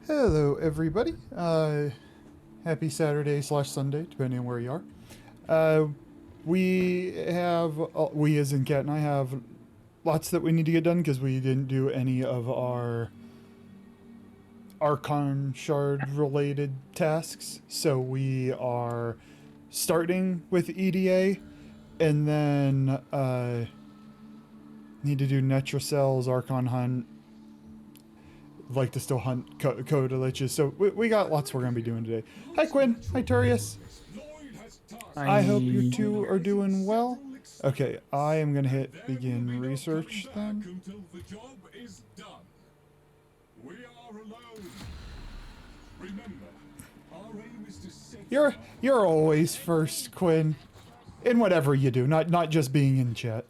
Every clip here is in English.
Hello, everybody. Happy Saturday slash Sunday, depending on where you are. We as in Kat and I have lots that we need to get done because we didn't do any of our Archon Shard related tasks. So we are starting with EDA and then need to do Netracell's Archon Hunt. Like to still hunt Coda Liches, so we got lots we're gonna be doing today. Hi Quinn, hi Turius. I hope you two are doing well. Okay, I am gonna hit begin research then. You're always first, Quinn, in whatever you do, not just being in chat.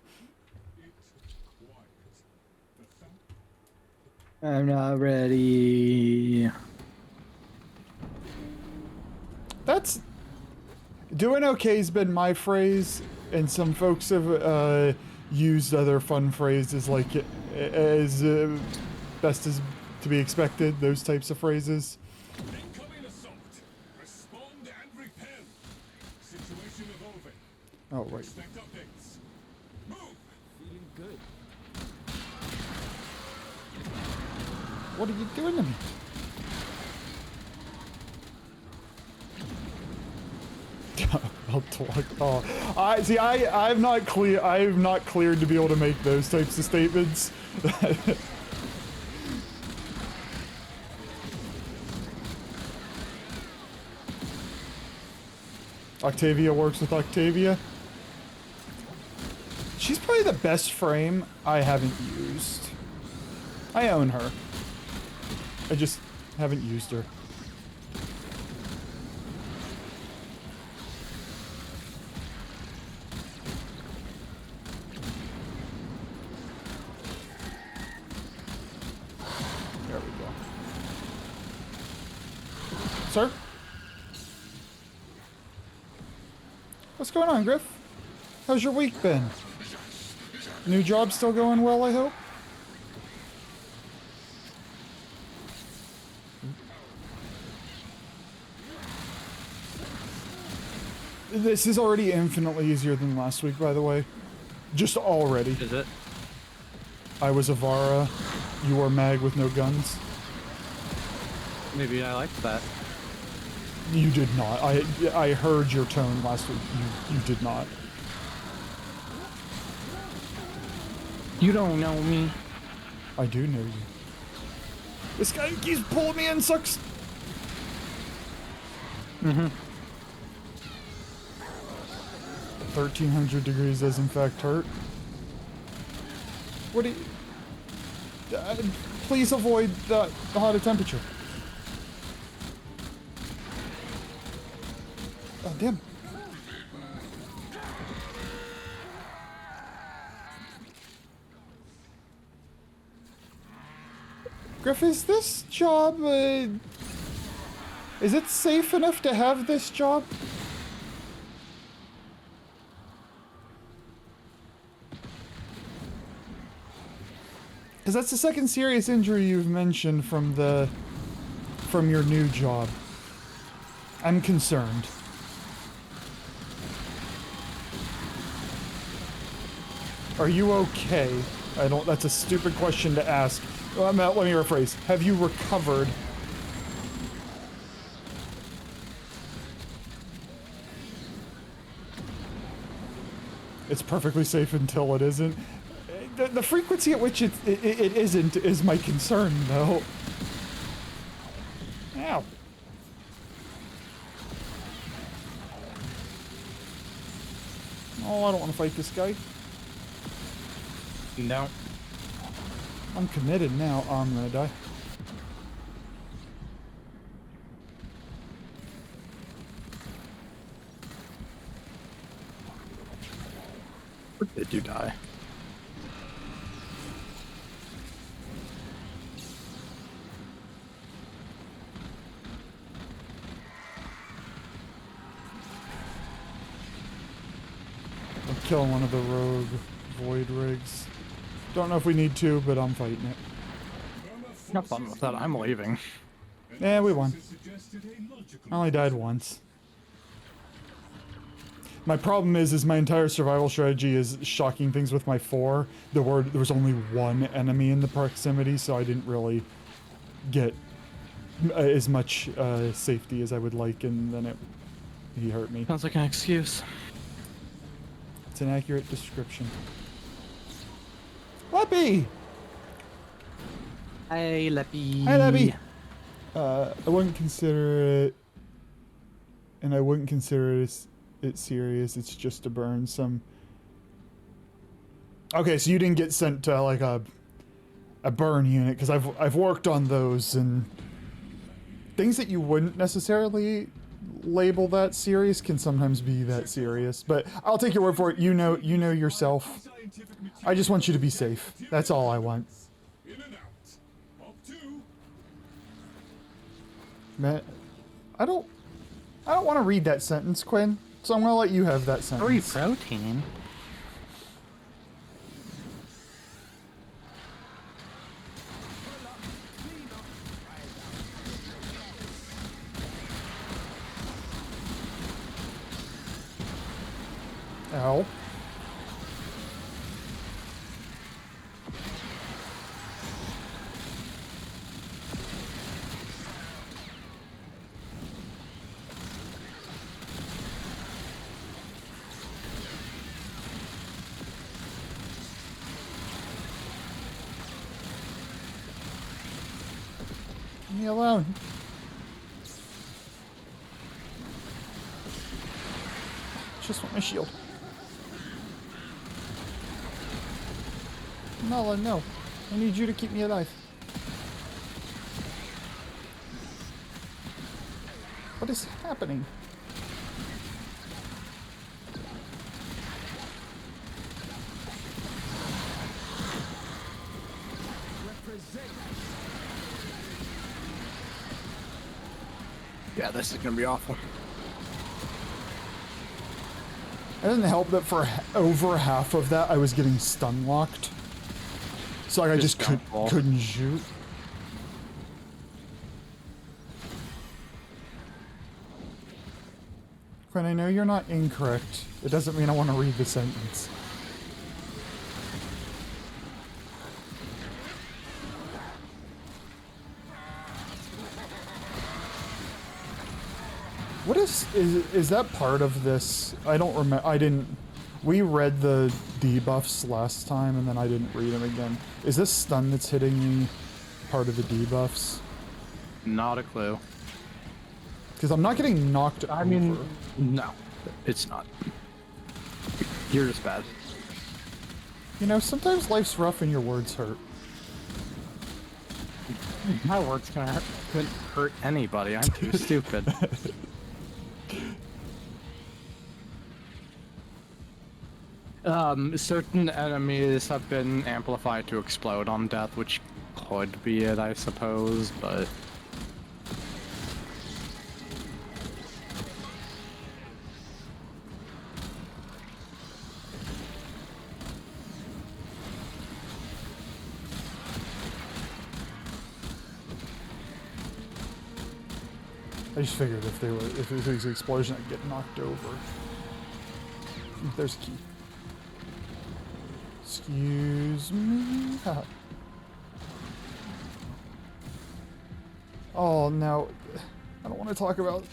I'm not ready. That's doing okay's been my phrase, and some folks have used other fun phrases like as best as to be expected, those types of phrases. Incoming assault. Respond and repel. Situation evolving. Oh, right. Expect updates. Move. Feeling good. What are you doing to me? I'll talk. Oh, I'm not clear. I'm not cleared to be able to make those types of statements. Octavia works with Octavia. She's probably the best frame I haven't used. I own her. I just haven't used her. There we go. Sir? What's going on, Griff? How's your week been? New job still going well, I hope? This is already infinitely easier than last week, by the way. Just already. Is it? I was Avara. You were Mag with no guns. Maybe I liked that. You did not. I heard your tone last week. You did not. You don't know me. I do know you. This guy keeps pulling me in, sucks. Mm-hmm. 1300 degrees does in fact hurt. What do you... please avoid the hotter temperature. Oh, damn. Griff, is this job, is it safe enough to have this job? Because that's the second serious injury you've mentioned from your new job. I'm concerned. Are you okay? That's a stupid question to ask. Let me rephrase. Have you recovered? It's perfectly safe until it isn't. The frequency at which it isn't is my concern, though. Ow. Oh, I don't want to fight this guy. No. I'm committed now. Oh, I'm gonna die. Or did you die? I'm killing one of the rogue void rigs. Don't know if we need to, but I'm fighting it. Have fun with that. I'm leaving. Yeah, we won. Suggested a logical I only died once. My problem is my entire survival strategy is shocking things with my 4. There was only one enemy in the proximity, so I didn't really get as much safety as I would like, and then he hurt me. Sounds like an excuse. It's an accurate description. Leppy! Hey, Leppy. Hi, Leppy! I wouldn't consider it, and I wouldn't consider it serious. It's just to burn some. Okay, so you didn't get sent to like a burn unit, because I've worked on those, and things that you wouldn't necessarily label that serious can sometimes be that serious. But I'll take your word for it. You know yourself. scientific material. I just want you to be safe. That's all I want. In and out. Up to. Man, I don't want to read that sentence, Quinn. So I'm gonna let you have that Free sentence. protein. Ow. Leave me alone. Just want my shield. Nala, no. I need you to keep me alive. What is happening? Yeah, this is gonna be awful. It doesn't help that for over half of that I was getting stun locked. So like, I just don't fall. couldn't shoot. Quinn, I know you're not incorrect. It doesn't mean I want to read the sentence. What is that part of this? I don't remember. I didn't. We read the debuffs last time, and then I didn't read them again. Is this stun that's hitting me part of the debuffs? Not a clue. Because I'm not getting knocked over. I mean, no, it's not. You're just bad. You know, sometimes life's rough and your words hurt. My words couldn't hurt anybody. I'm too stupid. Certain enemies have been amplified to explode on death, which could be it, I suppose, but... I just figured if it was an explosion, I'd get knocked over. There's a key. Excuse me. Oh no, I don't want to talk about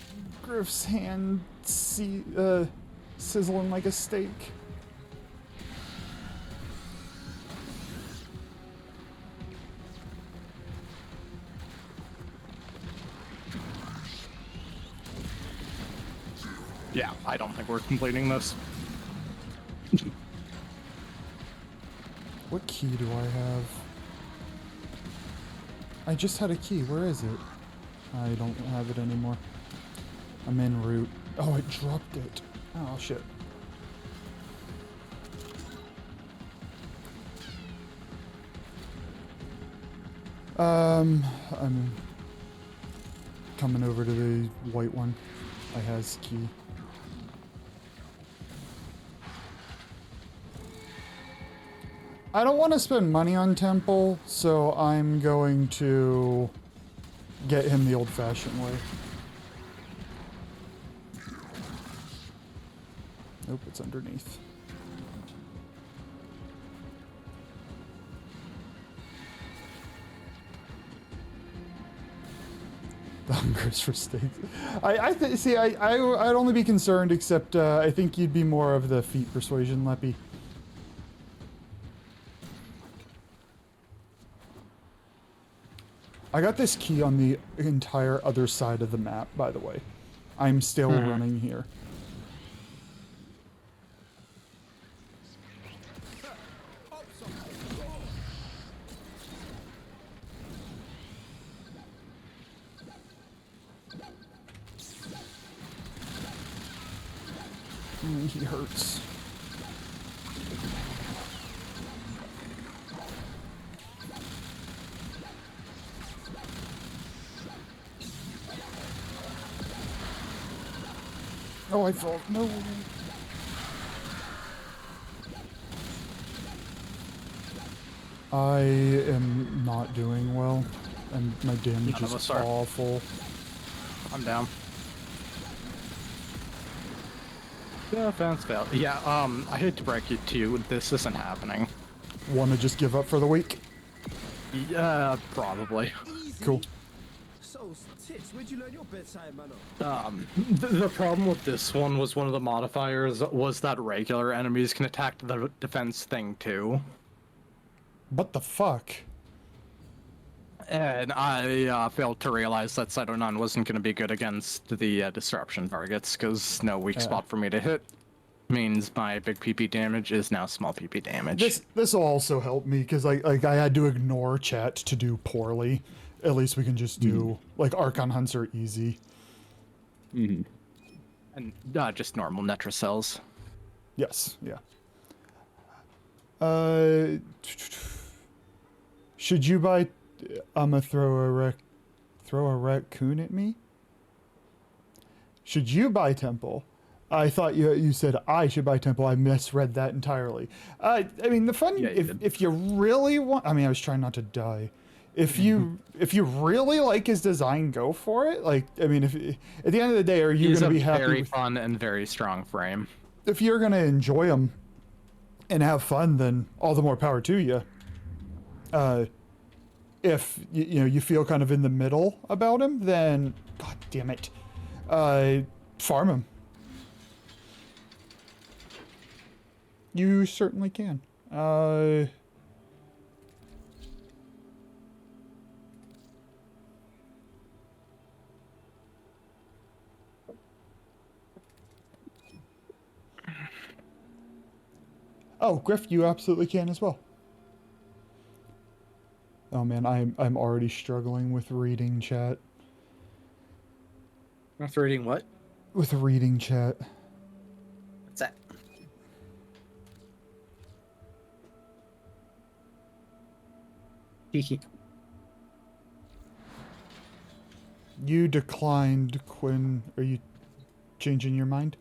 Griff's hand sizzling like a steak. Yeah, I don't think we're completing this. What key do I have? I just had a key. Where is it? I don't have it anymore. I'm en route. Oh, I dropped it. Oh, shit. I'm coming over to the white one. I has key. I don't want to spend money on temple, so I'm going to get him the old-fashioned way. Nope, it's underneath. The hunger's for steaks. I'd only be concerned, except I think you'd be more of the feet persuasion, Leppy. I got this key on the entire other side of the map, by the way. I'm still running here. He hurts. Oh, I fell. No. I am not doing well, and my damage None of is us are. awful. I'm down. Yeah, fans fail. Yeah, I hate to break it to you, this isn't happening. Want to just give up for the week? Yeah, probably. Cool. So, Tits, where'd you learn your bedside manner? The problem with this one was one of the modifiers was that regular enemies can attack the defense thing too. What the fuck? And I failed to realize that Cyto 9 wasn't going to be good against the disruption targets, because no weak spot for me to hit means my big PP damage is now small PP damage. This will also help me, because like I had to ignore chat to do poorly. At least we can just do like Archon hunts are easy. And just normal Netra cells. Yes, yeah. Should you buy? I'ma throw a raccoon at me. Should you buy Temple? I thought you said I should buy Temple. I misread that entirely. I mean, the fun Yeah, if you really want. I mean, I was trying not to die. If you really like his design, go for it. Like, I mean, if at the end of the day, are you He's gonna a be happy? very fun and very strong frame. If you're gonna enjoy him and have fun, then all the more power to you. If you know you feel kind of in the middle about him, then god damn it, farm him. You certainly can. Oh, Griff, you absolutely can as well. Oh man, I'm already struggling with reading chat. With reading what? With reading chat. What's that? You declined, Quinn. Are you changing your mind?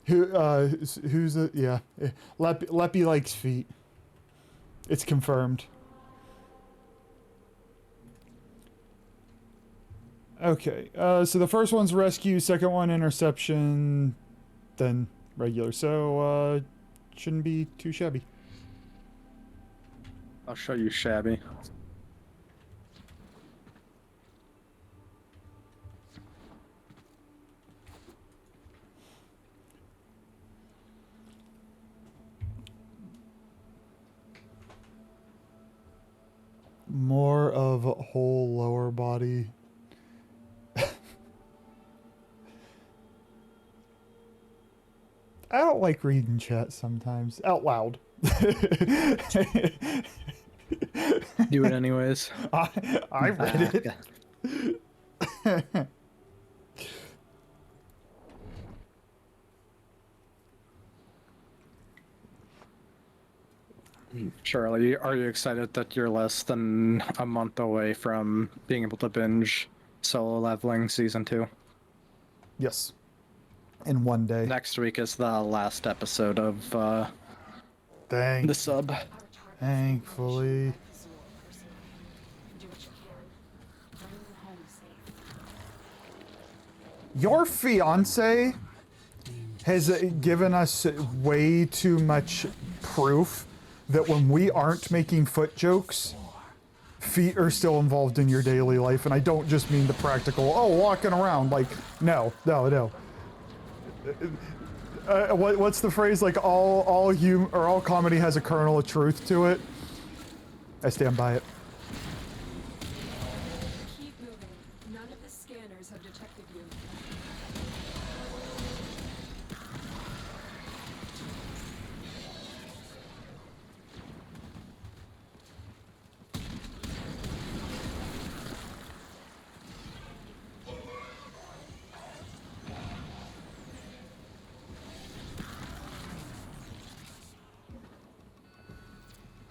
Who's the yeah? Leppy likes feet. It's confirmed. Okay, so the first one's rescue, second one interception, then regular. So shouldn't be too shabby. I'll show you shabby. More of a whole lower body. I don't like reading chat sometimes out loud. Do it anyways. I read it. Charlie, are you excited that you're less than a month away from being able to binge solo leveling season 2? Yes. In one day. Next week is the last episode of Dang. the sub. Thankfully. Your fiance has given us way too much proof that when we aren't making foot jokes, feet are still involved in your daily life, and I don't just mean the practical, oh, walking around, like, no. What's the phrase, like, all comedy has a kernel of truth to it? I stand by it. Keep moving. None of the scanners have detected you.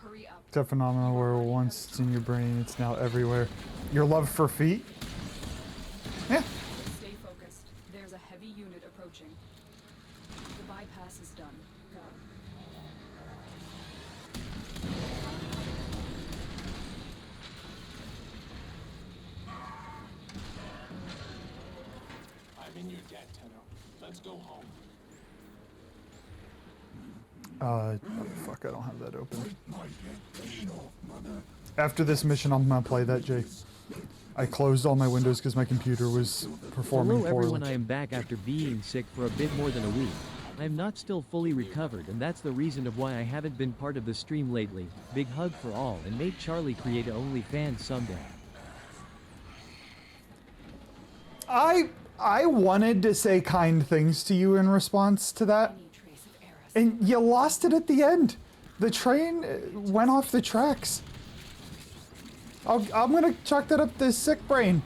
Hurry up. It's a phenomenon where once it's in your brain, it's now everywhere. Your love for feet? Yeah. Stay focused. There's a heavy unit approaching. The bypass is done. Go. I'm in your debt, Tenno. Let's go home. Oh, fuck, I don't have that open. After this mission, I'm gonna play that, Jay. I closed all my windows because my computer was performing Hello poorly. everyone, I am back after being sick for a bit more than a week. I am not still fully recovered, and that's the reason of why I haven't been part of the stream lately. Big hug for all, and make Charlie create a OnlyFans someday. I wanted to say kind things to you in response to that, Any trace of Eris. and you lost it at the end. The train went off the tracks. I'm gonna chalk that up to sick brain.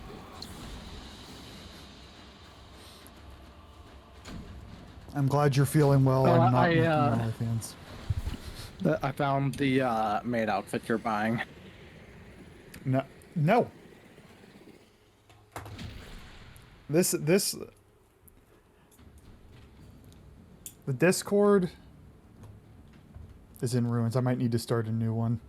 I'm glad you're feeling well. Well, I'm not I, making OnlyFans. I found the maid outfit you're buying. No. This the Discord is in ruins. I might need to start a new one.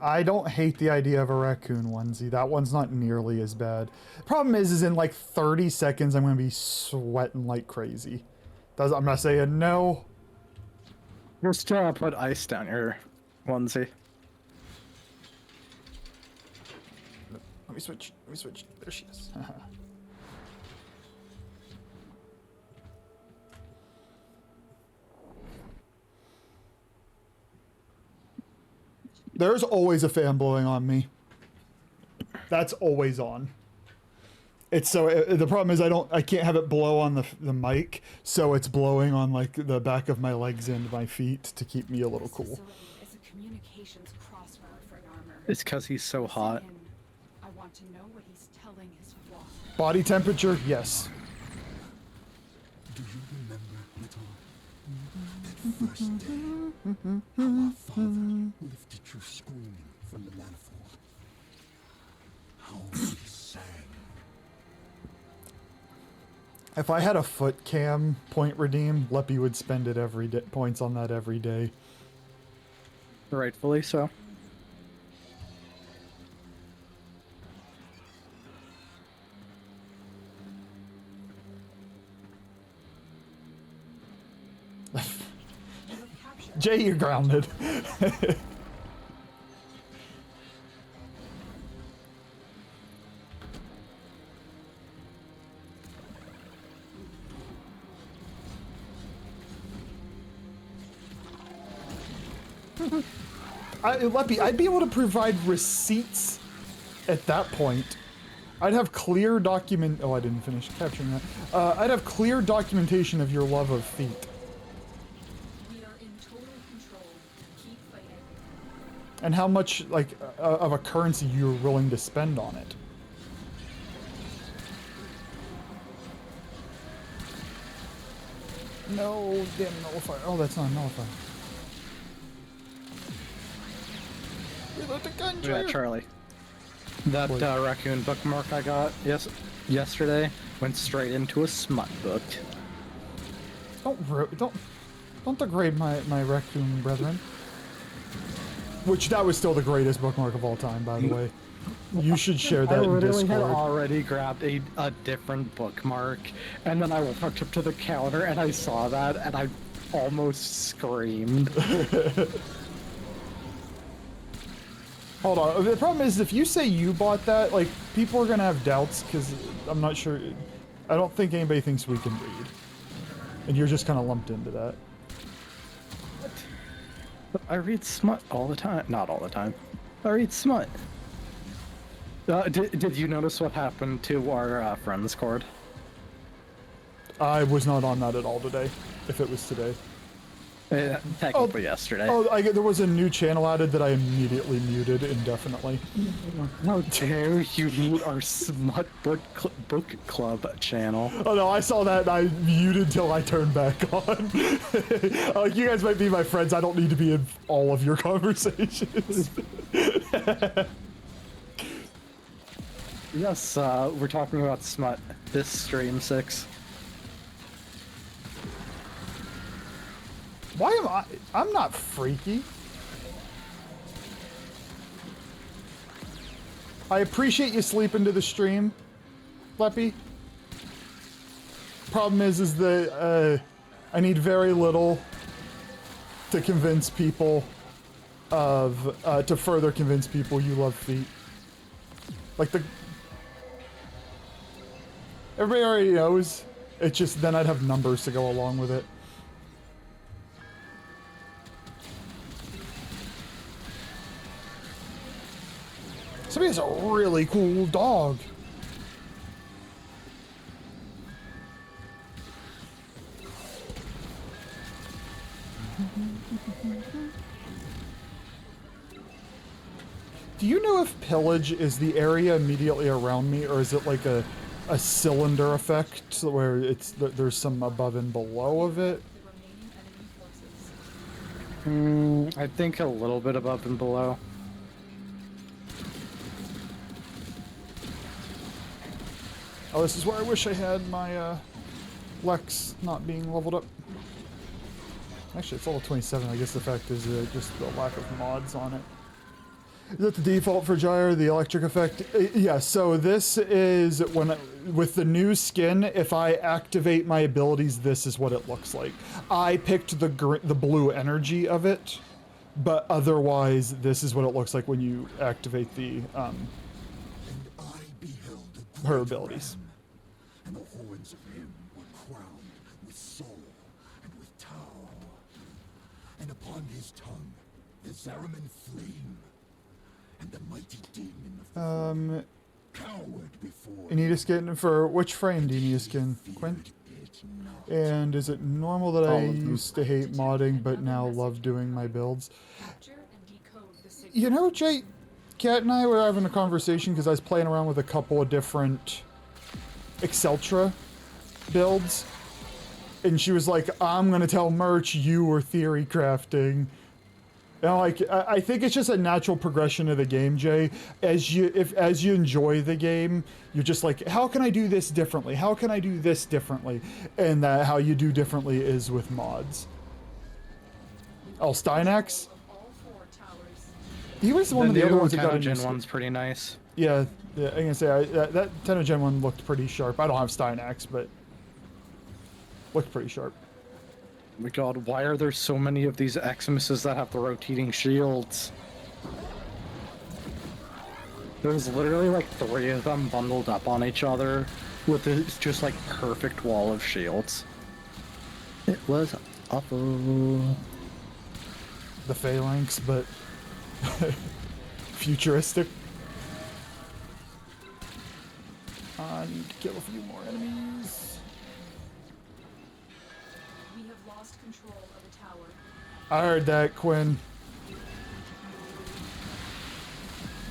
I don't hate the idea of a raccoon onesie. That one's not nearly as bad. Problem is in like 30 seconds, I'm going to be sweating like crazy. I'm not saying no. Just put ice down your onesie. Let me switch. There she is. There's always a fan blowing on me. That's always on. It's so the problem is I can't have it blow on the mic, so it's blowing on like the back of my legs and my feet to keep me a little cool. Facility is a communications crossroad for an armor. It's because he's so hot. Listen in. I want to know what he's telling his flock. Body temperature, yes. Do you remember, little? That first day, how our father lifted you screaming from the manifold. How we sang. If I had a foot cam point redeem, Leppy would spend it every day, points on that every day. Rightfully so. Jay, you're grounded. Leppy, I'd be able to provide receipts at that point. I'd have clear document. Oh, I didn't finish capturing that. I'd have clear documentation of your love of feet. We are in total control. Keep fighting. And how much, like, of a currency you're willing to spend on it. No, damn nullifier. Oh, that's not a nullifier. Reload the gun, Yeah, Charlie. That raccoon bookmark I got yesterday went straight into a smut book. Don't. Don't degrade my raccoon brethren. Which, that was still the greatest bookmark of all time, by the way. You should share that I in literally had Discord. already grabbed a different bookmark, and then I walked up to the counter and I saw that, and I almost screamed. Hold on. The problem is, if you say you bought that, like, people are gonna have doubts, because I'm not sure. I don't think anybody thinks we can read. And you're just kind of lumped into that. I read smut all the time. Not all the time. I read smut. Did you notice what happened to our friends cord? I was not on that at all today, if it was today. Technically yesterday. Oh, there was a new channel added that I immediately muted indefinitely. How dare you mute our smut book club channel? Oh no, I saw that and I muted till I turned back on. Like, you guys might be my friends, I don't need to be in all of your conversations. Yes, we're talking about smut. This stream 6. Why am I'm not freaky. I appreciate you sleeping to the stream, Leppy. Problem is that I need very little to convince people to further convince people you love feet. Like, everybody already knows. It's just then I'd have numbers to go along with it. Somebody has a really cool dog. Do you know if pillage is the area immediately around me, or is it like a cylinder effect where there's some above and below of it? The remaining enemy forces. I think a little bit above and below. Oh, this is where I wish I had my Lex not being leveled up. Actually, it's level 27. I guess the fact is just the lack of mods on it. Is that the default for Gyre, the electric effect? Yeah, so this is when, with the new skin, if I activate my abilities, this is what it looks like. I picked the blue energy of it, but otherwise, this is what it looks like when you activate the her abilities. And the horns of him were crowned with soul and with Tau. And upon his tongue the Zariman flame, and the mighty demon of the coward before. You need a skin for which frame do you need a skin, Quinn? And is it normal that I used to hate modding but now love doing my builds? Capture and decode the signal. You know, Jay, Kat and I were having a conversation because I was playing around with a couple of different Exceltra builds, and she was like, I'm gonna tell Merch you were theory crafting. And I'm like, I think it's just a natural progression of the game, Jay. As you enjoy the game, you're just like, how can I do this differently? How can I do this differently? And that how you do differently is with mods. Oh, Steinax? All 4 towers. He was one of the other ones that got a new Gen skin. one's pretty nice. Yeah, I'm gonna say that Tenno Gen 1 looked pretty sharp. I don't have Steinax, but looked pretty sharp. Oh my god, why are there so many of these Xmas that have the rotating shields? There's literally like 3 of them bundled up on each other with this just like perfect wall of shields. It was awful. The Phalanx, but futuristic. I need to kill a few more enemies. We have lost control of the tower. I heard that, Quinn.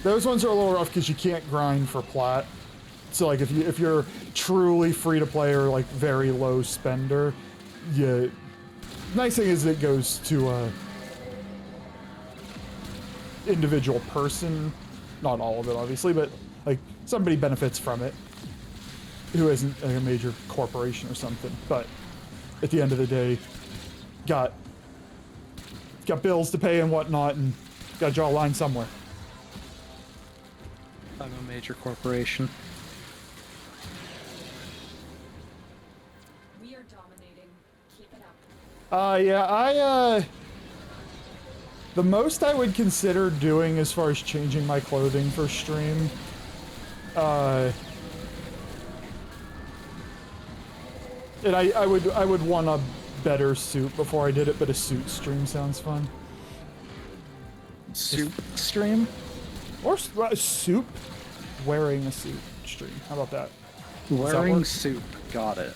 Those ones are a little rough because you can't grind for plat. So like if you're truly free to play or like very low spender, nice thing is it goes to individual person, not all of it obviously, but like somebody benefits from it who isn't like a major corporation or something. But at the end of the day, got bills to pay and whatnot, and gotta draw a line somewhere. I'm a major corporation. We are dominating. Keep it up. Yeah, the most I would consider doing as far as changing my clothing for stream, and I would want a better suit before I did it, but a suit stream sounds fun. Soup stream? Or soup? Wearing a suit stream. How about that? Wearing work? soup. Got it.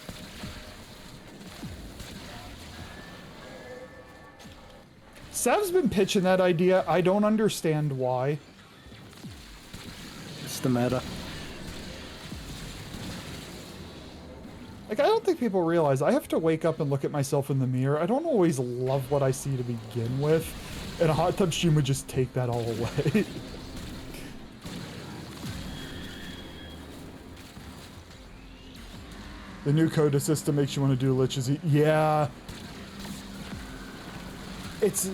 Sav's been pitching that idea. I don't understand why. It's the meta. Like, I don't think people realize I have to wake up and look at myself in the mirror. I don't always love what I see to begin with, and a hot tub stream would just take that all away. The new Coda system makes you want to do liches. Yeah. It's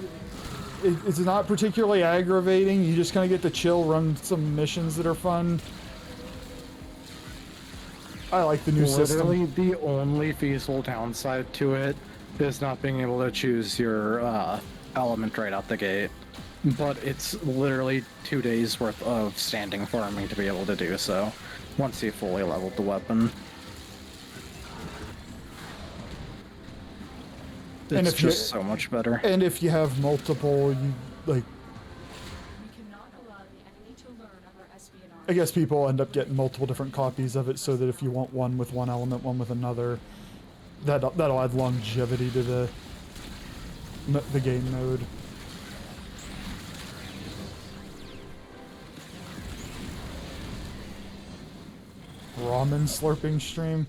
not particularly aggravating. You just kind of get to chill, run some missions that are fun. I like the new system. Literally, the only feasible downside to it is not being able to choose your element right out the gate. But it's literally 2 days worth of standing farming to be able to do so, once you fully leveled the weapon. And It's if you- just so much better. And if you have multiple, you, like, We cannot allow the enemy to learn of our espionage. I guess people end up getting multiple different copies of it, so that if you want one with one element, one with another, that'll add longevity to the game mode. Ramen slurping stream.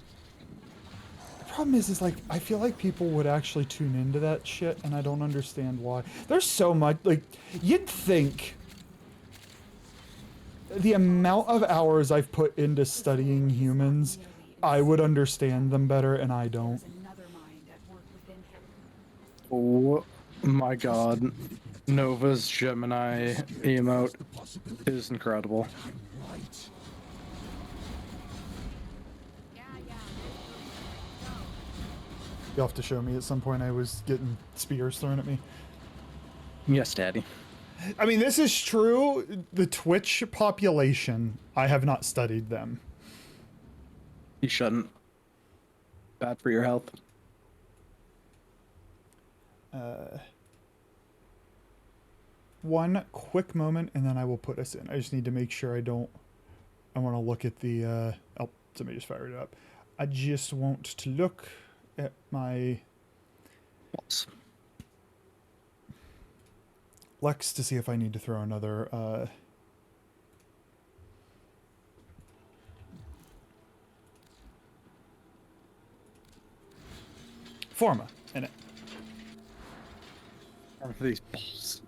The problem is like, I feel like people would actually tune into that shit, and I don't understand why. There's so much, like, you'd think the amount of hours I've put into studying humans, I would understand them better, and I don't. There's another mind at work within him. Oh my god. Nova's Gemini emote is incredible. Right. You'll have to show me at some point. I was getting spears thrown at me. Yes, Daddy. I mean, this is true. The Twitch population, I have not studied them. You shouldn't. Bad for your health. One quick moment, and then I will put us in. I just need to make sure I don't... I want to look at the... oh, somebody just fired it up. I just want to look at my... Lex to see if I need to throw another... Forma in it. For these balls.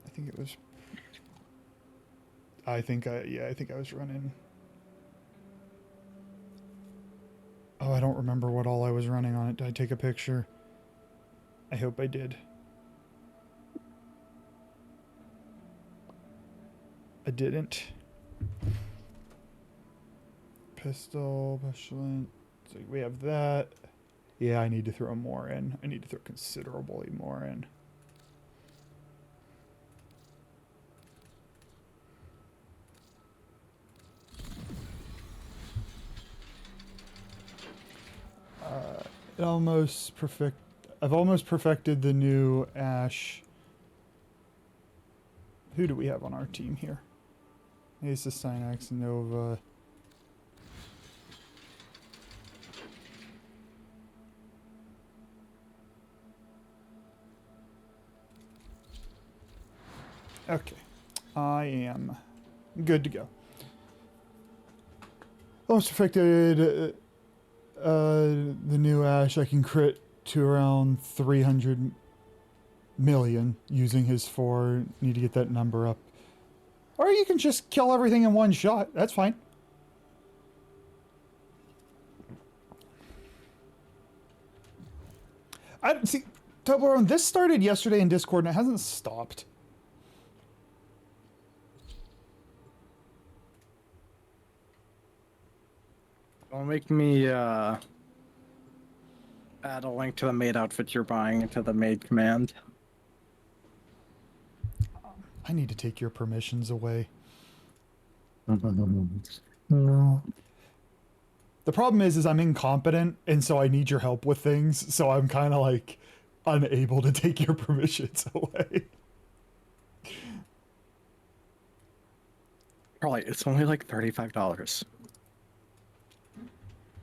I think it was... yeah, I think I was running... Oh, I don't remember what all I was running on it. Did I take a picture? I hope I did. I didn't. Pistol, pestilence. So we have that. Yeah, I need to throw more in. I need to throw considerably more in. I've almost perfected the new Ash. Who do we have on our team here? Aces, Synax, Nova. Okay. I am good to go. Almost perfected the new Ash. I can crit to around 300 million using his 4. Need to get that number up. Or you can just kill everything in one shot. That's fine. I don't see, Toblerone, this started yesterday in Discord and it hasn't stopped. Don't make me add a link to the maid outfit you're buying into the maid command. I need to take your permissions away. No. The problem is I'm incompetent, and so I need your help with things, so I'm kind of like unable to take your permissions away. Probably, it's only like $35.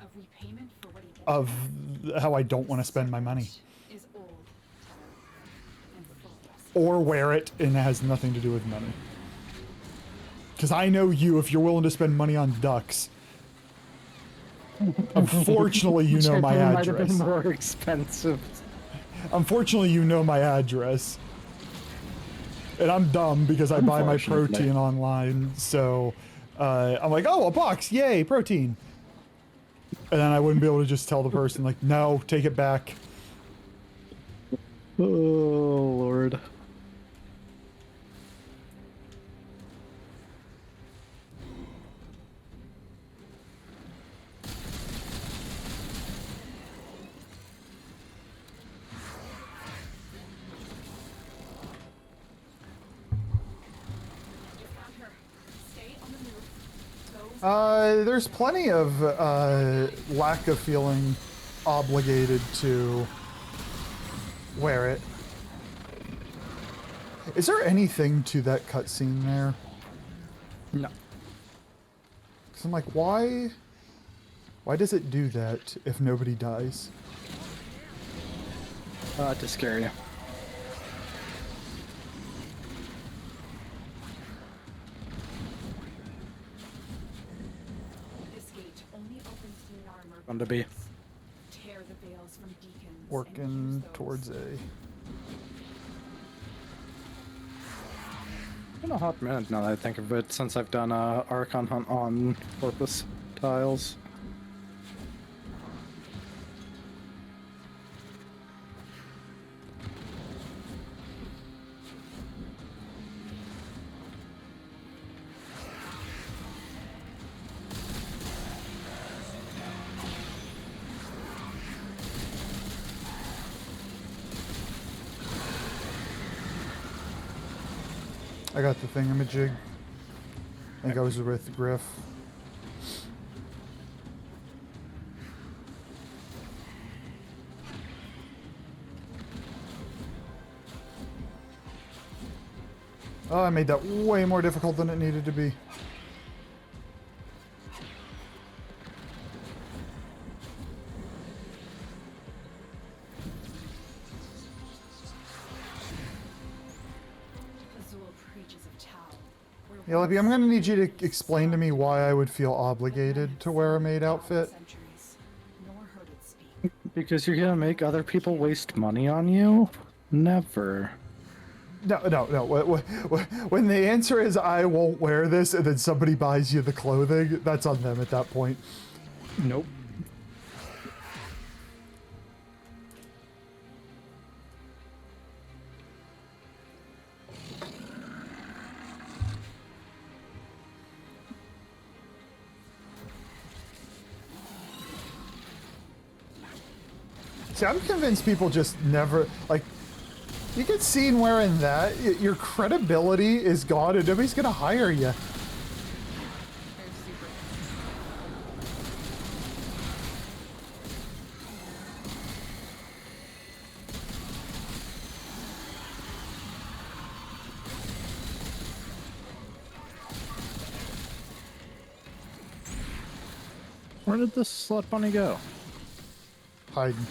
A repayment for what he did Of how I don't want to spend my money. is old and full of rust. Or wear it, and it has nothing to do with money. Because I know you, if you're willing to spend money on ducks. Unfortunately, you know my Might have been address. more expensive. Unfortunately, you know my address. And I'm dumb because I buy my Unfortunately. protein online, so I'm like, oh, a box, yay, protein. And then I wouldn't be able to just tell the person, like, no, take it back. Oh, Lord. Found her. Stay on the move. Go. There's plenty of lack of feeling obligated to wear it. Is there anything to that cutscene there? No. Because I'm like, why does it do that if nobody dies? To scare you. This gate only opens to the armor. Fun to be. Tear the veils from deacons. and Working use those. towards A. Been a hot minute now that I think of it since I've done a Archon hunt on Corpus tiles. I got the thingamajig. I think I was with Griff. Oh, I made that way more difficult than it needed to be. Azul preaches of Tau. where Yeah, Libby, I'm gonna need you to explain to me why I would feel obligated to wear a maid outfit. centuries, nor heard it speak. Because you're gonna make other people waste money on you? Never. No. When the answer is I won't wear this and then somebody buys you the clothing, that's on them at that point. Nope. See, I'm convinced people just never, like, you get seen wearing that, your credibility is gone and nobody's gonna hire you. They're super. Where did this slut bunny go? Hiding.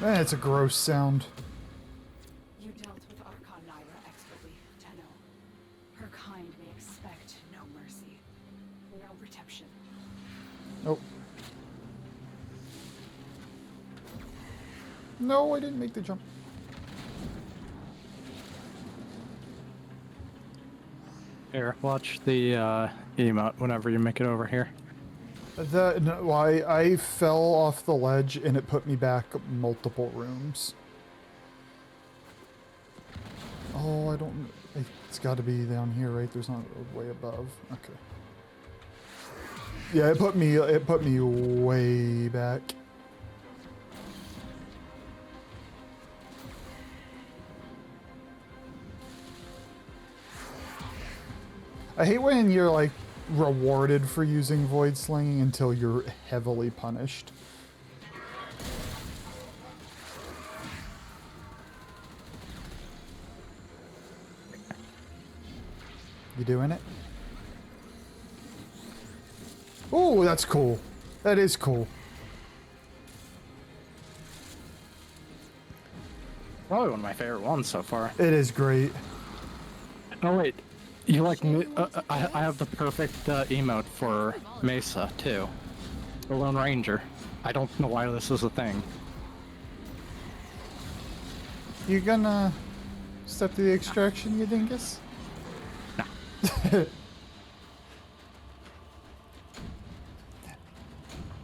Man, it's a gross sound. You dealt with Archon Naira expertly, Tenno. Her kind may expect no mercy, no redemption. Nope. No, I didn't make the jump. Here, watch the emote whenever you make it over here. No, well, I fell off the ledge and it put me back multiple rooms. Oh, I don't. It's got to be down here, right? There's not a way above. Okay. Yeah, it put me way back. I hate when you're like rewarded for using void slinging until you're heavily punished. You doing it? Oh, that's cool. That is cool. Probably one of my favorite ones so far. It is great. Oh wait, you like me? I have the perfect emote for Mesa too. The Lone Ranger. I don't know why this is a thing. You gonna step to the extraction, you dingus? No.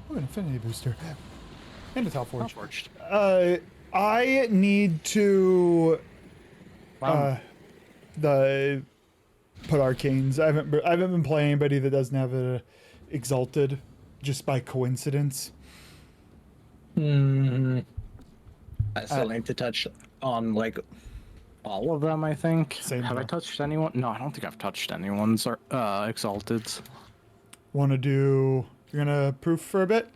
Oh, an infinity booster. And a top forge. Forged. I need to put arcanes. I haven't been playing anybody that doesn't have it exalted, just by coincidence. I still need to touch on like all of them. I think. Same Have I here. touched anyone? No, I don't think I've touched anyone's exalteds. Want to do? You're gonna poof for a bit.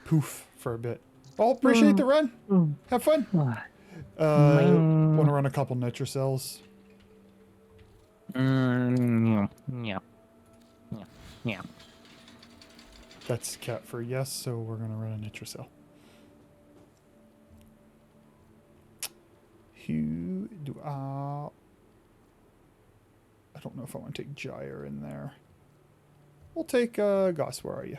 Poof for a bit. Well, appreciate the run. Have fun. Want to run a couple nitrocells. Yeah. Yeah. That's cat for yes, so we're gonna run a nitrocell. Who do I don't know if I want to take Gyre in there. We'll take Goss. Where are you?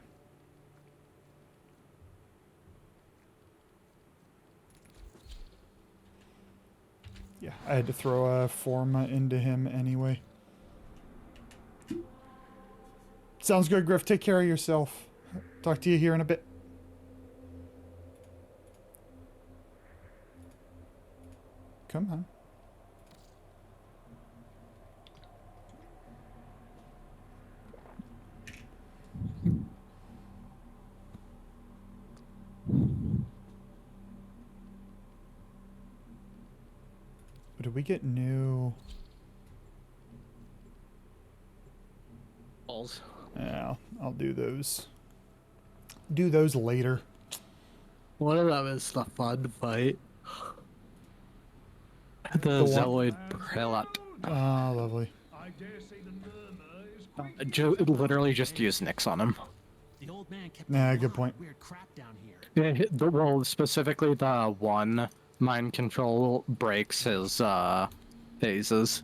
Yeah, I had to throw a Forma into him anyway. Sounds good, Griff. Take care of yourself. Talk to you here in a bit. Come on. Did we get new? Balls. Yeah, I'll do those. Do those later. One of them is the fun fight. The one- Zealoid Prelate. Ah, lovely. Literally just use Nyx on him. The old man kept Nah, good point. weird crap down here. Yeah, well, specifically the one mind control breaks his phases.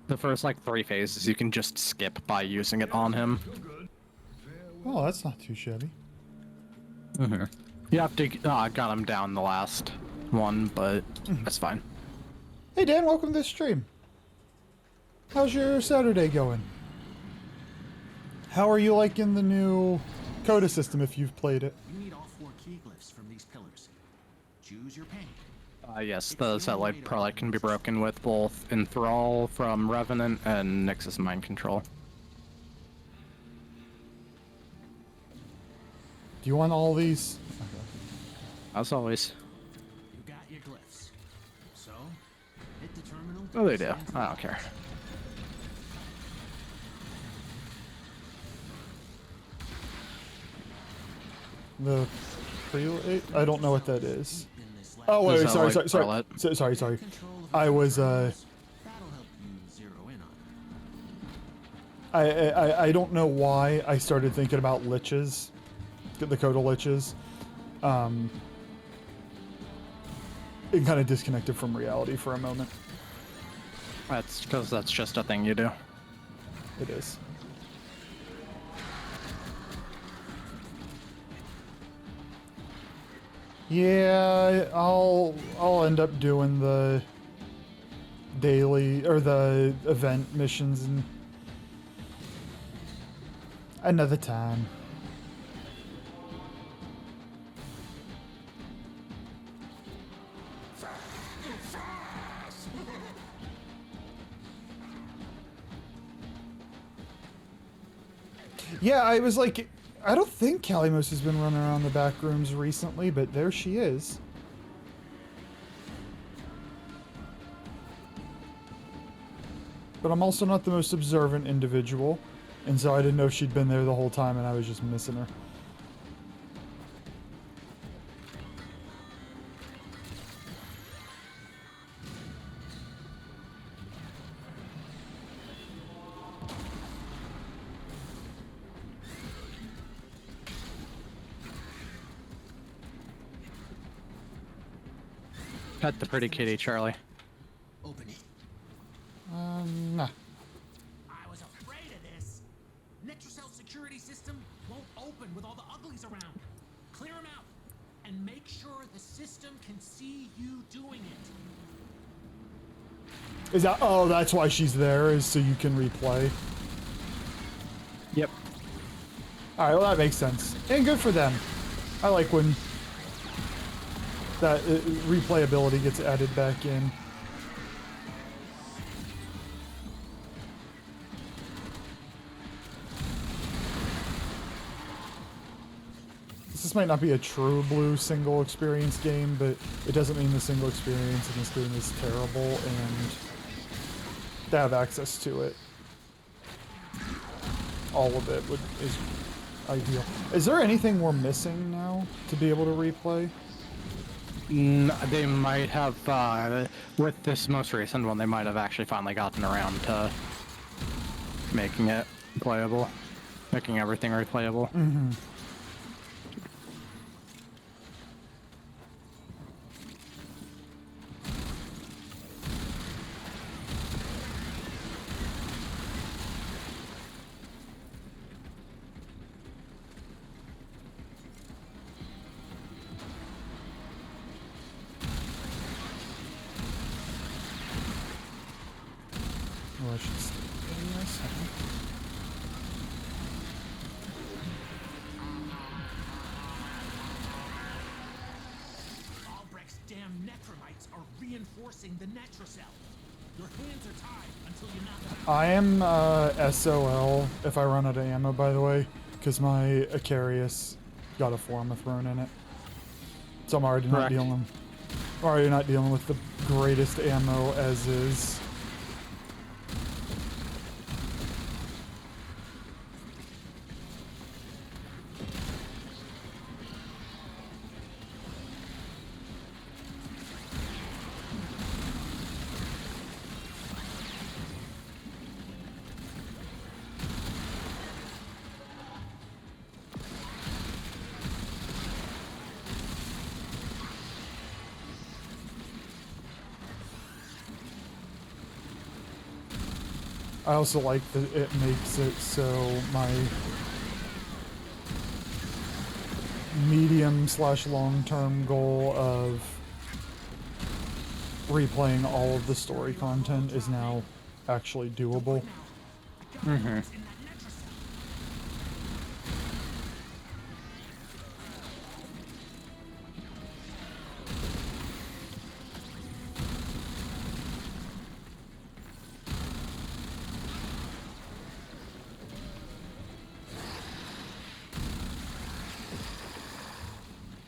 The first like 3 phases you can just skip by using it on him. Oh, that's not too shabby. You have to got him down the last one, but that's fine. Hey Dan, welcome to the stream. How's your Saturday going? How are you liking the new Coda system if you've played it? You need all 4 key glyphs from these pillars. Choose your pain. Yes, the Zealoid Prelate can be broken with both Enthrall from Revenant and Nyx's Mind Control. Do you want all these? As always. You got your glyphs. So, hit the terminal. Oh, they do. I don't care. The prelate? I don't know what that is. In this lab. Oh wait, The sorry. Zealoid Sorry. Control of I was That'll help you zero in on it. I don't know why I started thinking about liches, the Coda liches. It kind of disconnected from reality for a moment. That's because that's just a thing you do. It is. Yeah, I'll end up doing the daily or the event missions and another time. Yeah, I was like, I don't think Calimos has been running around the back rooms recently, but there she is. But I'm also not the most observant individual, and so I didn't know she'd been there the whole time and I was just missing her. Pet the pretty kitty, Charlie. Open it. Nah. I was afraid of this. Nitrocell's security system won't open with all the uglies around. Clear them out and make sure the system can see you doing it. Is that, oh, that's why she's there, is so you can replay. Yep. Alright, well that makes sense. And good for them. I like when that replayability gets added back in. This might not be a true blue single experience game, but it doesn't mean the single experience in this game is terrible, and to have access to it, all of it is ideal. Is there anything we're missing now to be able to replay? They might have, with this most recent one, they might have actually finally gotten around to making it playable, making everything replayable. Mm-hmm. Well, I should stay in this. Albrecht's damn necromites are reinforcing the Nitrocell. Your hands are tied until you knock them out. I am SOL if I run out of ammo, by the way, because my Icarius got a Forma thrown in it. So I'm already not dealing with the greatest ammo as is. I also like that it makes it so my medium/long-term goal of replaying all of the story content is now actually doable. Mm-hmm.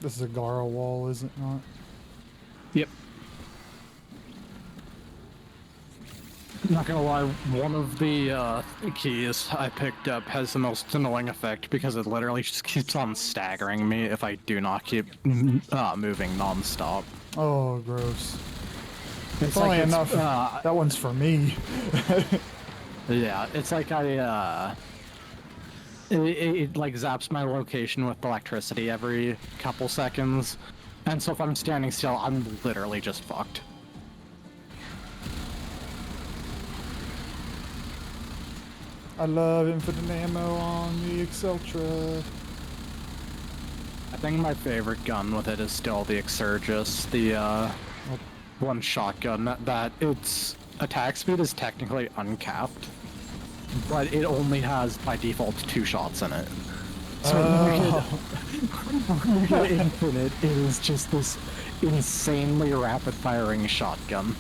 This is a Gara wall, is it not? Yep. Not gonna lie, one of the keys I picked up has the most annoying effect because it literally just keeps on staggering me if I do not keep moving non-stop. Oh, gross. It's Funny like enough, that one's for me. Yeah, it's like it like zaps my location with electricity every couple seconds, and so if I'm standing still, I'm literally just fucked. I love infinite ammo on the Exceltra. I think my favorite gun with it is still the Exurgus, the one shotgun. That it's attack speed is technically uncapped, but it only has by default 2 shots in it. So when you get infinite, it is just this insanely rapid firing shotgun.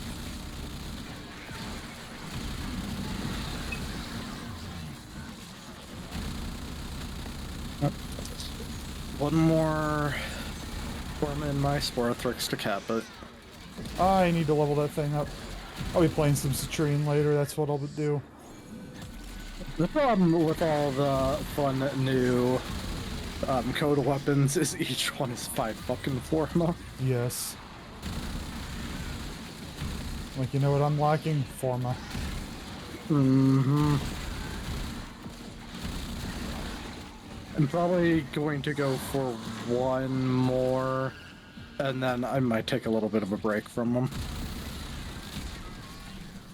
One more form in my Sporothrix to cap it. I need to level that thing up. I'll be playing some Citrine later, that's what I'll do. The problem with all the fun new code weapons is each one is 5 fucking Forma. Yes. Like, you know what I'm lacking? Forma. Mm-hmm. I'm probably going to go for one more, and then I might take a little bit of a break from them.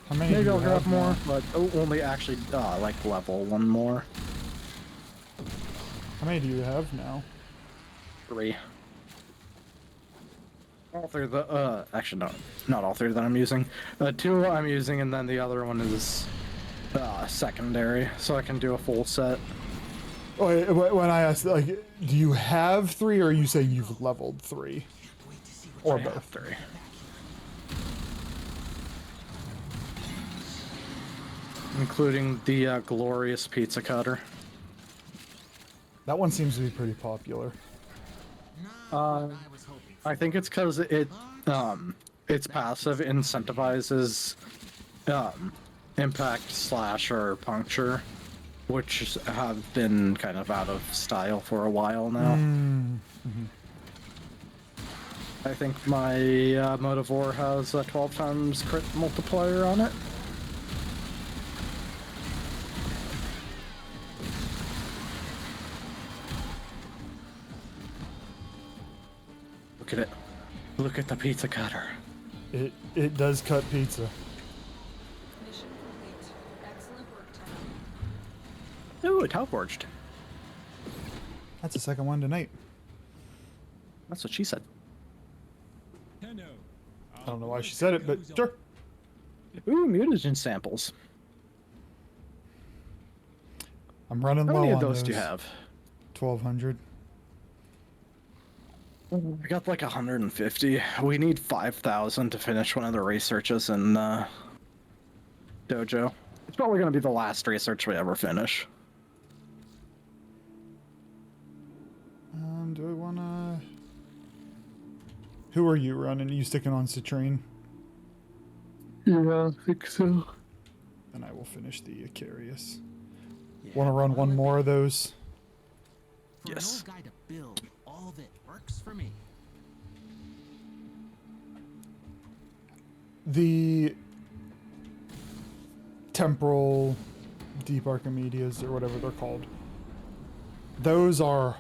How many Maybe do you I'll grab have more, now? but only actually like level one more. How many do you have now? 3. All 3 of the actually no, not all 3 that I'm using. 2 I'm using, and then the other one is secondary, so I can do a full set. Wait, when I asked, like, do you have 3, or you say you've leveled 3? Or I both? have 3. Including the glorious pizza cutter. That one seems to be pretty popular. I think it's because its passive incentivizes impact, slash, or puncture, which have been kind of out of style for a while now. I think my Motivore has a 12 times crit multiplier on it. Look at it. Look at the pizza cutter. It does cut pizza. Mission complete. Excellent work, Tenno. Ooh, it outforged. That's the second one tonight. That's what she said. I don't know why she said it, but sure. Ooh, mutagen samples. I'm running How low many on of those do you those. have? 1,200. I got like 150. We need 5,000 to finish one of the researches in Dojo. It's probably going to be the last research we ever finish. Do I wanna... Who are you running? You sticking on Citrine? Yeah, I think so. And I will finish the Icarius. Wanna run one more of those? For Yes. an old guy to build, all of it works for me. The temporal deep Archimedes, or whatever they're called, those are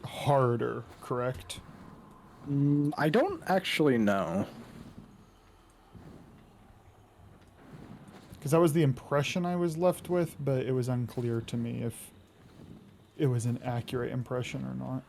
harder, correct? I don't actually know. Because that was the impression I was left with, but it was unclear to me if it was an accurate impression or not.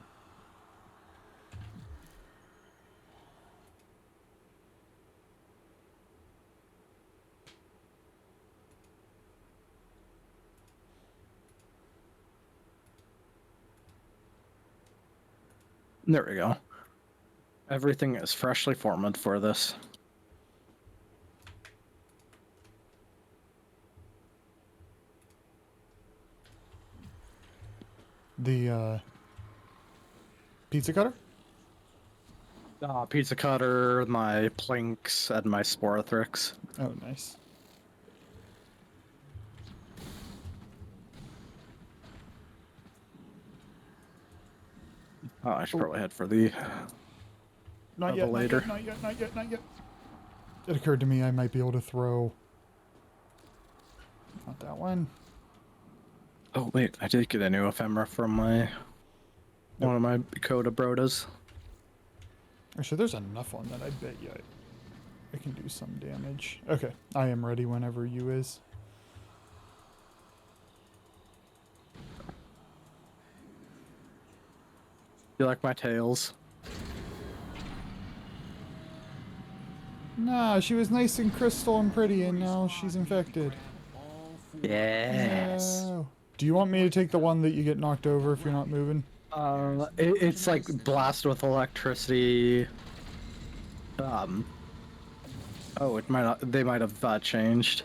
There we go. Everything is freshly formed for this. The pizza cutter? Pizza cutter, my planks, and my Sporothrix. Oh, nice. Oh, I should probably head for the Not yet, not later. yet, not yet, not yet, not yet. It occurred to me I might be able to throw... Not that one. Oh wait, I did get a new ephemera from my one of my Coda Brodas. Actually, there's enough on that. I bet you I can do some damage. Okay, I am ready whenever you is. You like my tails? Nah, she was nice and crystal and pretty, and now she's infected. Yes. No. Do you want me to take the one that you get knocked over if you're not moving? It's like blast with electricity. Oh, it might not, they might have changed.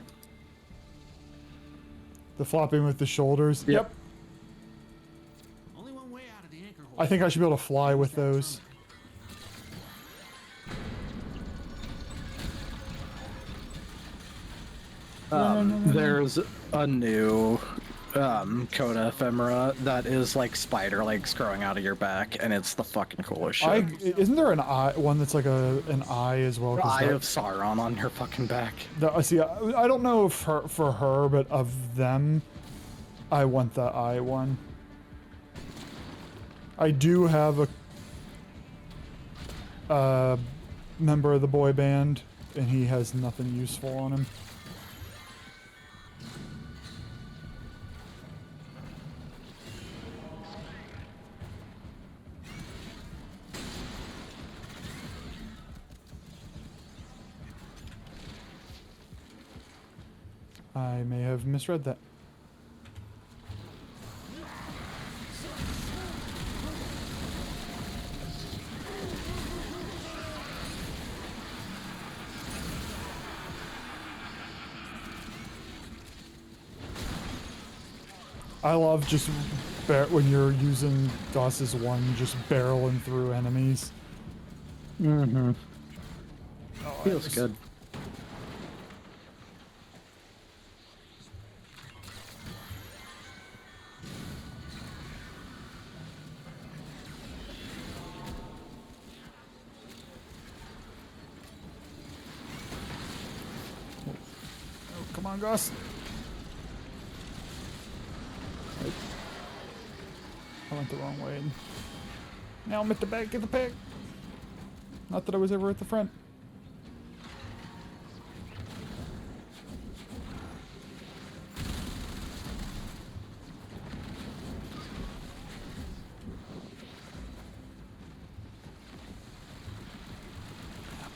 The flopping with the shoulders? Yep. Only one way out of the anchor hole. I think I should be able to fly with those. There's a new Coda ephemera that is like spider legs growing out of your back, and it's the fucking coolest shit. Isn't there an eye, one that's like an eye as well? 'Cause Eye of Sauron on your fucking back. See, I don't know if for her, but of them, I want the eye one. I do have a member of the boy band, and he has nothing useful on him. I may have misread that. I love just when you're using Goss's one, just barreling through enemies. Mm-hmm. Feels good. Come on, Goss. I went the wrong way. Now I'm at the back of the pack. Not that I was ever at the front.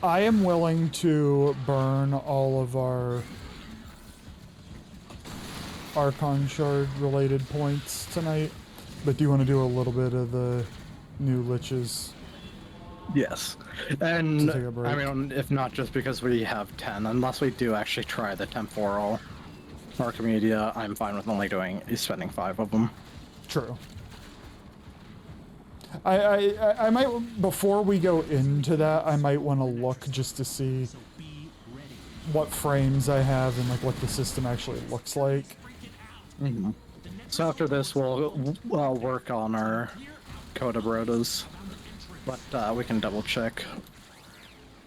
I am willing to burn all of our Archon Shard related points tonight, but do you want to do a little bit of the new liches? Yes. And To take a break. I mean, if not just because we have 10, unless we do actually try the temporal Archimedia, I'm fine with only spending 5 of them. True. I might, before we go into that, I might want to look just to see what frames I have and like what the system actually looks like. Mm-hmm. So after this, we'll work on our Coda Brodas, but we can double check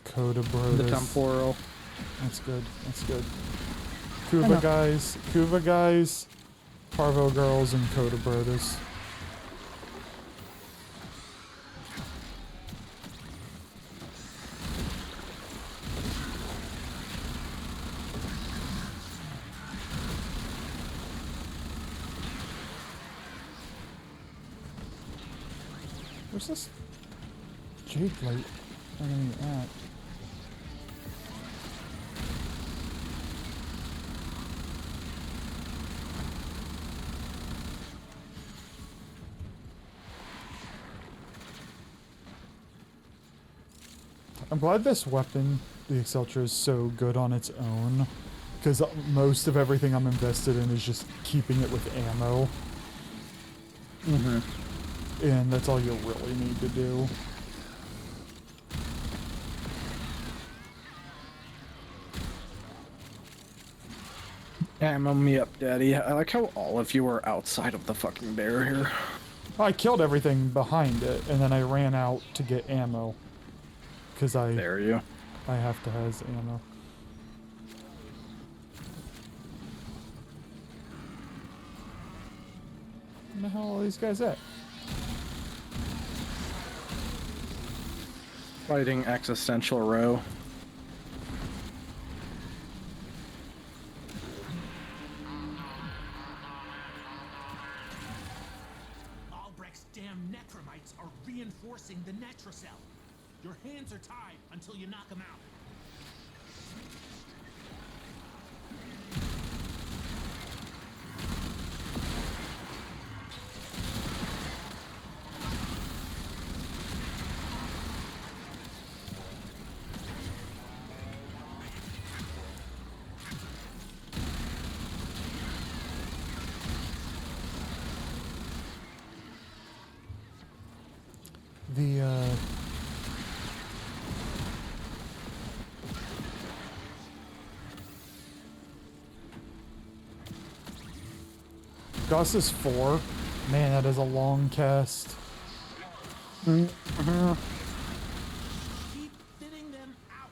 Coda Brothers. the temporal. That's good. That's good. Kuva guys, Parvo girls, and Coda Brothers. Where's this jade light enemy at? I'm glad this weapon, the Exceltra, is so good on its own, because most of everything I'm invested in is just keeping it with ammo. Mm-hmm. And that's all you really need to do. Ammo me up, Daddy. I like how all of you are outside of the fucking barrier. I killed everything behind it, and then I ran out to get ammo. Because I have to have ammo. Where the hell are these guys at? Fighting existential row. Albrecht's damn necromites are reinforcing the Netrocell. Your hands are tied until you knock them out. The Gus is 4. Man, that is a long cast. Keep thinning them out.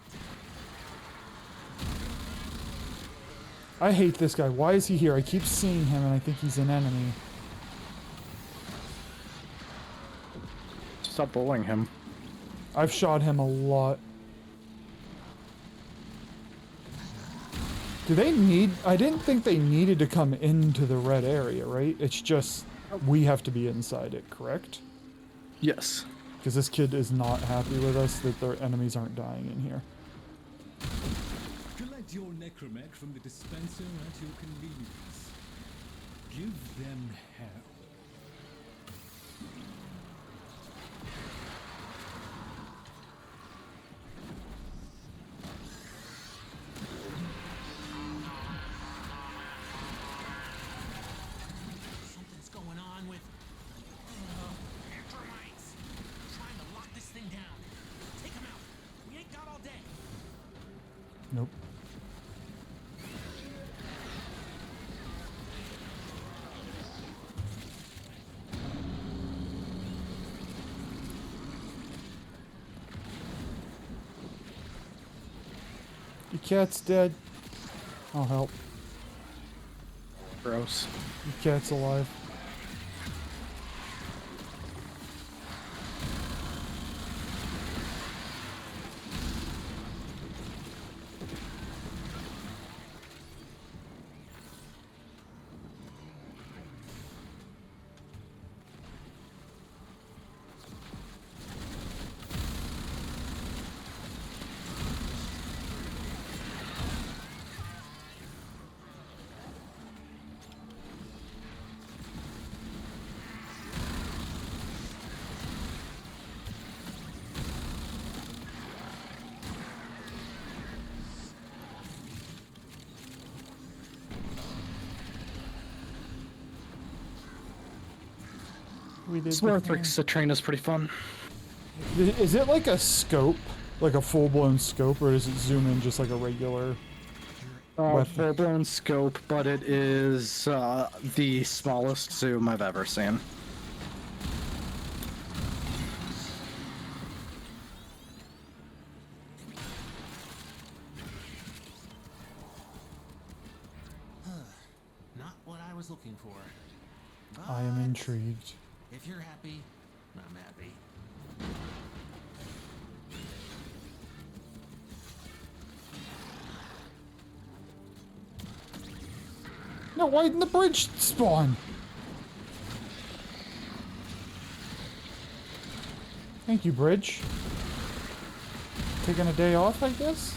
I hate this guy. Why is he here? I keep seeing him and I think he's an enemy. Stop bullying him. I've shot him a lot. Do they need... I didn't think they needed to come into the red area, right? It's just we have to be inside it, correct? Yes. Because this kid is not happy with us that their enemies aren't dying in here. Collect your necromech from the dispenser at your convenience. Give them hell. Something's going on with termites. Trying to lock this thing down. Take them out. We ain't got all day. Nope. Your cat's dead. I'll help. Gross. Your cat's alive. We did the Smarthrix thing. Citrain is pretty fun. Is it like a scope? Like a full-blown scope, or does it zoom in just like a regular weapon? Full-blown scope, but it is the smallest zoom I've ever seen. Not what I was looking for. I am But intrigued. if you're happy, I'm happy. No, why didn't the bridge spawn? Thank you, bridge. Taking a day off, I guess?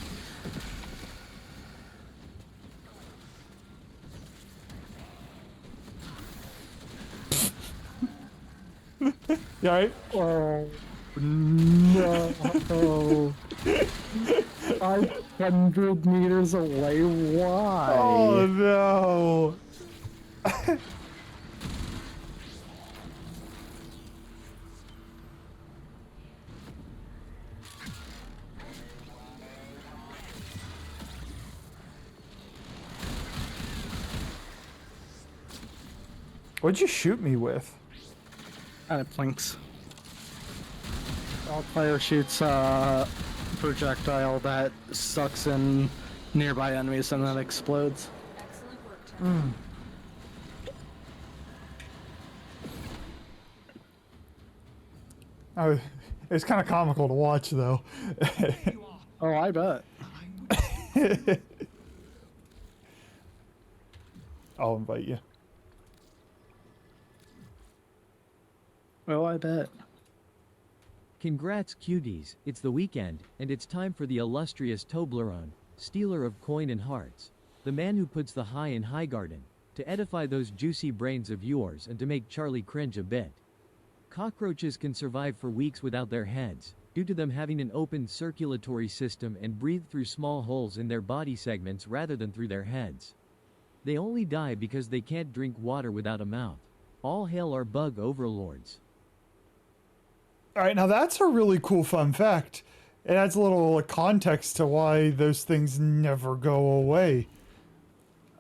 Yeah, right? Oh no! 500 meters away. Why? Oh no! What'd you shoot me with? And it blinks. All player shoots projectile that sucks in nearby enemies and then explodes. Excellent work, Tom. Oh, it's kind of comical to watch, though. Oh, I bet. I'll invite you. Oh, I bet. Congrats cuties, it's the weekend, and it's time for the illustrious Toblerone, stealer of coin and hearts. The man who puts the high in High Garden, to edify those juicy brains of yours and to make Charlie cringe a bit. Cockroaches can survive for weeks without their heads, due to them having an open circulatory system and breathe through small holes in their body segments rather than through their heads. They only die because they can't drink water without a mouth. All hail our bug overlords. All right, now that's a really cool fun fact. It adds a little context to why those things never go away.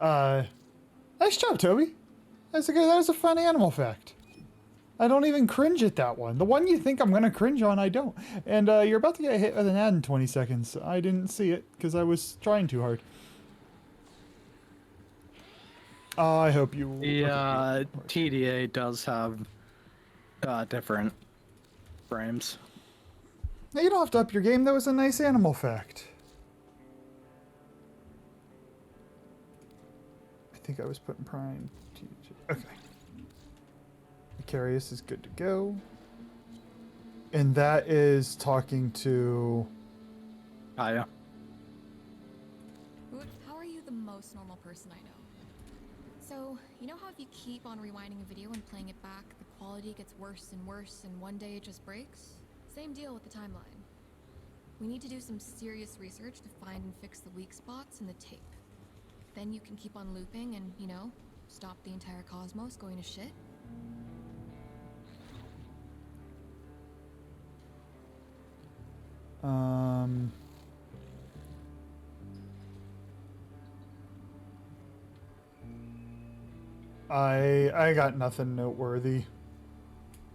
Nice job, Toby. That's a good. That was a fun animal fact. I don't even cringe at that one. The one you think I'm gonna cringe on, I don't. And you're about to get hit with an ad in 20 seconds. I didn't see it because I was trying too hard. I hope you. The TDA does have different frames. No, you don't have to up your game. That was a nice animal fact. I think I was putting Prime. Okay. Vicarious is good to go. And that is talking to... Yeah. How are you the most normal person I know? So, you know how if you keep on rewinding a video and playing it back, the quality gets worse and worse and one day it just breaks? Same deal with the timeline. We need to do some serious research to find and fix the weak spots in the tape. Then you can keep on looping and, you know, stop the entire cosmos going to shit. I got nothing noteworthy.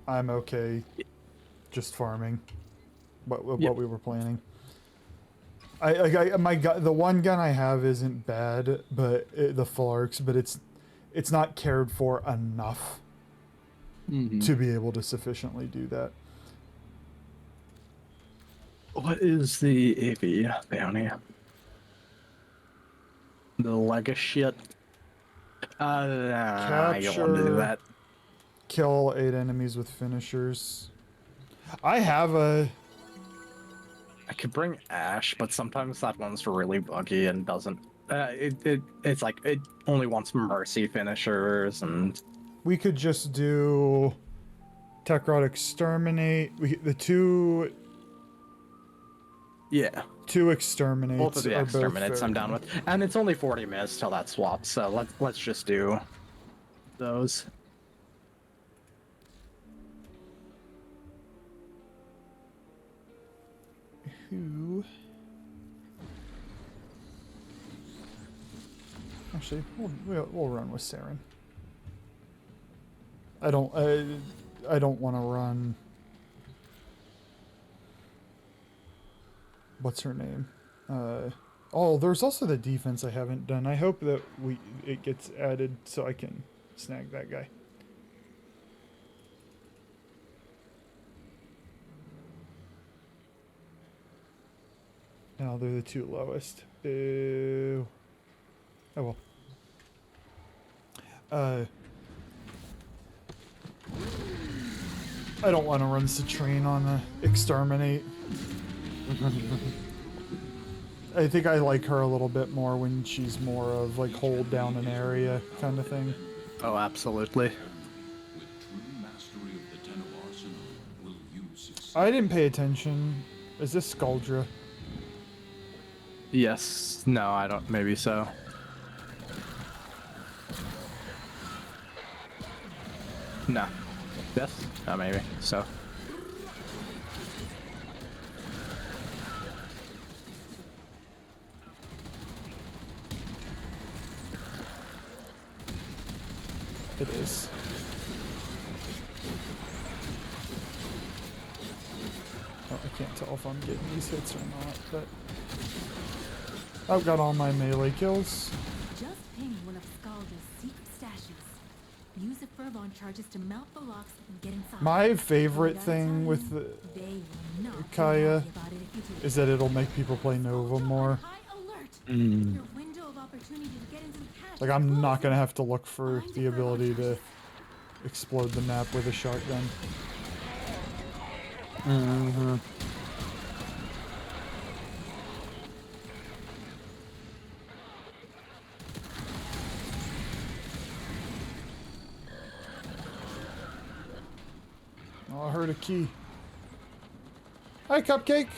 I'm okay. Just farming. What we were planning. The one gun I have isn't bad, but the Flarks, but it's not cared for enough to be able to sufficiently do that. What is the AV bounty? The leg of shit. I don't want to do that. Kill 8 enemies with finishers. I have a... I could bring Ash, but sometimes that one's really buggy and doesn't. It's like it only wants mercy finishers, and we could just do Tech Rod Exterminate. The two. Yeah. 2 exterminates. Both of the exterminates I'm down with, and it's only 40 minutes till that swaps. So let's just do those. Who? Actually, we'll run with Saren. I don't want to run. What's her name? Oh, there's also the defense I haven't done. I hope that it gets added so I can snag that guy. No, they're the 2 lowest. Boo. Oh well. I don't want to run Citrine on the Exterminate. I think I like her a little bit more when she's more of like hold down an area kind of thing. Oh, absolutely. I didn't pay attention. Is this Skuldra? Yes. No, I don't. Maybe so. No. Yes? Oh, maybe. So. It is. Oh, I can't tell if I'm getting these hits or not, but I've got all my melee kills. Just ping one of Scalda's secret stashes. Use the Furlong charges to mount the locks and get inside. My favorite thing with the Kaya is that it'll make people play Nova more. Like, I'm not gonna have to look for the ability to explode the map with a shotgun. Oh, I heard a key. Hi, Cupcake.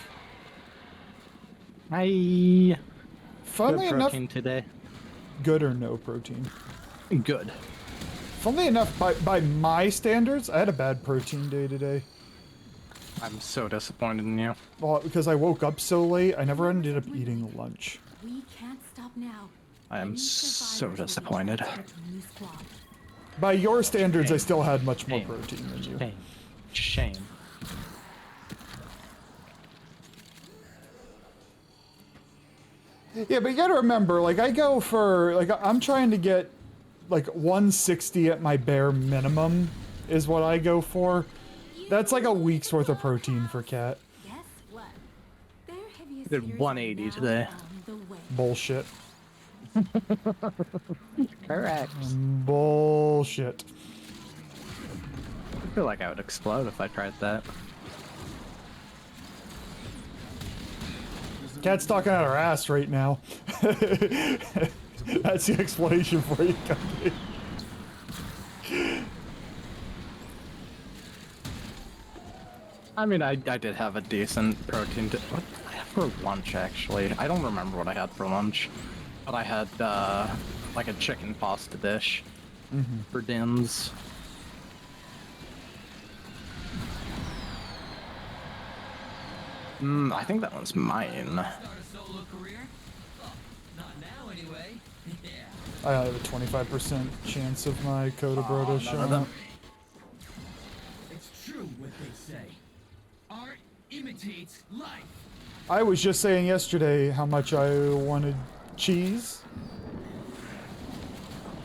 Hi. Funnily Good enough, protein today. Good or no protein? Good. Funnily enough, by my standards, I had a bad protein day today. I'm so disappointed in you. Well, because I woke up so late, I never ended up eating lunch. We can't stop now. I am Any so survivors will be disappointed. transferred to a new squad. By your standards, I still had much more Shame. protein than you. Shame. Shame. Yeah, but you gotta remember, like, I go for, like, I'm trying to get, like, 160 at my bare minimum is what I go for. That's like a week's worth of protein for Cat. Guess what? Their heaviest Did hitters 180 are now today. on the way. Bullshit. Correct. Bullshit. I feel like I would explode if I tried that. Cat's talking out her ass right now. That's the explanation for you, Cupcake. I mean, I did have a decent protein. What did I have for lunch, actually? I don't remember what I had for lunch. But I had, like a chicken pasta dish for dins. I think that one's mine. I have a 25% chance of my Coda Broda showing up. It's true what they say. Art imitates life. I was just saying yesterday how much I wanted cheese.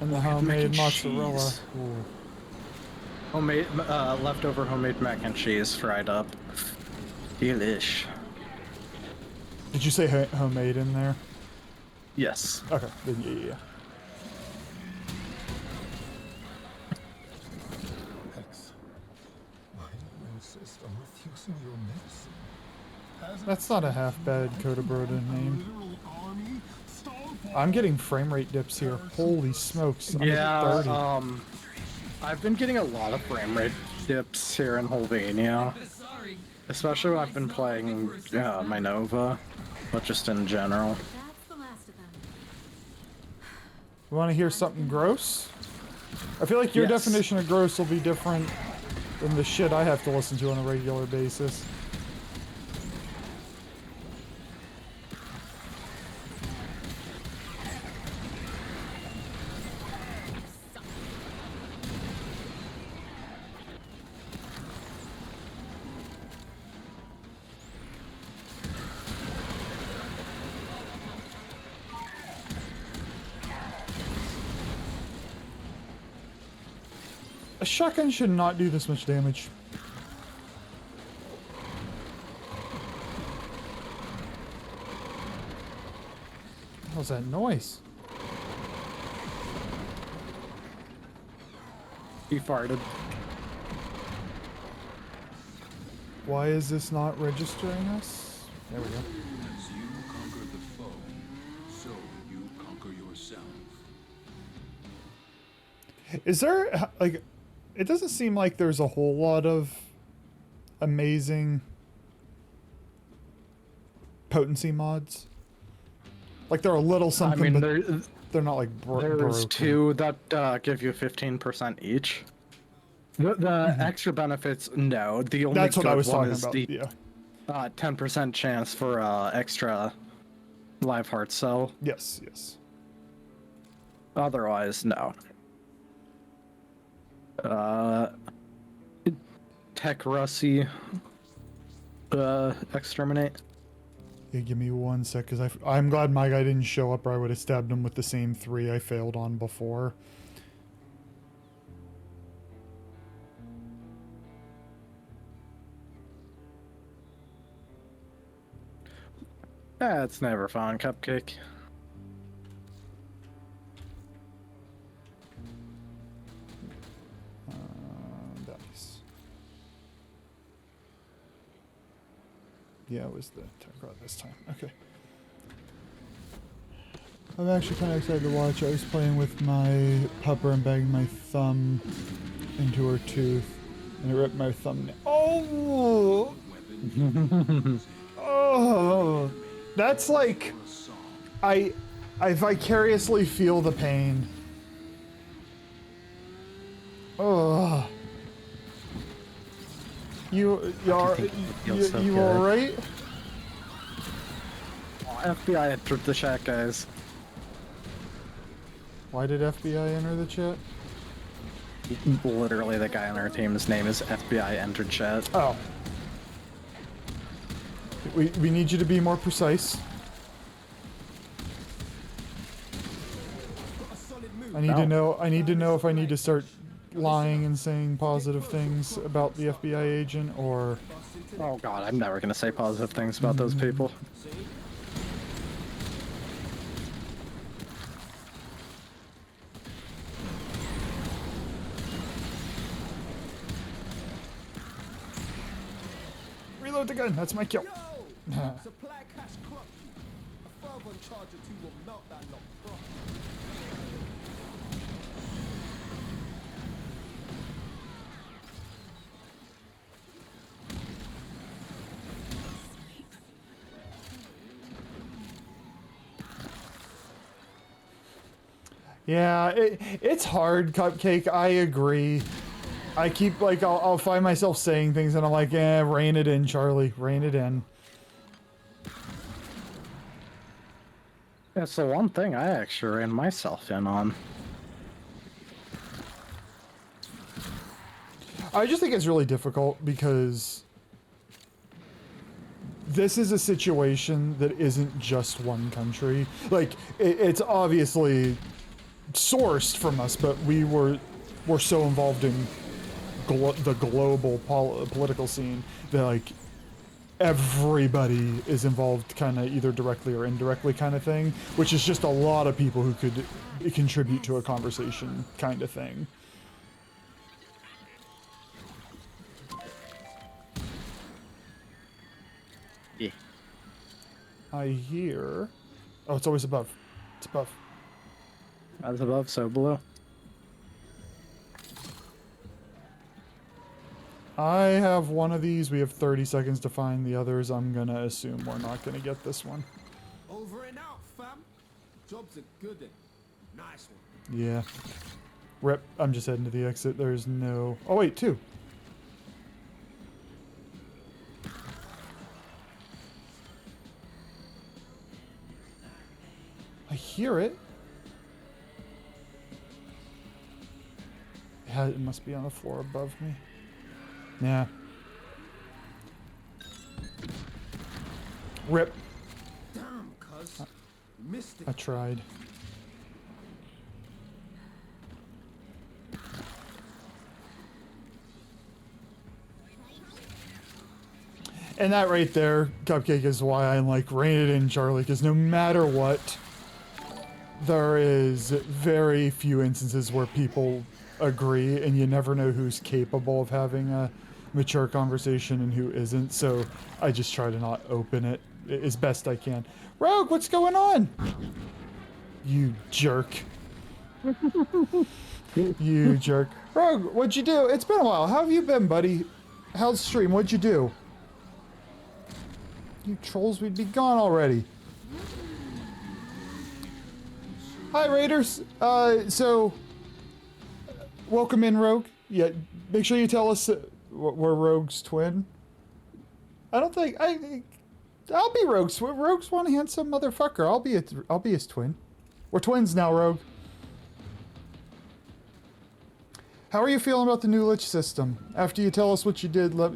And the homemade mozzarella. cheese. Ooh. Homemade, leftover homemade mac and cheese fried up. Delish. Did you say homemade in there? Yes. Okay, then yeah. Hex, why do you insist on refusing your medicine? That's not a half bad Coda Broda name. I'm getting frame rate dips here. Holy smokes. I'm at 30. I've been getting a lot of frame rate dips here in Holvania. Especially when I've been playing my Nova, but just in general. That's the last of them. You want to hear something gross? I feel like your Yes. definition of gross will be different than the shit I have to listen to on a regular basis. A shotgun should not do this much damage. What was that noise? He farted. Why is this not registering us? There we go. As you conquer the foe, so you conquer yourself. Is there, like, it doesn't seem like there's a whole lot of amazing potency mods. Like, they're a little something, I mean, but they're not like there's broken. two that give you 15% each. The extra benefits, no. The only That's what good I was one talking is about. the Yeah. 10% chance for extra live heart cell. Yes. Yes. Otherwise, no. Tech Russie. Exterminate. Yeah, give me 1 sec, because I'm glad my guy didn't show up, or I would have stabbed him with the same 3 I failed on before. That's never fun, Cupcake. Dice. Yeah, it was the Tech this time. Okay. I'm actually kind of excited to watch. I was playing with my pupper and banged my thumb into her tooth, and it ripped my thumbnail. Oh! Oh! That's like... I vicariously feel the pain. Oh. You so you good. all right? Oh, FBI entered the chat, guys. Why did FBI enter the chat? Literally, the guy on our team's name is FBI entered chat. Oh. We need you to be more precise. I need to know if I need to start lying and saying positive things about the FBI agent or... Oh god, I'm never gonna say positive things about those people. Reload the gun, that's my kill. Supply cash clock you. A further charge or two will melt that lot properly. Yeah, it's hard, Cupcake, I agree. I keep, like, I'll find myself saying things and I'm like, rein it in, Charlie, rein it in. That's the one thing I actually ran myself in on. I just think it's really difficult because this is a situation that isn't just one country. Like, it's obviously sourced from us, but we're so involved in the global political scene that, like, everybody is involved kind of either directly or indirectly kind of thing, which is just a lot of people who could contribute to a conversation kind of thing. Yeah. I hear... Oh, it's always above. It's above. As above, so below. I have one of these. We have 30 seconds to find the others. I'm gonna assume we're not gonna get this one. Over and out, fam. Job's a good one. Nice one. Yeah. Rip. I'm just heading to the exit. There's no... Oh, wait, two. I hear it. It must be on the floor above me. Yeah. Rip. Damn, cuz. Missed it. I tried. And that right there, Cupcake, is why I'm like, rein it in, Charlie, because no matter what, there is very few instances where people agree, and you never know who's capable of having a mature conversation and who isn't, so I just try to not open it as best I can. Rogue, what's going on? You jerk. You jerk. Rogue, what'd you do? It's been a while. How have you been, buddy? How's the stream? What'd you do? You trolls, we'd be gone already. Hi, Raiders. So, welcome in, Rogue. Yeah, make sure you tell us we're Rogue's twin. I don't think I'll be Rogue's. Rogue's one handsome motherfucker. I'll be his twin. We're twins now, Rogue. How are you feeling about the new lich system? After you tell us what you did, how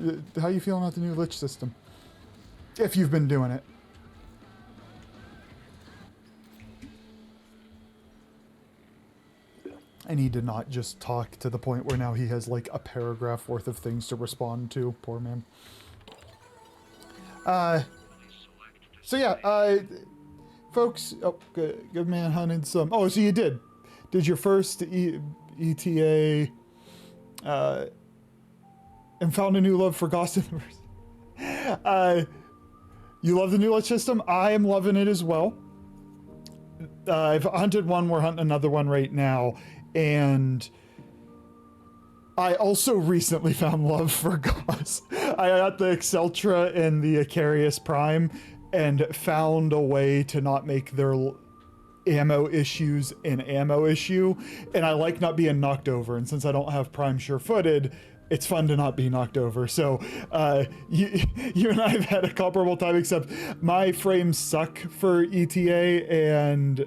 are you feeling about the new lich system? If you've been doing it. I need to not just talk to the point where now he has like a paragraph worth of things to respond to. Poor man. So yeah, folks, oh, good man hunted some. Oh, so you did your first ETA, and found a new love for Ghost in the Verse. You love the new lich system. I am loving it as well. I've hunted one. We're hunting another one right now. And I also recently found love for Gauss. I got the Exceltra and the Icarius Prime and found a way to not make their ammo issues an ammo issue. And I like not being knocked over. And since I don't have Prime Sure-Footed, it's fun to not be knocked over. So you and I have had a comparable time, except my frames suck for ETA and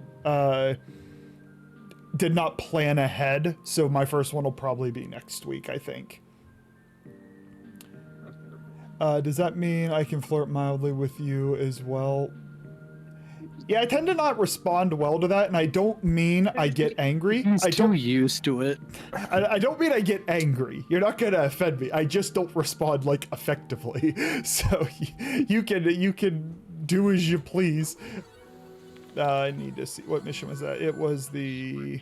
did not plan ahead. So my first one will probably be next week, I think. Does that mean I can flirt mildly with you as well? Yeah, I tend to not respond well to that, and I don't mean I get angry. I don't used to it. I don't mean I get angry. You're not gonna offend me. I just don't respond like effectively. So you can do as you please. I need to see what mission was that. It was the,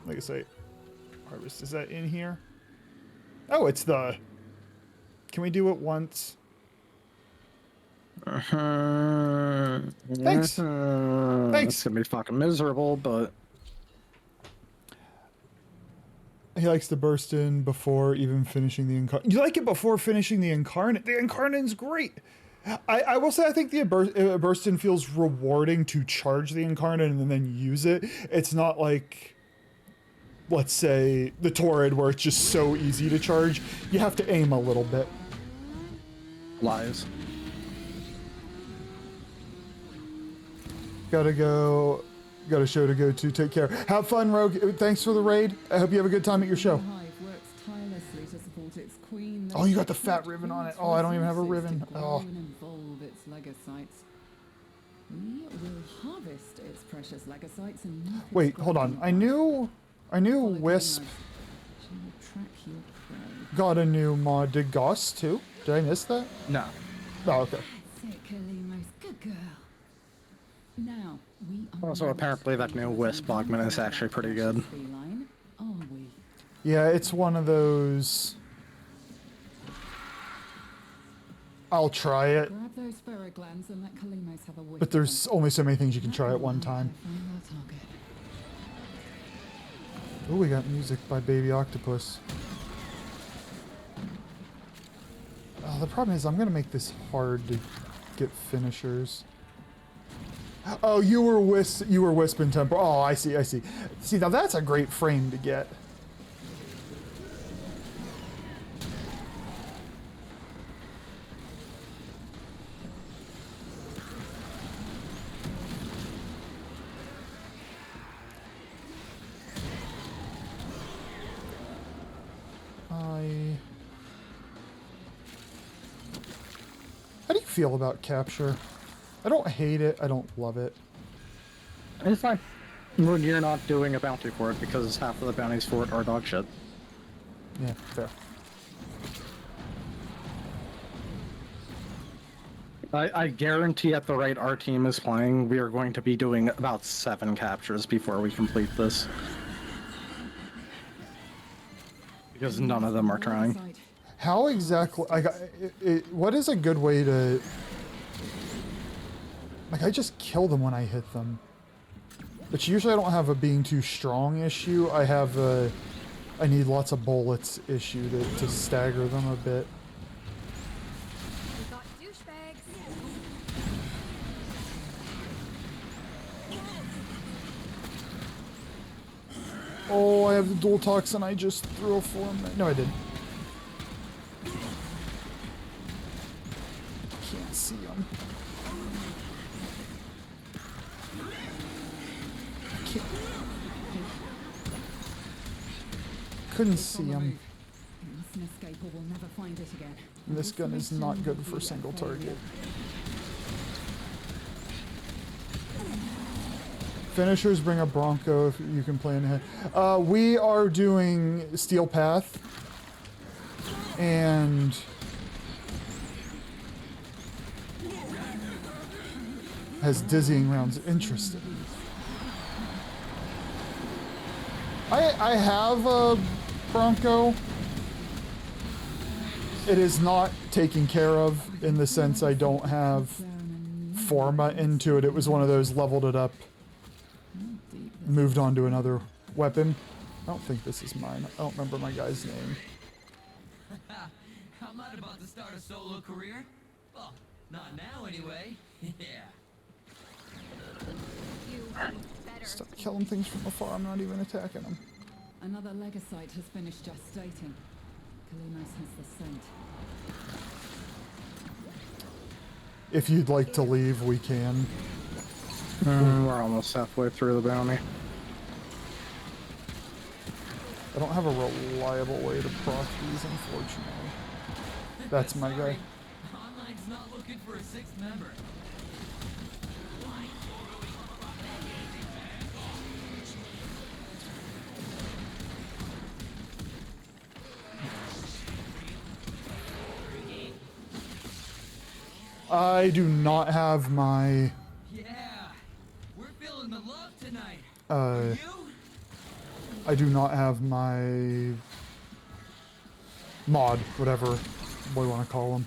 like I say, harvest. Is that in here? Oh, it's the. Can we do it once? Thanks. Thanks. It's gonna be fucking miserable, but he likes to burst in before even finishing the incarnate. You like it before finishing the incarnate? The incarnate's great. I will say I think the burst in feels rewarding to charge the incarnate and then use it. It's not like, let's say, the Torrid where it's just so easy to charge. You have to aim a little bit. Lies. Gotta go. Got a show to go to. Take care. Have fun, Rogue. Thanks for the raid. I hope you have a good time at your show. Oh, you got the fat ribbon on it. Oh, I don't even have a ribbon. Oh. Wait, hold on. I knew Wisp got a new mod. Did Goss too? Did I miss that? No. Oh, okay. Also, apparently that new Wisp augment is actually pretty good. Yeah, it's one of those. I'll try it. But there's only so many things you can try at one time. Oh, we got music by Baby Octopus. Oh, the problem is I'm gonna make this hard to get finishers. Oh, you were Wisp in Temple. Oh, I see. See, now that's a great frame to get. How do you feel about capture? I don't hate it. I don't love it. It's fine. When you're not doing a bounty for it, because half of the bounties for it are dog shit. Yeah, fair. I guarantee at the rate our team is playing, we are going to be doing about 7 captures before we complete this. Because none of them are trying. How exactly... what is a good way to... Like, I just kill them when I hit them. But usually I don't have a being too strong issue. I have a... I need lots of bullets issue to stagger them a bit. Oh, I have the dual toxin. I just threw a form. No, I didn't. Can't see him. Couldn't see him. And this gun is not good for single target. Finishers bring a Bronco if you can plan ahead. We are doing Steel Path. And has dizzying rounds. Interesting. I have a Bronco. It is not taken care of in the sense I don't have Forma into it. It was one of those leveled it up, moved on to another weapon. I don't think this is mine. I don't remember my guy's name. I'm not about to start a solo career. Well, not now anyway. Yeah. Stop killing things from afar. I'm not even attacking them. Another Legocyte has finished gestating. Kalimos has the scent. If you'd like to leave, we can. We're almost halfway through the bounty. I don't have a reliable way to proc these, unfortunately. That's my guy. Online's not looking for a sixth member. I do not have my Yeah, we're feeling the love tonight. I do not have my mod, whatever we want to call them.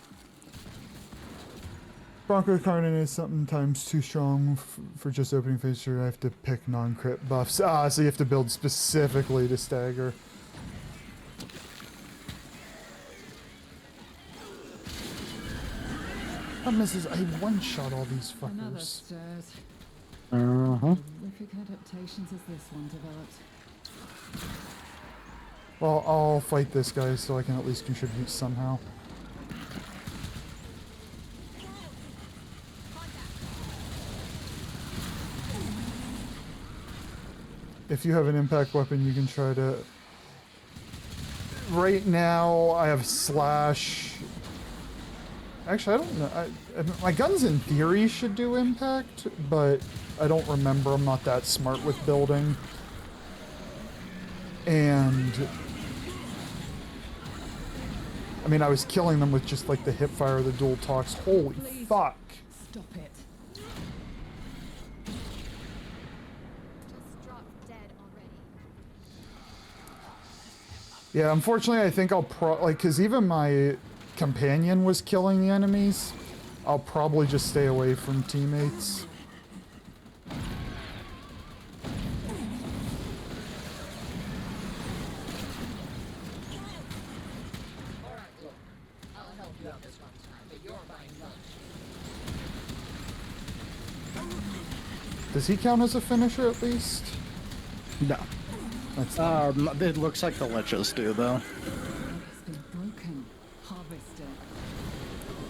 Bronco Carnon is sometimes too strong for just opening phase. I have to pick non-crit buffs. So you have to build specifically to stagger. Problem is I one-shot all these Another fuckers. stairs. Horrific adaptations as this one developed. Well, I'll fight this guy so I can at least contribute somehow. If you have an impact weapon, you can try to... Right now, I have slash... Actually, I don't know. My guns in theory should do impact, but I don't remember. I'm not that smart with building. And... I mean, I was killing them with just like the hip fire, the dual talks. Holy fuck. Stop it. Just dropped dead already. Yeah, unfortunately, I think I'll because even my companion was killing the enemies. I'll probably just stay away from teammates. Does he count as a finisher at least? No. That's it looks like the liches do, though. It's been broken. Harvested.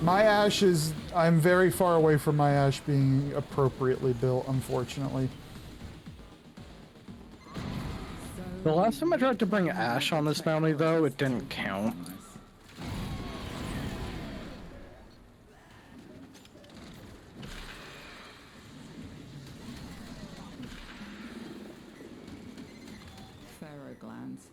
My ash is... I'm very far away from my ash being appropriately built, unfortunately. The last time I tried to bring ash on this bounty, though, it didn't count. Glands.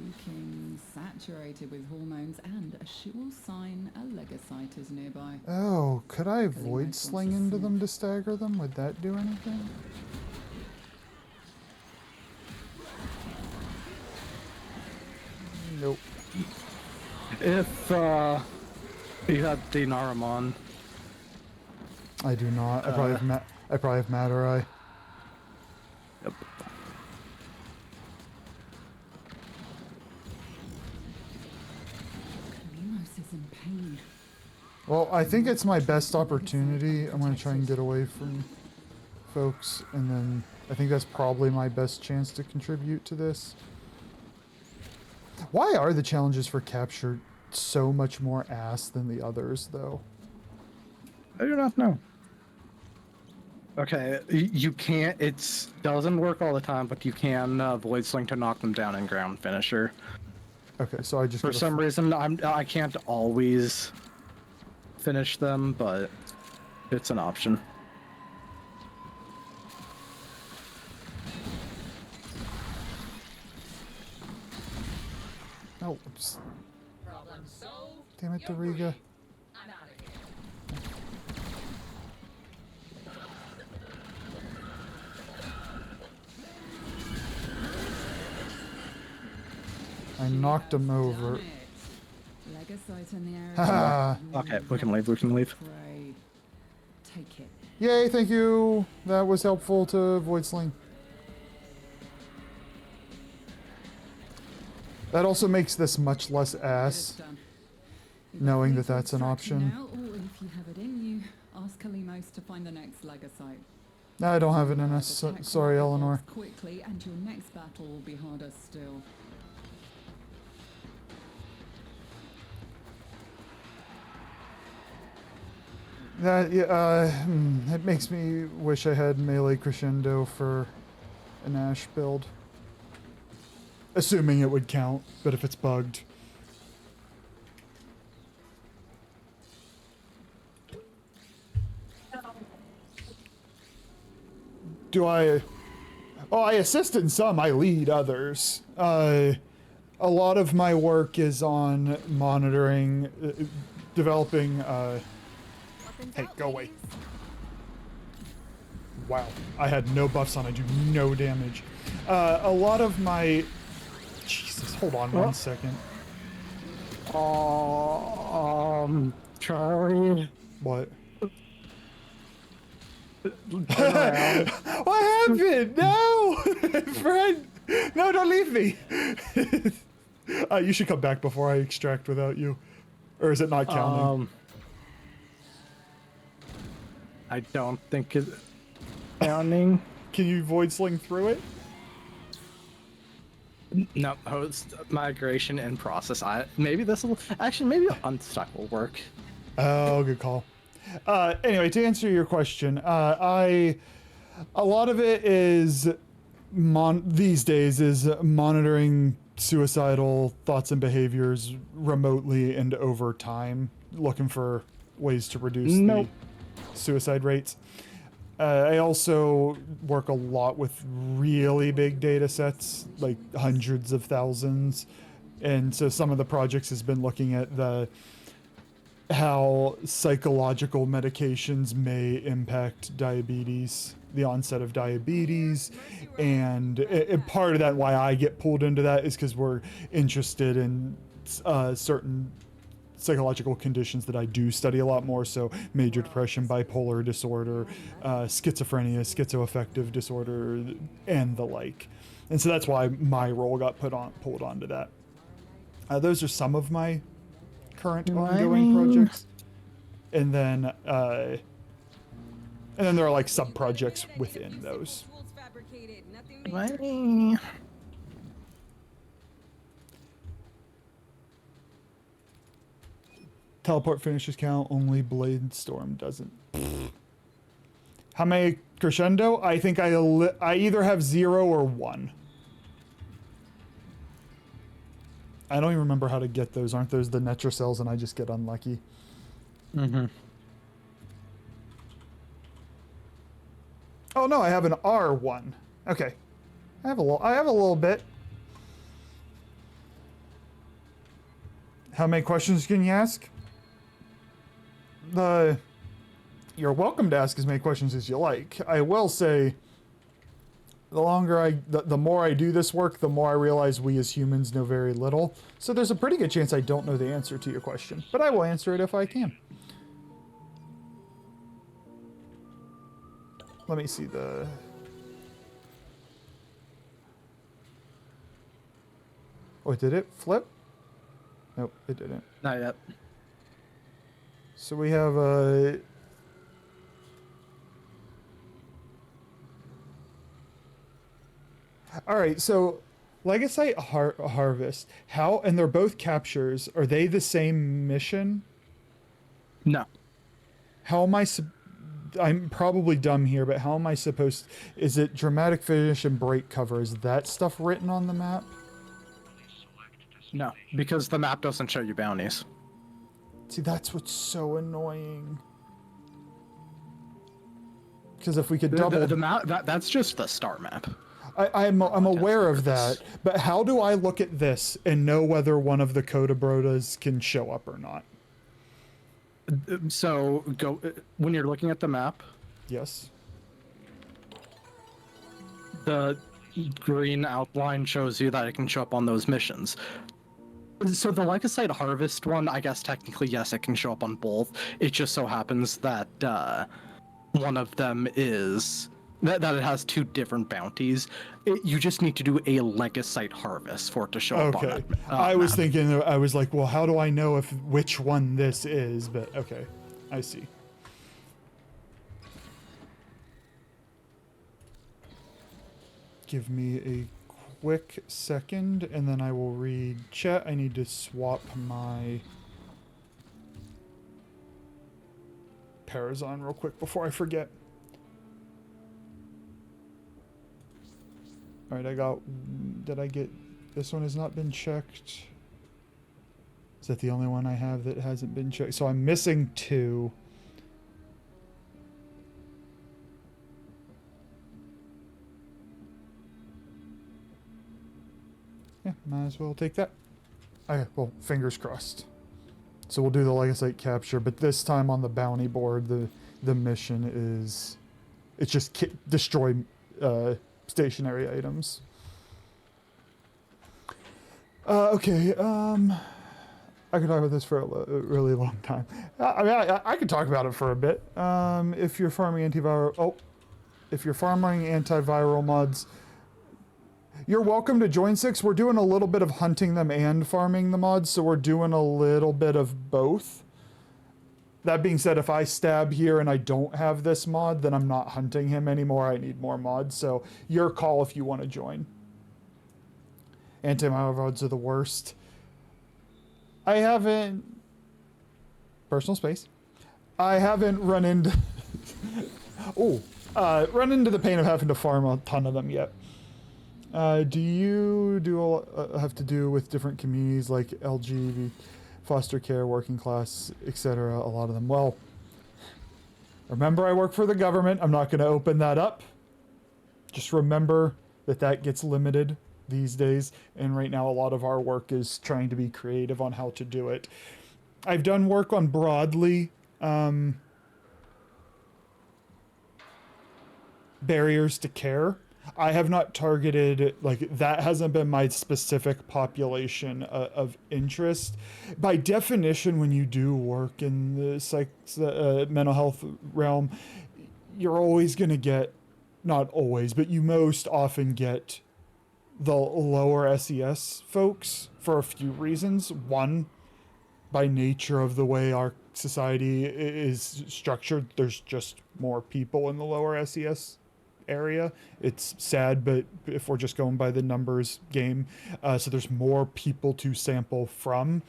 Looking saturated with hormones and a sure sign a Legocyte is nearby. Oh, could I void sling into them to stagger them? Would that do anything? Nope. If, you have Dinaramon. I do not. I probably have Matter-Eye. Yep. Is in pain. Well, I think it's my best opportunity. I'm going to try and get away from folks, and then I think that's probably my best chance to contribute to this. Why are the challenges for capture so much more ass than the others, though? I do not know. Okay, you can't... It doesn't work all the time, but you can void sling to knock them down in ground finisher. Okay, so I just... For some reason, I can't always finish them, but it's an option. No, damn it, Doriga. I knocked him over. Legocyte in the area. Haha. Okay, we can leave, we can leave. Take it. Yay, thank you. That was helpful to void sling. That also makes this much less ass, knowing that that's an option. Now, or if you have it in you, ask Kalimos to find the next Legocyte. No, I don't have it in us. Sorry, Eleanor. Quickly, and your next battle will be harder still. That it makes me wish I had melee crescendo for an Ash build. Assuming it would count, but if it's bugged. Do I... Oh, I assist in some, I lead others. A lot of my work is on monitoring, developing, Hey, go away. Wow, I had no buffs on, I do no damage. A lot of my... Jesus, hold on 1 second. Charlie. What? What happened? No! Friend! No, don't leave me! You should come back before I extract without you. Or is it not counting? I don't think it's counting. Can you void sling through it? No, host migration in process. Maybe this will actually maybe unstuck will work. Oh, good call. Anyway, to answer your question, a lot of it is these days is monitoring suicidal thoughts and behaviors remotely and over time, looking for ways to reduce the suicide rates. I also work a lot with really big data sets, like hundreds of thousands. And so some of the projects has been looking at how psychological medications may impact diabetes, the onset of diabetes. And part of that, why I get pulled into that, is because we're interested in certain psychological conditions that I do study a lot more, so major depression, bipolar disorder, schizophrenia, schizoaffective disorder, and the like. And so that's why my role got pulled onto that. Those are some of my current ongoing projects, and then there are like sub projects within those. Teleport finishes count, only Blade Storm doesn't. How many crescendo? I think I either have 0 or 1. I don't even remember how to get those. Aren't those the Netra cells and I just get unlucky? Mm-hmm. Oh no, I have an R1. Okay. I have a little bit. How many questions can you ask? You're welcome to ask as many questions as you like. I will say, the more I do this work, the more I realize we as humans know very little. So there's a pretty good chance I don't know the answer to your question, but I will answer it if I can. Let me see the... Oh, did it flip? Nope, it didn't. Not yet. So we have a... Alright, so Legacy Harvest, and they're both captures, are they the same mission? No. How am I'm probably dumb here, but how am I supposed... Is it dramatic finish and break cover? Is that stuff written on the map? No, because the map doesn't show you bounties. See, that's what's so annoying. Because if we could double... The map, that's just the star map. I'm aware of that, but how do I look at this and know whether one of the Codabrodas can show up or not? So, when you're looking at the map... Yes. The green outline shows you that it can show up on those missions. So the Legacy Harvest one, I guess technically, yes, it can show up on both. It just so happens that one of them is... That it has 2 different bounties. You just need to do a Legacy Harvest for it to show up on that I was map. thinking, I was like, well, how do I know which one this is? But okay, I see. Give me a quick second, and then I will read chat. I need to swap my pairs on real quick before I forget. All right, did I get, this one has not been checked. Is that the only one I have that hasn't been checked? So I'm missing 2. Yeah, might as well take that. Okay, well, fingers crossed. So we'll do the Legasite capture, but this time on the bounty board, the mission is, it's just destroy stationary items. Okay, I could talk about this for a really long time. I mean, I could talk about it for a bit. If you're farming antiviral mods, you're welcome to join 6. We're doing a little bit of hunting them and farming the mods, so we're doing a little bit of both. That being said, if I stab here and I don't have this mod, then I'm not hunting him anymore. I need more mods, so your call if you want to join. Antiviral mods are the worst. I haven't... Personal space. I haven't run into... run into the pain of having to farm a ton of them yet. Do you have to do with different communities like LGBT, foster care, working class, etc.? A lot of them. Well, remember I work for the government. I'm not going to open that up. Just remember that gets limited these days. And right now a lot of our work is trying to be creative on how to do it. I've done work on broadly barriers to care. I have not targeted, like, that hasn't been my specific population of interest. By definition, when you do work in the mental health realm, you're always going to get, not always, but you most often get the lower SES folks for a few reasons. One, by nature of the way our society is structured, there's just more people in the lower SES area. It's sad, but if we're just going by the numbers game, so there's more people to sample from,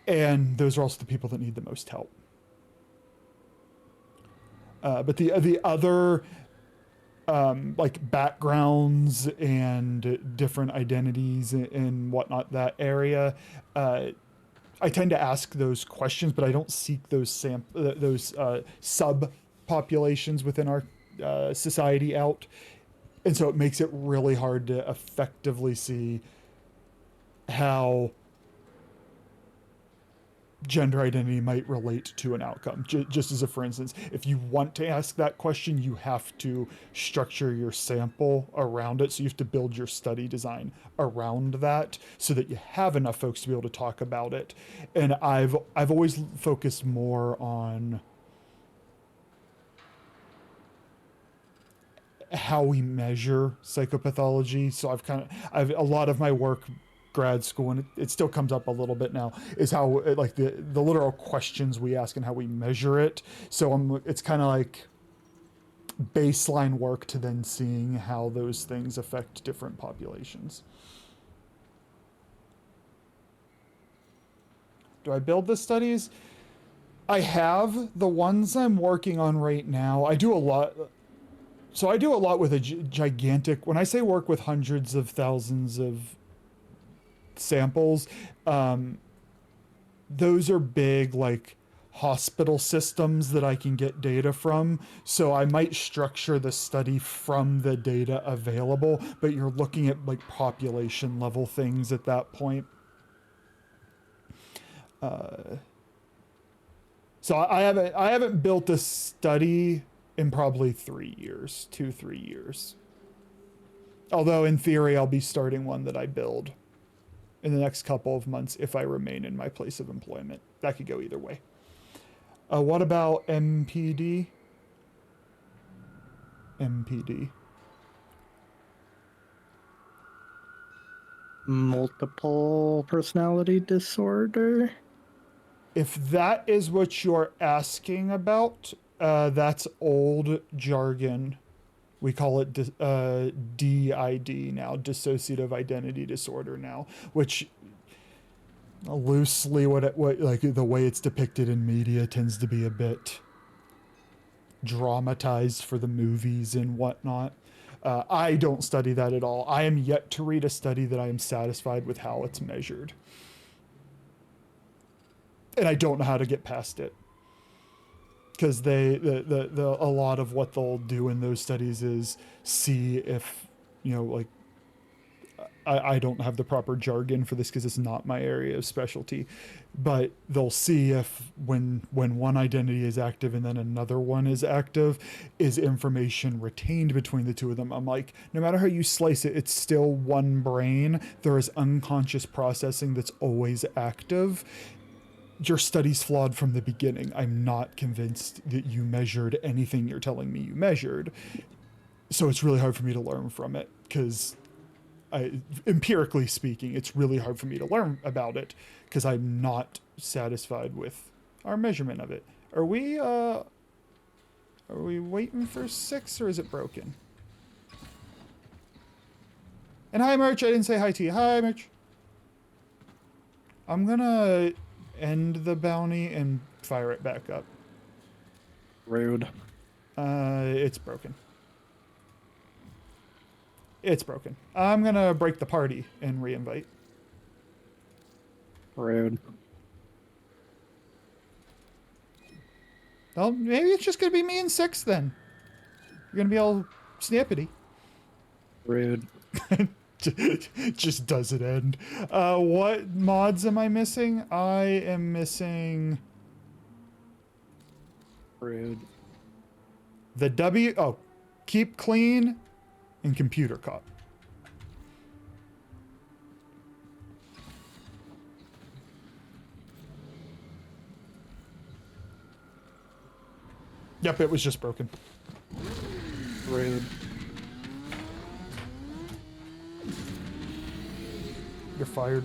and those are also the people that need the most help. But the other like backgrounds and different identities and whatnot, that area, I tend to ask those questions, but I don't seek those sub populations within our society out, and so it makes it really hard to effectively see how gender identity might relate to an outcome. Just as a for instance, if you want to ask that question, you have to structure your sample around it, so you have to build your study design around that so that you have enough folks to be able to talk about it. And I've always focused more on how we measure psychopathology. So I've a lot of my work, grad school, and it still comes up a little bit now, is how like the literal questions we ask and how we measure it. So it's kind of like baseline work to then seeing how those things affect different populations. Do I build the studies? I have. The ones I'm working on right now, I do a lot. So I do a lot with a gigantic, when I say work with hundreds of thousands of samples, those are big, like, hospital systems that I can get data from. So I might structure the study from the data available, but you're looking at like population level things at that point. So I haven't built a study in probably 3 years, 2-3 years. Although in theory, I'll be starting one that I build in the next couple of months if I remain in my place of employment. That could go either way. What about MPD? MPD. Multiple personality disorder? If that is what you're asking about, that's old jargon. We call it DID now, dissociative identity disorder now, which loosely what like the way it's depicted in media tends to be a bit dramatized for the movies and whatnot. I don't study that at all. I am yet to read a study that I am satisfied with how it's measured. And I don't know how to get past it. Because a lot of what they'll do in those studies is see if, you know, like, I don't have the proper jargon for this because it's not my area of specialty, but they'll see if when one identity is active and then another one is active, is information retained between the two of them. I'm like, no matter how you slice it, it's still one brain. There is unconscious processing that's always active. Your study's flawed from the beginning. I'm not convinced that you measured anything you're telling me you measured. So it's really hard for me to learn from it because empirically speaking, it's really hard for me to learn about it because I'm not satisfied with our measurement of it. Are we waiting for 6 or is it broken? And hi, Merch. I didn't say hi to you. Hi, Merch. I'm gonna end the bounty and fire it back up. Rude. It's broken. It's broken. I'm gonna break the party and re-invite. Rude. Well, maybe it's just gonna be me and 6 then. You're gonna be all snappity. Rude. Just doesn't end. What mods am I missing? I am missing... Rude. The keep clean and computer cop. Yep, it was just broken. Rude. You're fired.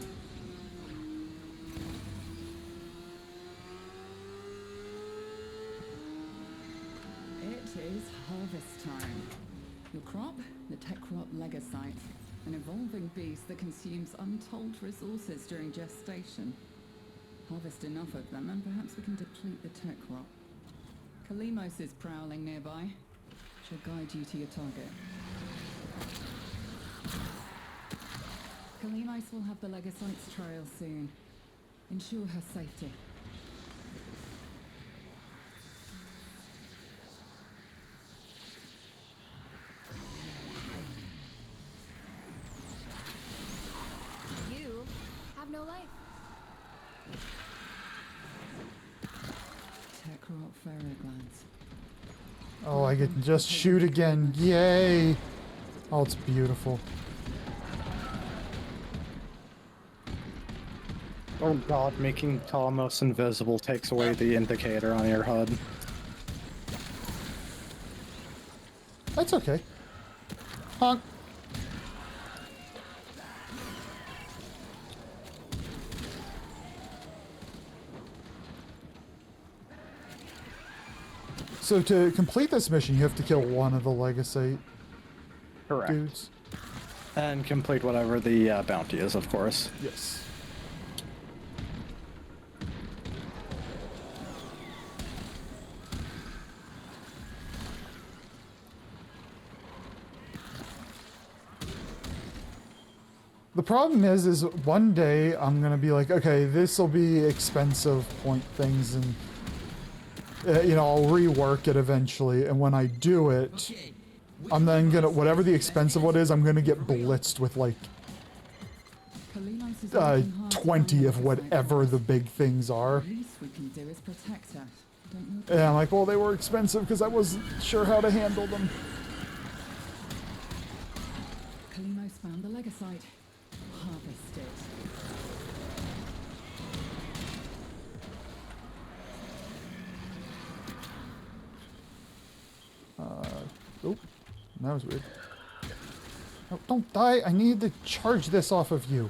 It is harvest time. Your crop, the tech crop legosite, an evolving beast that consumes untold resources during gestation. Harvest enough of them and perhaps we can deplete the tech crop. Kalimos is prowling nearby. She'll guide you to your target. Kalimos will have the legosite's trail soon. Ensure her safety. You have no life. Techrot ferroglands. Oh, I can just shoot again. Yay! Oh, it's beautiful. Oh god, making Talamos invisible takes away the indicator on your HUD. That's okay. Honk. So to complete this mission, you have to kill one of the Legacy dudes. And complete whatever the bounty is, of course. Yes. The problem is one day I'm gonna be like, okay, this will be expensive point things, and you know, I'll rework it eventually. And when I do it, I'm then gonna, whatever the expensive one is, I'm gonna get blitzed with like 20 of whatever the big things are. Least we can do is protect her. And I'm like, well, they were expensive because I wasn't sure how to handle them. Kalimos found the legosite. Harvest it. Oh, that was weird. Oh, don't die. I need to charge this off of you.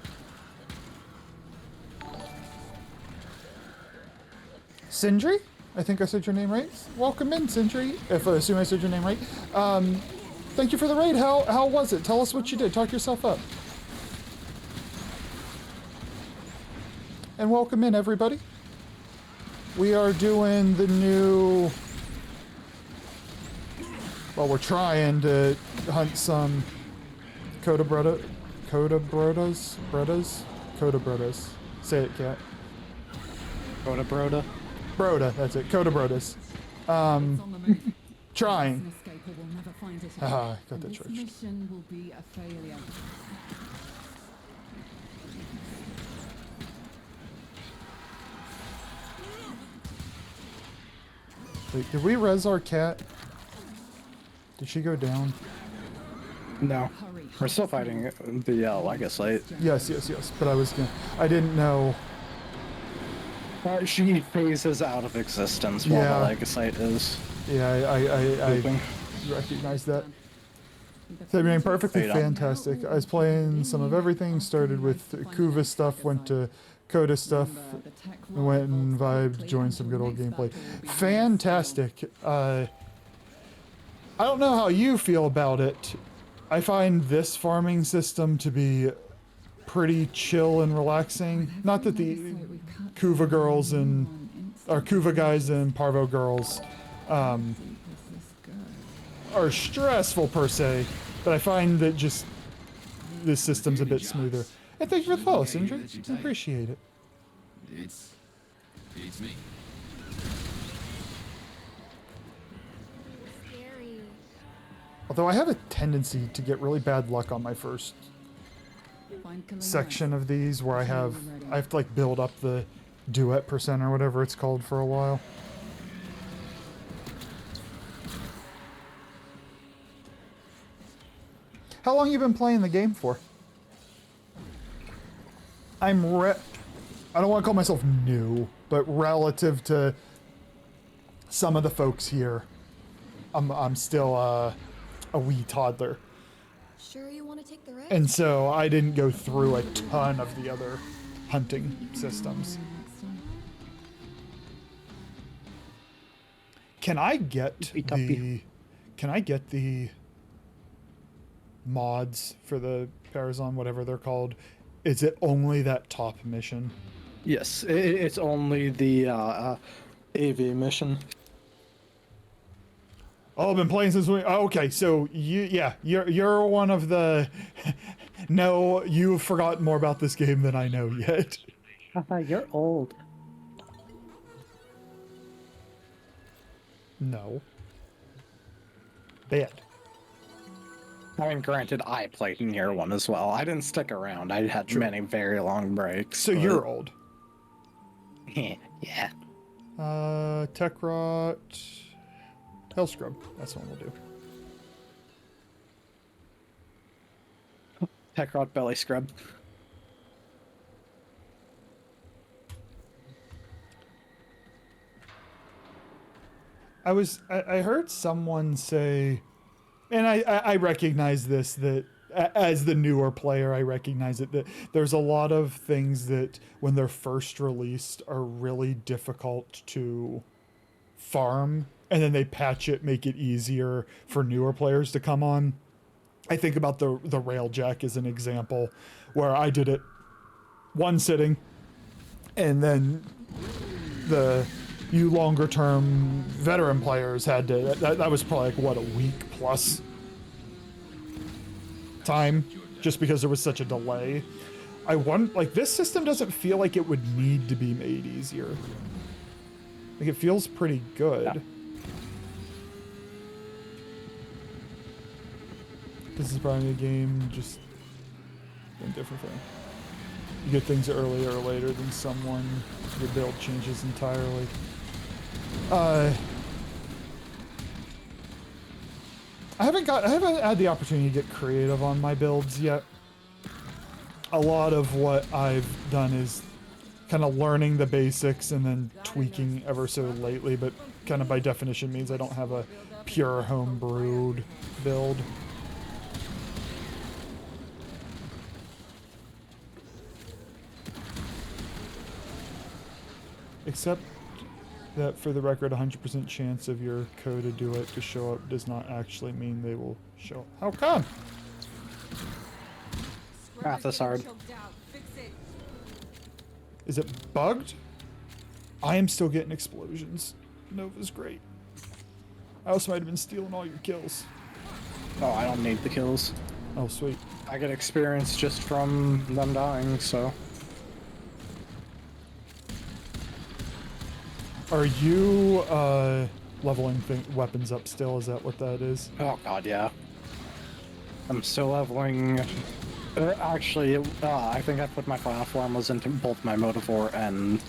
Sindri? I think I said your name right. Welcome in, Sindri. If I assume I said your name right. Thank you for the raid. How was it? Tell us what you did. Talk yourself up. And welcome in, everybody. We are doing the new... Well, we're trying to hunt some Codabrodas? Codabrodas. Say it, Cat. Broda. Broda, that's it. Codabrodas. Trying. Ah, got that This charged. mission will be a failure. Wait, did we res our cat? Did she go down? No. We're still fighting the Legasite. Yes. But I didn't know. She phases out of existence while the Legasite is. Yeah, I recognize that. So, I mean, perfectly fantastic. I was playing some of everything, started with Kuva stuff, went to Coda stuff, went and vibed, joined some good old gameplay. Fantastic. I don't know how you feel about it. I find this farming system to be pretty chill and relaxing. Not that the Kuva girls and or Kuva guys and Parvo girls are stressful per se, but I find that just this system's a bit smoother. And thank you for the follow, Sindri. I appreciate it. It's me. Although I have a tendency to get really bad luck on my first section of these where I have to like build up the duet percent or whatever it's called for a while. How long you been playing the game for? I don't want to call myself new, but relative to some of the folks here, I'm still a wee toddler. Sure you want to take the risk? And so I didn't go through a ton of the other hunting systems. Can I get the mods for the Parazon, whatever they're called? Is it only that top mission? Yes, it's only the AV mission. Oh, I've been playing since we. Oh, okay, so you're one of the. No, you've forgotten more about this game than I know yet. You're old. No. Bad. I mean, granted, I played in year one as well. I didn't stick around. I had many very long breaks. So you're old. Yeah. Techrot. Hellscrub. That's the one we'll do. Techrot belly scrub. I heard someone say, and I recognize this, that as the newer player, I recognize it, that there's a lot of things that when they're first released are really difficult to farm, and then they patch it, make it easier for newer players to come on. I think about the Railjack as an example, where I did it one sitting, and then you longer term veteran players had to, that was probably like, what, a week plus time, just because there was such a delay. Like, this system doesn't feel like it would need to be made easier. Like, it feels pretty good. Yeah. This is probably a game, just a different thing. You get things earlier or later than someone, your build changes entirely. I haven't had the opportunity to get creative on my builds yet. A lot of what I've done is kind of learning the basics and then tweaking ever so lately, but kind of by definition means I don't have a pure homebrewed build. Except That for the record, 100% chance of your coda do it to show up does not actually mean they will show up. How come? Math is hard. Is it bugged? I am still getting explosions. Nova's great. I also might have been stealing all your kills. Oh, I don't need the kills. Oh, sweet. I get experience just from them dying, so. Are you leveling weapons up still? Is that what that is? Oh god, yeah. I'm still leveling. Actually, I think I put my final formulas into both my Motivore and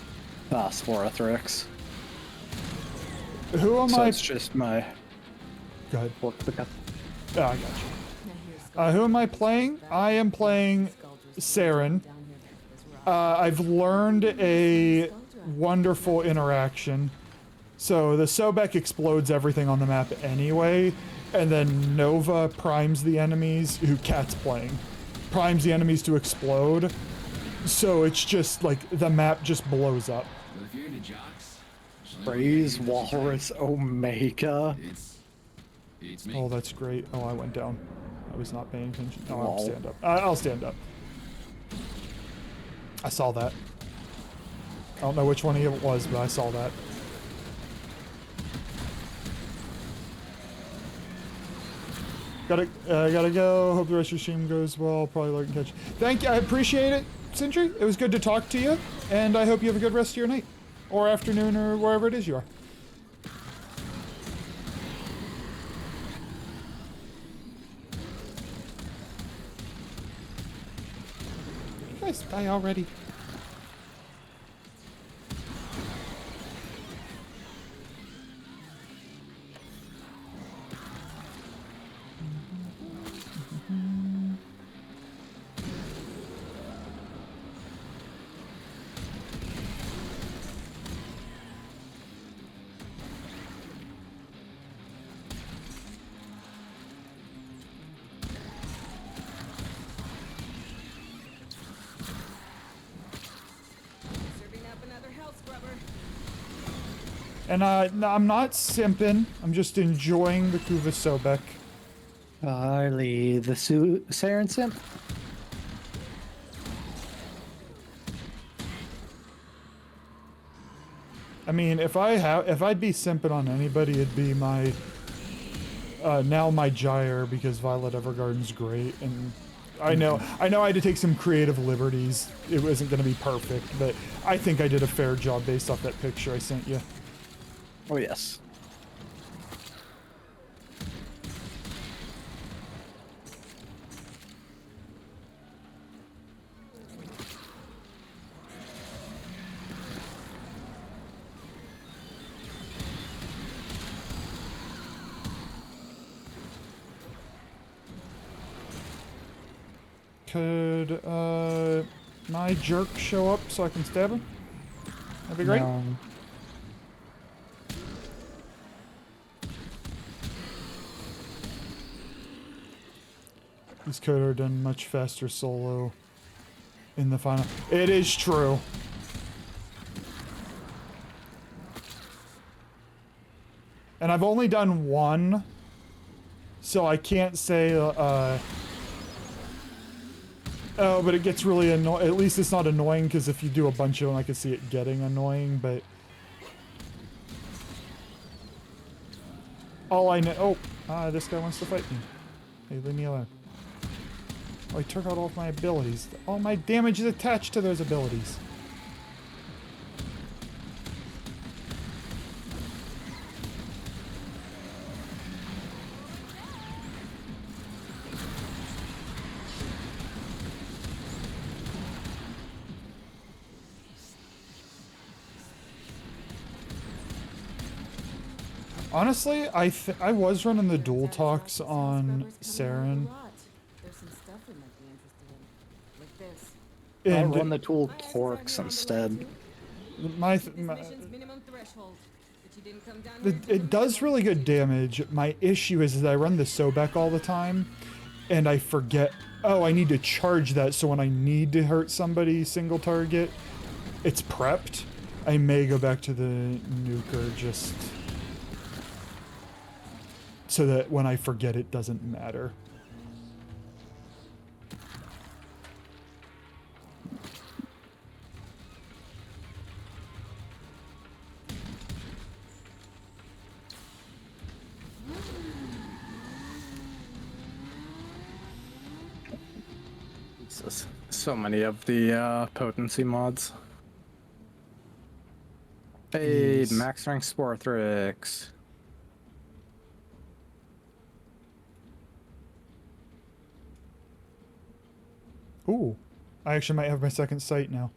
Splorathrix. Who am so I? It's just my. Go ahead. Oh, I got you. Who am I playing? I am playing Saren. I've learned a wonderful interaction. So the Sobek explodes everything on the map anyway, and then Nova primes the enemies, who Cat's playing, primes the enemies to explode. So it's just like the map just blows up. Praise Walrus Omega. Oh, that's great. Oh, I went down. I was not paying attention. Oh, I'll Lol. stand up. I'll stand up. I saw that. I don't know which one it was, but I saw that. Gotta go. Hope the rest of your stream goes well. Probably like and catch. Thank you. I appreciate it, Sentry. It was good to talk to you, and I hope you have a good rest of your night, or afternoon, or wherever it is you are. You guys die already. And no, I'm not simping. I'm just enjoying the Kuva Sobek. Harley, the Saren simp. I mean, if I'd be simping on anybody, it'd be my now my Gyre, because Violet Evergarden's great, and I know I had to take some creative liberties. It wasn't going to be perfect, but I think I did a fair job based off that picture I sent you. Oh yes. Could my jerk show up so I can stab him? That'd be great. No. These could have done much faster solo in the final. It is true. And I've only done one, so I can't say, oh, but it gets really annoying. At least it's not annoying, because if you do a bunch of them, I can see it getting annoying, but... All I know... Oh, this guy wants to fight me. Hey, leave me alone. Oh, he took out all of my abilities. All my damage is attached to those abilities. Honestly, I was running the dual talks on Saren. I run the tool Torx instead. It does really good damage. My issue is that I run the Sobek all the time, and I forget, oh, I need to charge that so when I need to hurt somebody single target, it's prepped. I may go back to the nuker just so that when I forget it doesn't matter. So many of the potency mods. Hey, Yes. max rank Sporthrix. Ooh, I actually might have my second sight now.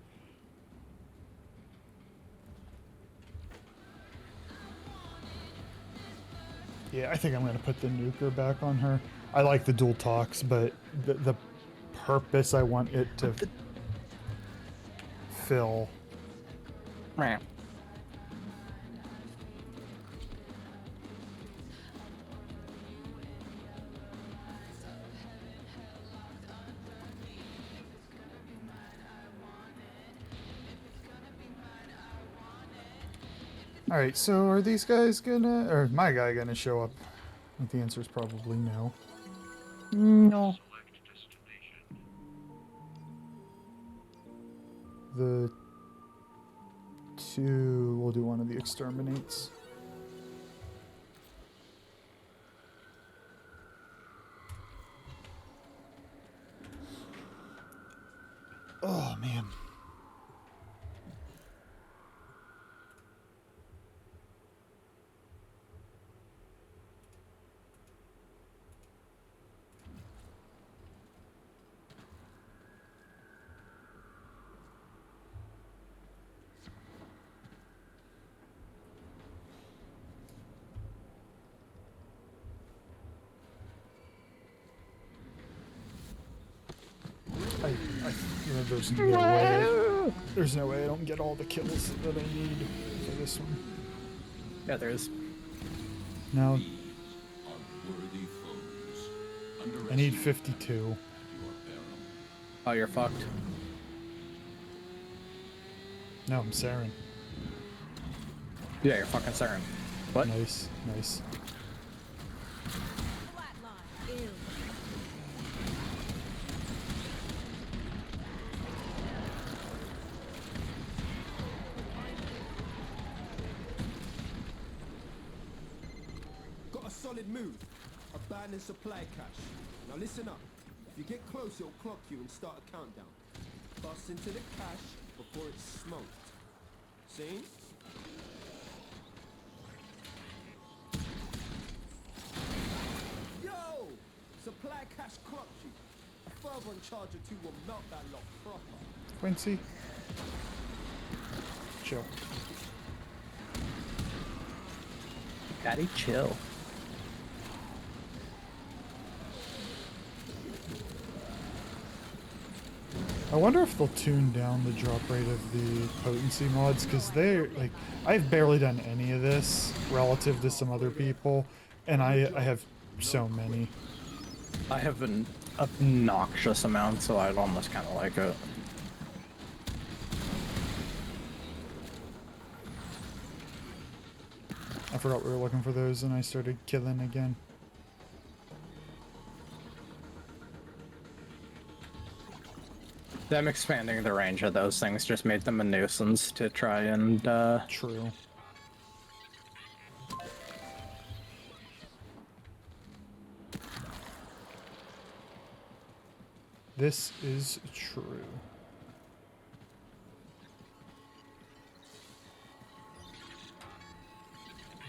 Yeah, I think I'm going to put the nuker back on her. I like the dual talks, but the purpose I want it to fill. Right. Alright, so are these guys gonna, or my guy gonna show up? I think the answer is probably no. No. The two, we'll do one of the exterminates. Oh, man. You know, there's no way I don't get all the kills that I need for this one. Yeah, there is. Now, Unworthy foes. I need 52. Oh, you're fucked. No, I'm Saren. Yeah, you're fucking Saren. What? Nice, nice. Got a solid move. Abandoned supply cache. Now listen up. If you get close, it'll clock you and start a countdown. Bust into the cache before it's smoked. See? Yo! Supply cache clocked you. A fervent charge or two will melt that lot proper. Quincy. Chill. Daddy, chill. I wonder if they'll tune down the drop rate of the potency mods, because they're like, I've barely done any of this relative to some other people, and I have so many. I have an obnoxious amount, so I'd almost kind of like it. I forgot we were looking for those, and I started killing again. Them expanding the range of those things just made them a nuisance to try and, True. This is true.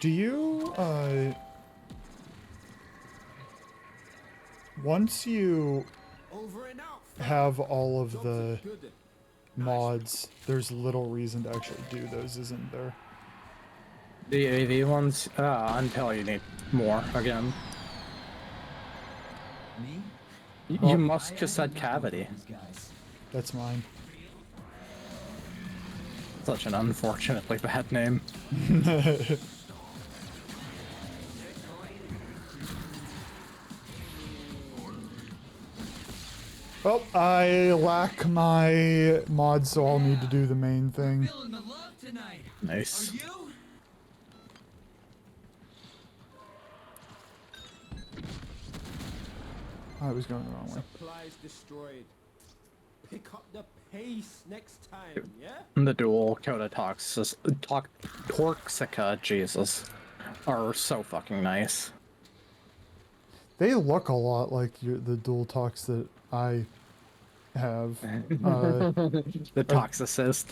Do you, once you Over and out. have all of the mods, there's little reason to actually do those, isn't there? the AV ones, until you need more again. Me? You must just said cavity. That's mine. Such an unfortunately bad name. Well, I lack my mods, so I'll need to do the main thing. Feeling the love tonight. Nice. Are you? I was going the wrong way. Supplies destroyed. Pick up the pace next time, yeah? The dual Coda Torxica, Jesus, are so fucking nice. They look a lot like the dual talks that I have. The Toxicist.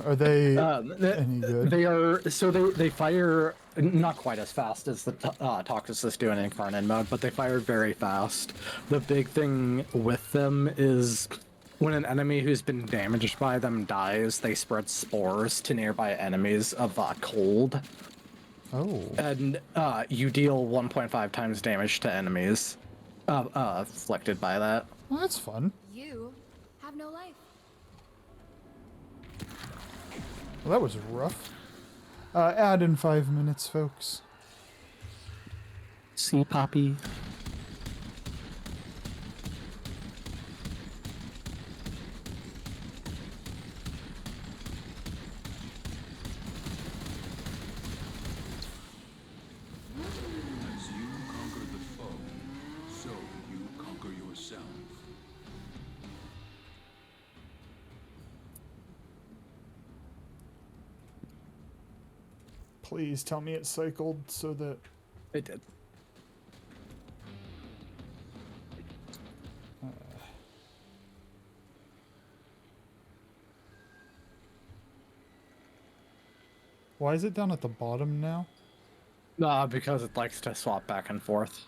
Are they Th- any good? They are, so they fire not quite as fast as the Toxicist do in Incarnate mode, but they fire very fast. The big thing with them is when an enemy who's been damaged by them dies, they spread spores to nearby enemies of cold. Oh. And you deal 1.5 times damage to enemies afflicted by that. Well, that's fun. You have no life. Well, that was rough. Add in 5 minutes, folks. See, Poppy. As you conquer the foe, so you conquer yourself. Please tell me it cycled so that... It did. Why is it down at the bottom now? Because it likes to swap back and forth.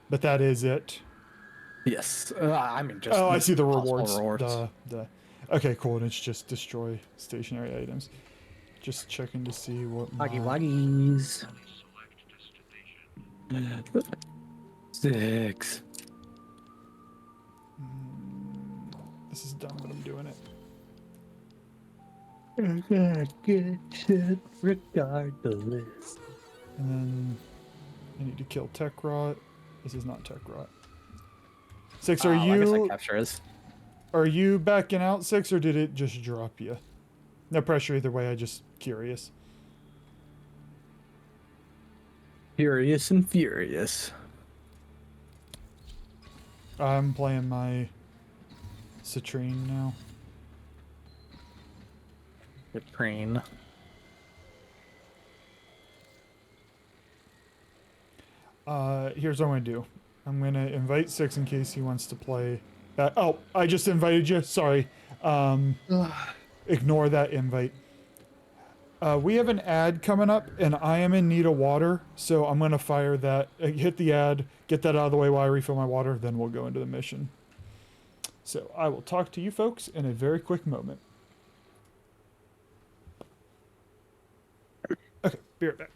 But that is it. Yes. I mean, just... Oh, I see the possible rewards. Okay, cool. And it's just destroy stationary items. Just checking to see what Waggy waggies. 6. This is dumb, but I'm doing it. I'm gonna get shit regardless. And then I need to kill Tech Rot. This is not Tech Rot. 6, are I guess you... that captures. Are you backing out, 6, or did it just drop you? No pressure either way, I just curious. Furious and furious. I'm playing my Citrine now. The train. Here's what I'm gonna do. I'm gonna invite 6 in case he wants to play. Oh, I just invited you. Sorry. Ignore that invite. We have an ad coming up, and I am in need of water, so I'm gonna fire that. Hit the ad, get that out of the way while I refill my water, then we'll go into the mission. So I will talk to you folks in a very quick moment. Okay, be right back.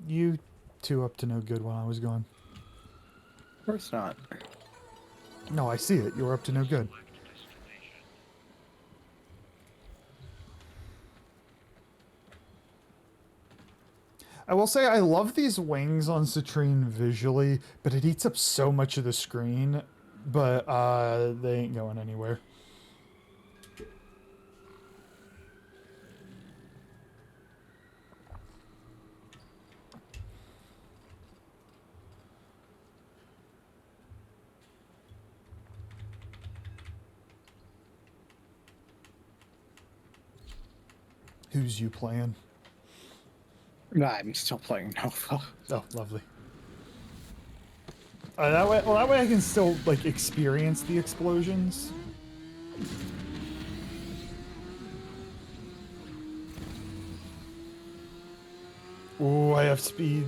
You two up to no good while I was gone. Of course not. No, I see it. You're up to no good. I will say I love these wings on Citrine visually, but it eats up so much of the screen. But they ain't going anywhere. Who's you playing? I'm still playing Nova. Oh, lovely. That way I can still like experience the explosions. Ooh, I have speed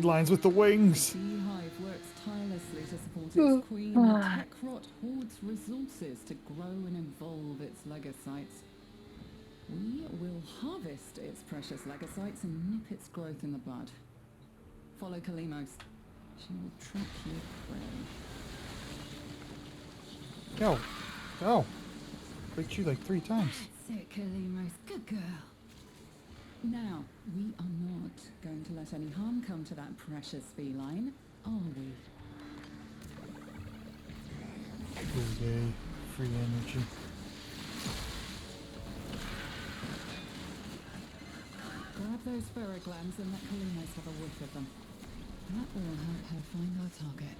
lines with the wings. Beehive works tirelessly to support its queen. Techrot hoards resources to grow and evolve its legocytes. We will harvest its precious legocytes and nip its growth in the bud. Follow Kalimos. She will track your prey. Go. Go. Clicked you like 3 times. That's it, Kalimos. Good girl. Now, we are not going to let any harm come to that precious feline, are we? Oh, yay. Free energy. Grab those ferroglands and let Kalimos have a whiff of them. That will help her find our target.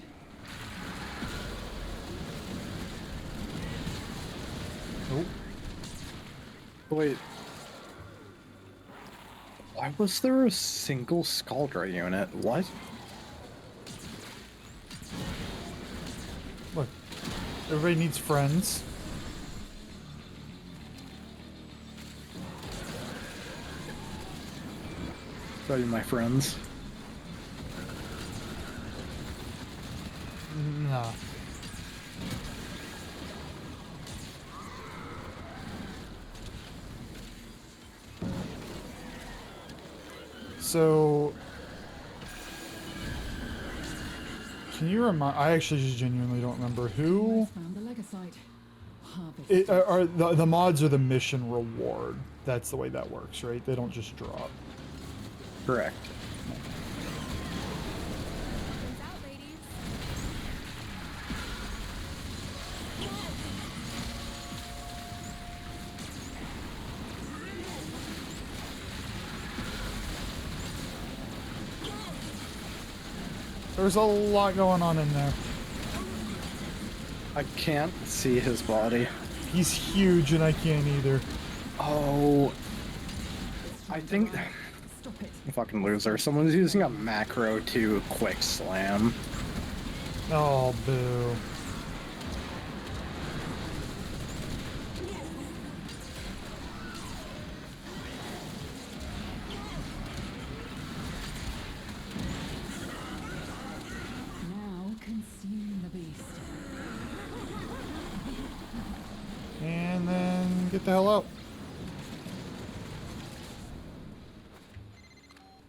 Oh. Wait. Why was there a single Scaldra unit? What? Look. Everybody needs friends. Are you my friends? Nah. So, can you remind? I actually just genuinely don't remember who. Found the legocyte. Harvest It, are the mods are the mission reward. That's the way that works, right? They don't just drop. Correct. There's a lot going on in there. I can't see his body. He's huge and I can't either. Oh. I think... Fucking loser. Someone's using a macro to quick slam. Oh, boo. Now consume the beast. And then get the hell out.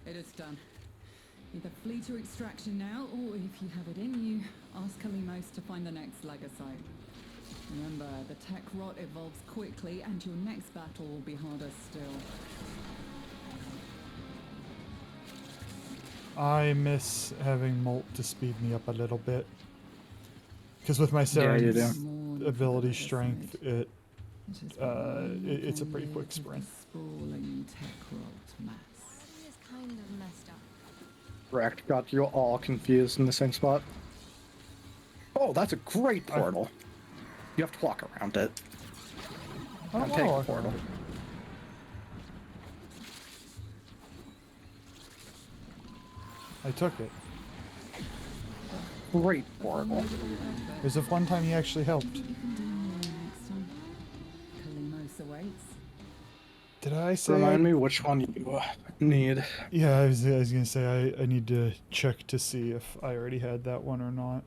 It is done. Either flee to extraction now, or if you have it in you, ask Kalimos to find the next legocyte. Remember, the tech rot evolves quickly, and your next battle will be harder still. I miss having Molt to speed me up a little bit. Because with my Saren's ability strength, it's a pretty quick sprint. Sprawling tech rot mass. It is kind of messed up. Correct. Got you all confused in the same spot. Oh, that's a great portal. You have to walk around it. I don't take the want to portal. I took it. Great portal. As if one time he actually helped. Kalimos awaits. Did I say? Remind me which one you need. Yeah, I was gonna say I need to check to see if I already had that one or not.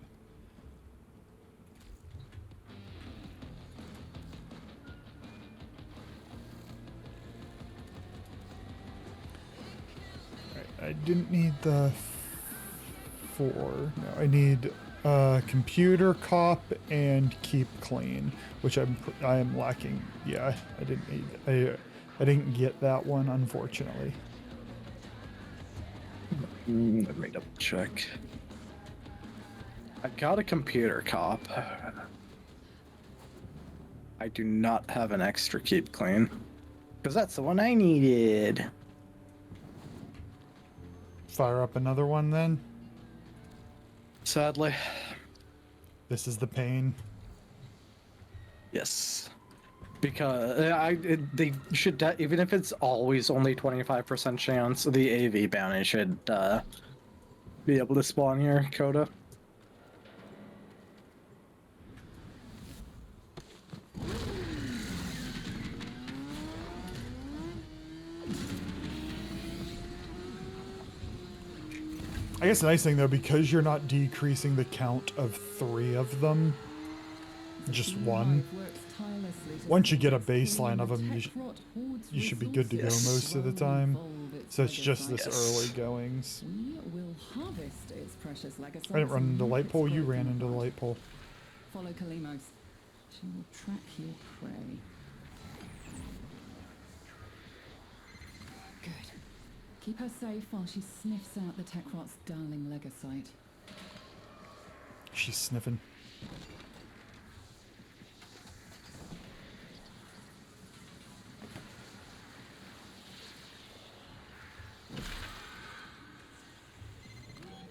I didn't need the 4. No, I need Computer cop and keep clean, which I am lacking. Yeah, I didn't get that one, unfortunately. Let me double check. I got a computer cop. I do not have an extra keep clean, because that's the one I needed. Fire up another one then. Sadly. This is the pain. Yes. Because they should, even if it's always only 25% chance, the AV bounty should be able to spawn here, Coda. I guess the nice thing though, because you're not decreasing the count of 3 of them, just 1. Once you get a baseline of them, you should be good to go most of the time. So it's just this early goings. I didn't run into the light pole, you ran into the light pole. Follow Kalimos. She will track your prey. Good. Keep her safe while she sniffs out the Tekrot's darling legocyte. She's sniffing.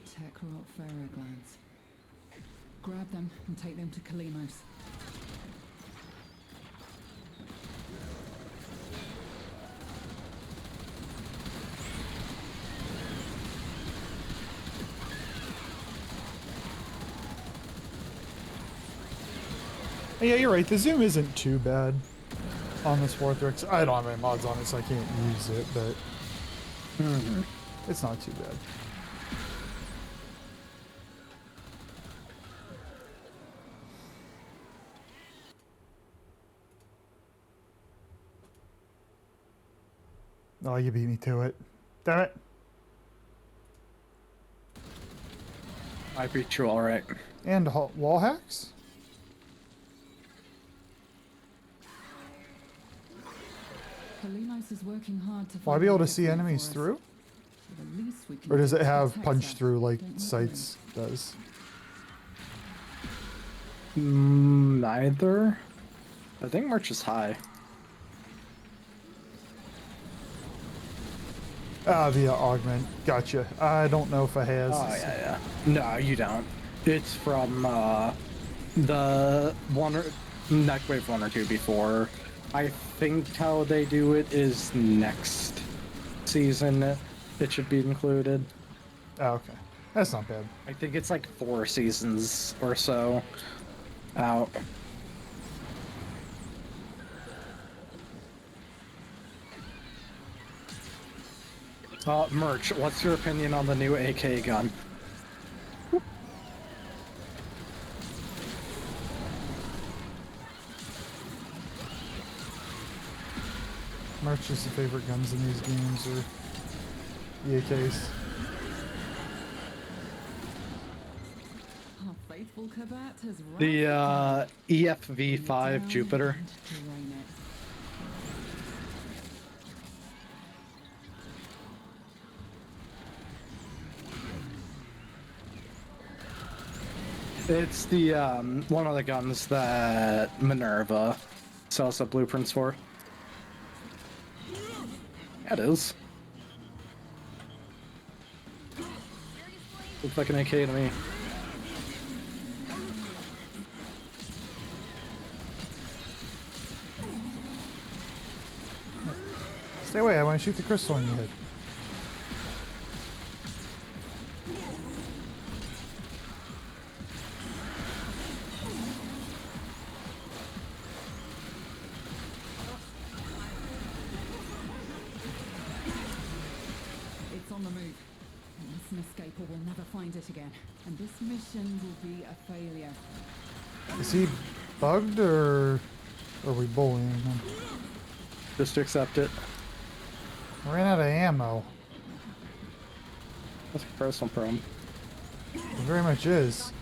Tekrot ferroglands. Grab them and take them to Kalimos. Yeah, you're right. The zoom isn't too bad on this Warframe. I don't have any mods on it, so I can't use it, but it's not too bad. Oh, you beat me to it. Damn it. I beat you alright. And wall hacks? Kalimos is working hard to Will I be able to see enemies through? Or does it have punch through like Sights does? Neither. I think March is high. Via augment. Gotcha. I don't know if it has. Oh, yeah. No, you don't. It's from the Nightwave 1 or 2 before. I think how they do it is next season it should be included. Oh, okay. That's not bad. I think it's like 4 seasons or so out. Merch, what's your opinion on the new AK gun? Merch's the favorite guns in these games, or the AKs. Our faithful Kabat has The EFV5 Jupiter. It's the one of the guns that Minerva sells the blueprints for. Yeah, it is. Looks like an AK to me. Stay away, I want to shoot the crystal in your head. It's on the move. Once an escaper will never find it again, and this mission will be a failure. Is he bugged, or are we bullying him? Just accept it. Ran out of ammo. That's a personal problem. It very much is.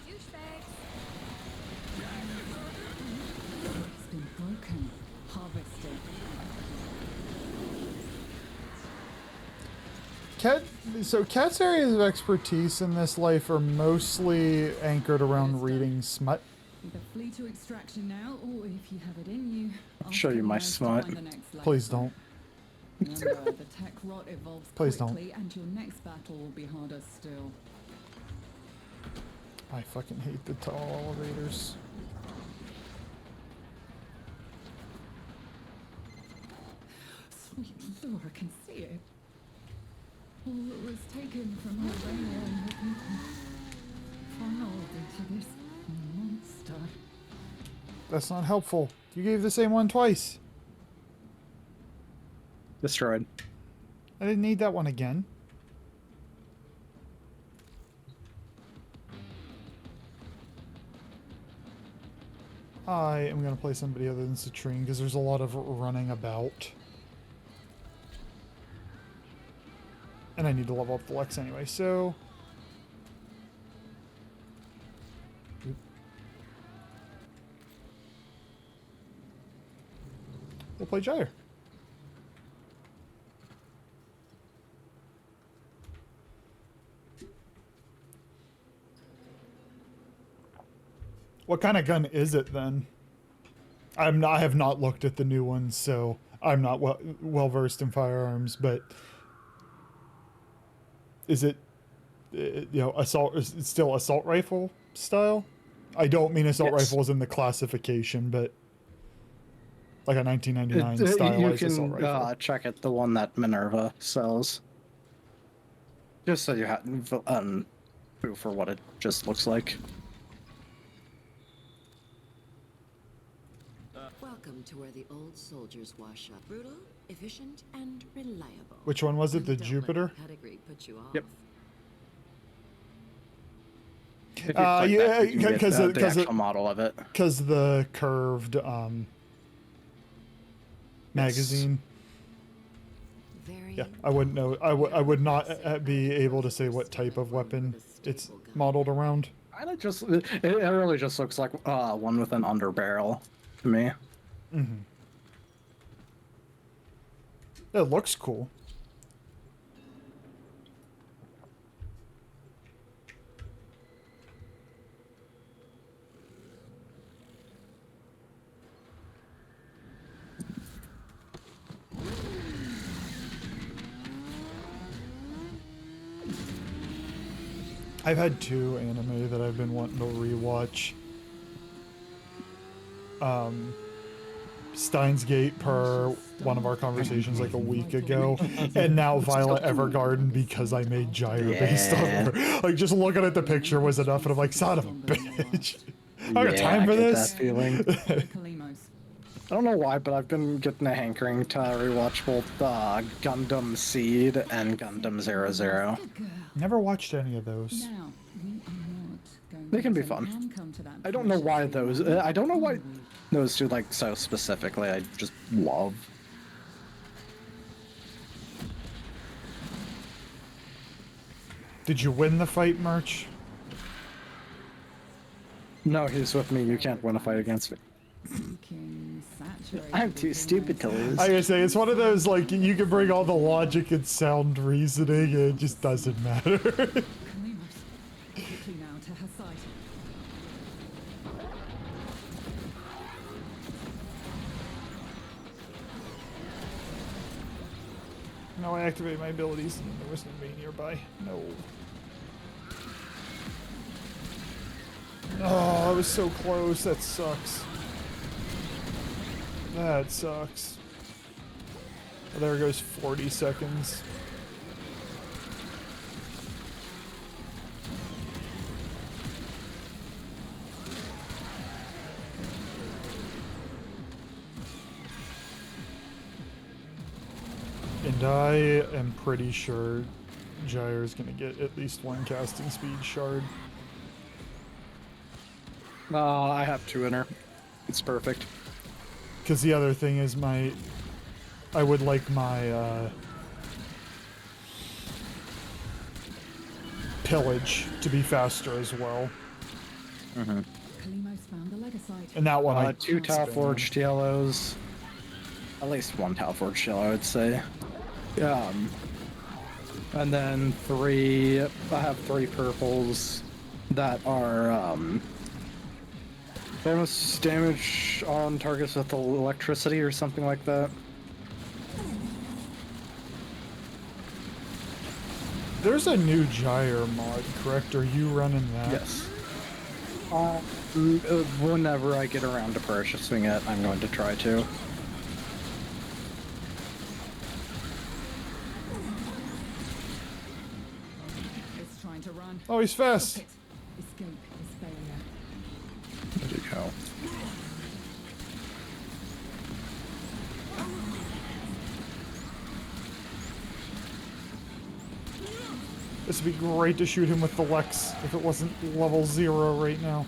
broken. Harvest it. Cat's areas of expertise in this life are mostly anchored around reading smut. Either flee to extraction now, or if you have it in you, I'll show you my smut. Please don't. Remember, the tech rot evolves Please don't. quickly, and your next battle will be harder still. I fucking hate the tall elevators. Sweet Laura can see it. All that was taken from her radio and her people, funneled into this monster. That's not helpful. You gave the same one twice. Destroyed. I didn't need that one again. I am going to play somebody other than Citrine because there's a lot of running about. And I need to level up the Lex anyway, so... We'll play Gyre. What kind of gun is it then? I have not looked at the new ones, so I'm not well versed in firearms. But is it, you know, assault? Is it still assault rifle style? I don't mean assault rifles in the classification, but like a 1999 stylized assault rifle. You can check it, the one that Minerva sells. Just so you have proof for what it just looks like. Welcome to where the old soldiers wash up. Brutal, efficient, and reliable. Which one was it? The Don't let Jupiter? pedigree put you off. Yep. Yeah, because the actual model of it. Because the curved magazine. Yeah, I wouldn't know. I would not be able to say what type of weapon it's modeled around. It really just looks like one with an underbarrel to me. Mm-hmm. It looks cool. I've had two anime that I've been wanting to rewatch. Steins Gate per one of our conversations like a week ago, and now Violet Evergarden because I made Gyre based on her. Like, just looking at the picture was enough, and I'm like, son of a bitch. I got time for this. That feeling. I don't know why, but I've been getting a hankering to rewatch both Gundam Seed and Gundam 00. Never watched any of those. They can be fun. I don't know why those. I don't know why those two like so specifically. I just love. Did you win the fight, Merch? No, he's with me. You can't win a fight against me. I'm too stupid to lose. I gotta say, it's one of those, like, you can bring all the logic and sound reasoning, and it just doesn't matter. No, I activated my abilities and there was nobody nearby. No. Oh, I was so close. That sucks. That sucks. Oh, there goes 40 seconds. And I am pretty sure Gyre is going to get at least one casting speed shard. I have two in her. It's perfect. Because the other thing is I would like my pillage to be faster as well. Kalimos found the And that one, 2 Tau Forged Yellows. At least 1 Tau Forged Yellow, I'd say. And then 3. I have 3 purples that are bonus damage on targets with electricity or something like that. There's a new gyre mod, correct? Are you running that? Yes. Whenever I get around to purchasing it, I'm going to try to. It's trying to run. Oh, he's fast. Escape is failure. There you go. This would be great to shoot him with the Lex if it wasn't level 0 right now.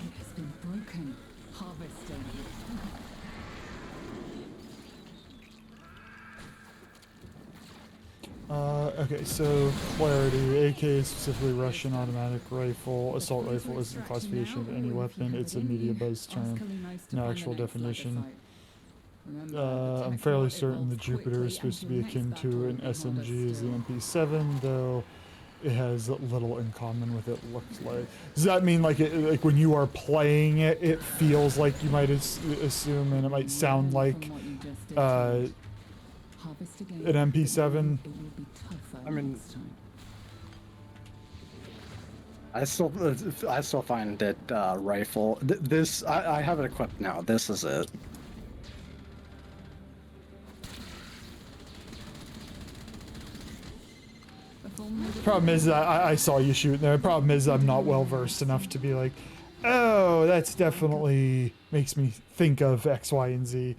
It has been broken. Harvesting. Okay, so clarity. AK is specifically Russian automatic rifle. Assault rifle is the classification of any weapon. It's a media buzz term, no actual definition. I'm fairly certain the Jupiter is supposed to be akin to an SMG as the MP7, though it has little in common with it, looks like. Does that mean like when you are playing it, it feels like you might assume, and it might sound like an MP7? I mean, I still find it rifle. This I have it equipped now. This is it. Problem is, I saw you shooting there. Problem is, I'm not well versed enough to be like, oh, that's definitely makes me think of X, Y, and Z.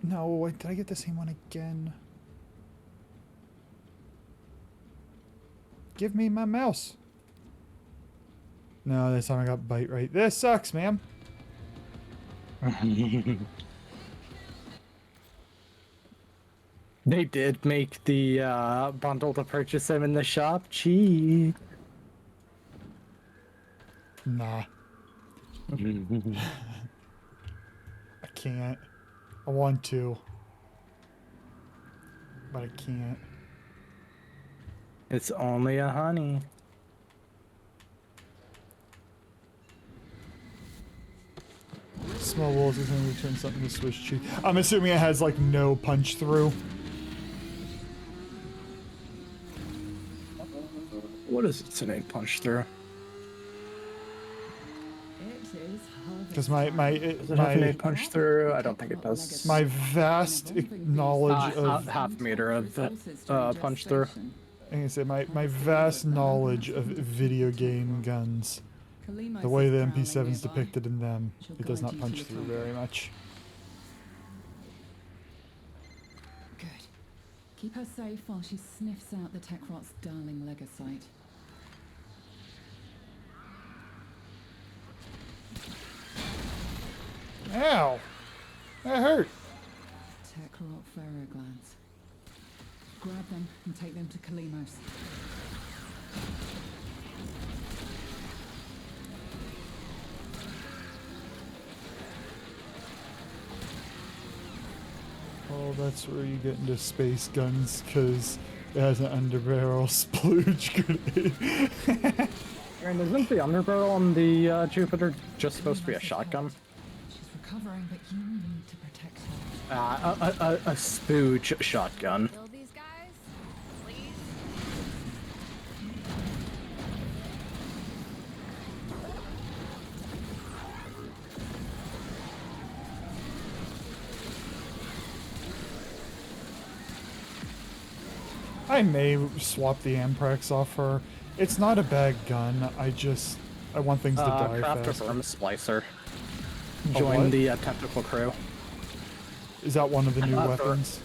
No, wait, did I get the same one again? Give me my mouse. No, this time I got bite right. This sucks, man. They did make the bundle to purchase them in the shop cheap. Nah. I can't. I want to. But I can't. It's only a honey. Small walls is going to return something to Swiss cheese. I'm assuming it has like no punch through. What is it today? Punch through. Because my punch through. I don't think it does. My vast knowledge of half meter of punch through. I can say my vast knowledge of video game guns. The way the MP7 is depicted in them, it does not punch through very much. Good. Keep her safe while she sniffs out the Techrot's darling Legasite. Ow! That hurt. Techrot ferroglands. Grab them and take them to Kalimos. Oh, that's where you get into space guns, because it has an underbarrel splooge grenade. And isn't the underbarrel on the Jupiter just supposed to be a shotgun? She's recovering, but you need to protect her. A spooge shotgun. Kill these guys, please. I may swap the Amprex off her. It's not a bad gun. I want things to die Craft fast. a Worm Splicer. A Join what? the Tentacle Crew. Is that one of the new weapons?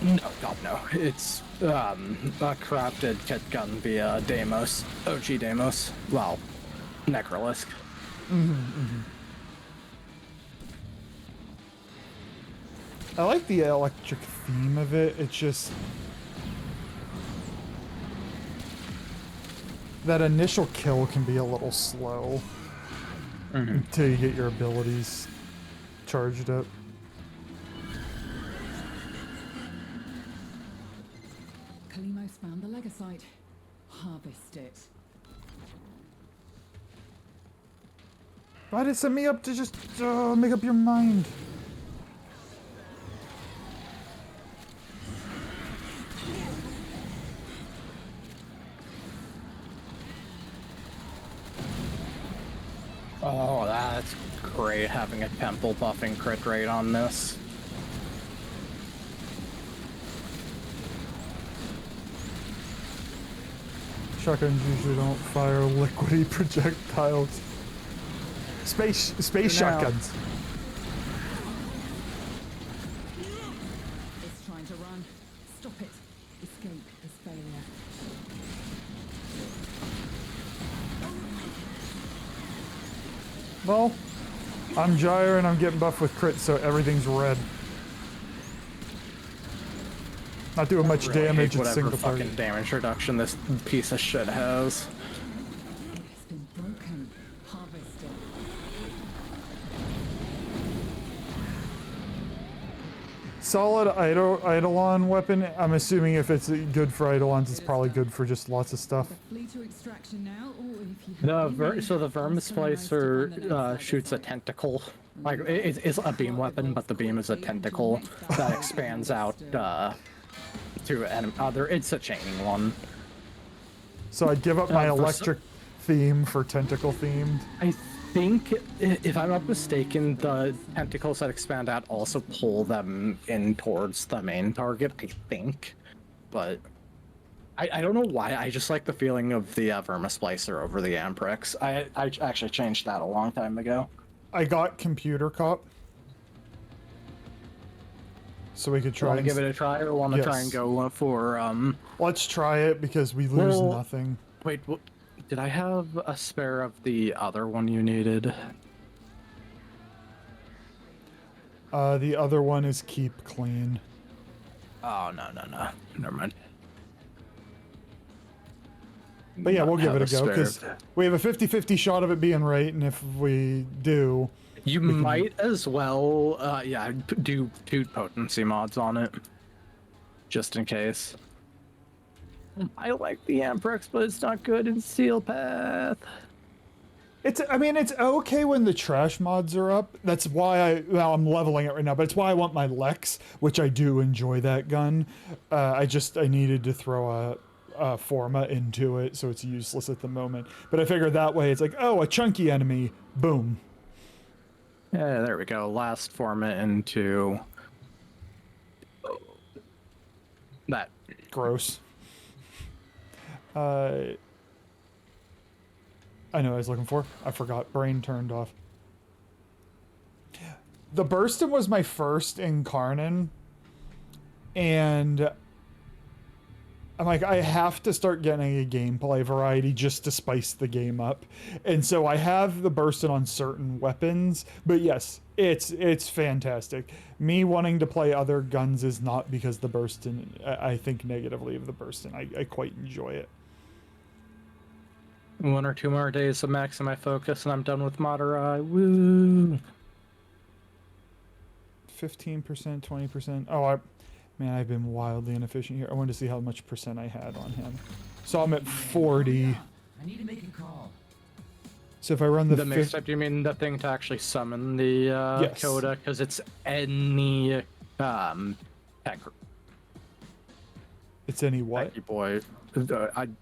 No, God, no. It's a crafted kit gun via Deimos. OG Deimos. Well, Necrolisk. I like the electric theme of it. It's just that initial kill can be a little slow until you get your abilities charged up. Kalimos found the Legasite. Harvest it. Why did it set me up to just make up your mind? Oh, that's great having a temple buffing crit rate on this. Shotguns usually don't fire liquidy projectiles. Space shotguns. It's trying to run. Stop it. Escape is failure. Well, I'm Gyre and I'm getting buffed with crits, so everything's red. Not doing much Really damage hate at single whatever fucking target. damage reduction this piece of shit has. It's been broken. Harvest it. Solid Eidolon weapon. I'm assuming if it's good for Eidolons, it's probably good for just lots of stuff. Flee to extraction now, or if you So the Vermis Splicer shoots a tentacle. Like, it's a beam weapon, but the beam is a tentacle that expands out to other. It's a chaining one. So I'd give up my for electric theme for tentacle themed. I think, if I'm not mistaken, the tentacles that expand out also pull them in towards the main target, I think. But I don't know why, I just like the feeling of the Vermis Splicer over the Amprex. I actually changed that a long time ago. I got Computer Cop. So we could try Want to give it a try, or want to try and go for, Let's try it, because we lose Well, nothing. Wait, did I have a spare of the other one you needed? The other one is Keep Clean. Oh, no. Never mind. But yeah, we'll give it a go, spare. because we have a 50-50 shot of it being right, and if we do... You might as well, do 2 potency mods on it. Just in case. I like the Amprex, but it's not good in Steel Path. I mean, it's okay when the trash mods are up. That's why I'm leveling it right now, but it's why I want my Lex, which I do enjoy that gun. I needed to throw a Forma into it, so it's useless at the moment. But I figured that way, it's like, oh, a chunky enemy, boom. Yeah, there we go. Last Forma into... that. Gross. I know what I was looking for. I forgot. Brain turned off. The Burston was my first in Karnan. And I'm like, I have to start getting a gameplay variety just to spice the game up. And so I have the Burston on certain weapons. But yes, it's fantastic. Me wanting to play other guns is not because the Burston, I think negatively of the Burston. I quite enjoy it. 1 or 2 more days of maxing my focus and I'm done with Madurai. Woo! 15%, 20%. Oh, man, I've been wildly inefficient here. I wanted to see how much percent I had on him. So I'm at 40. I need to make a call. So if I run the mixtape, do you mean the thing to actually summon the Yes. Coda? Because it's any tech. It's any what? Techie boy.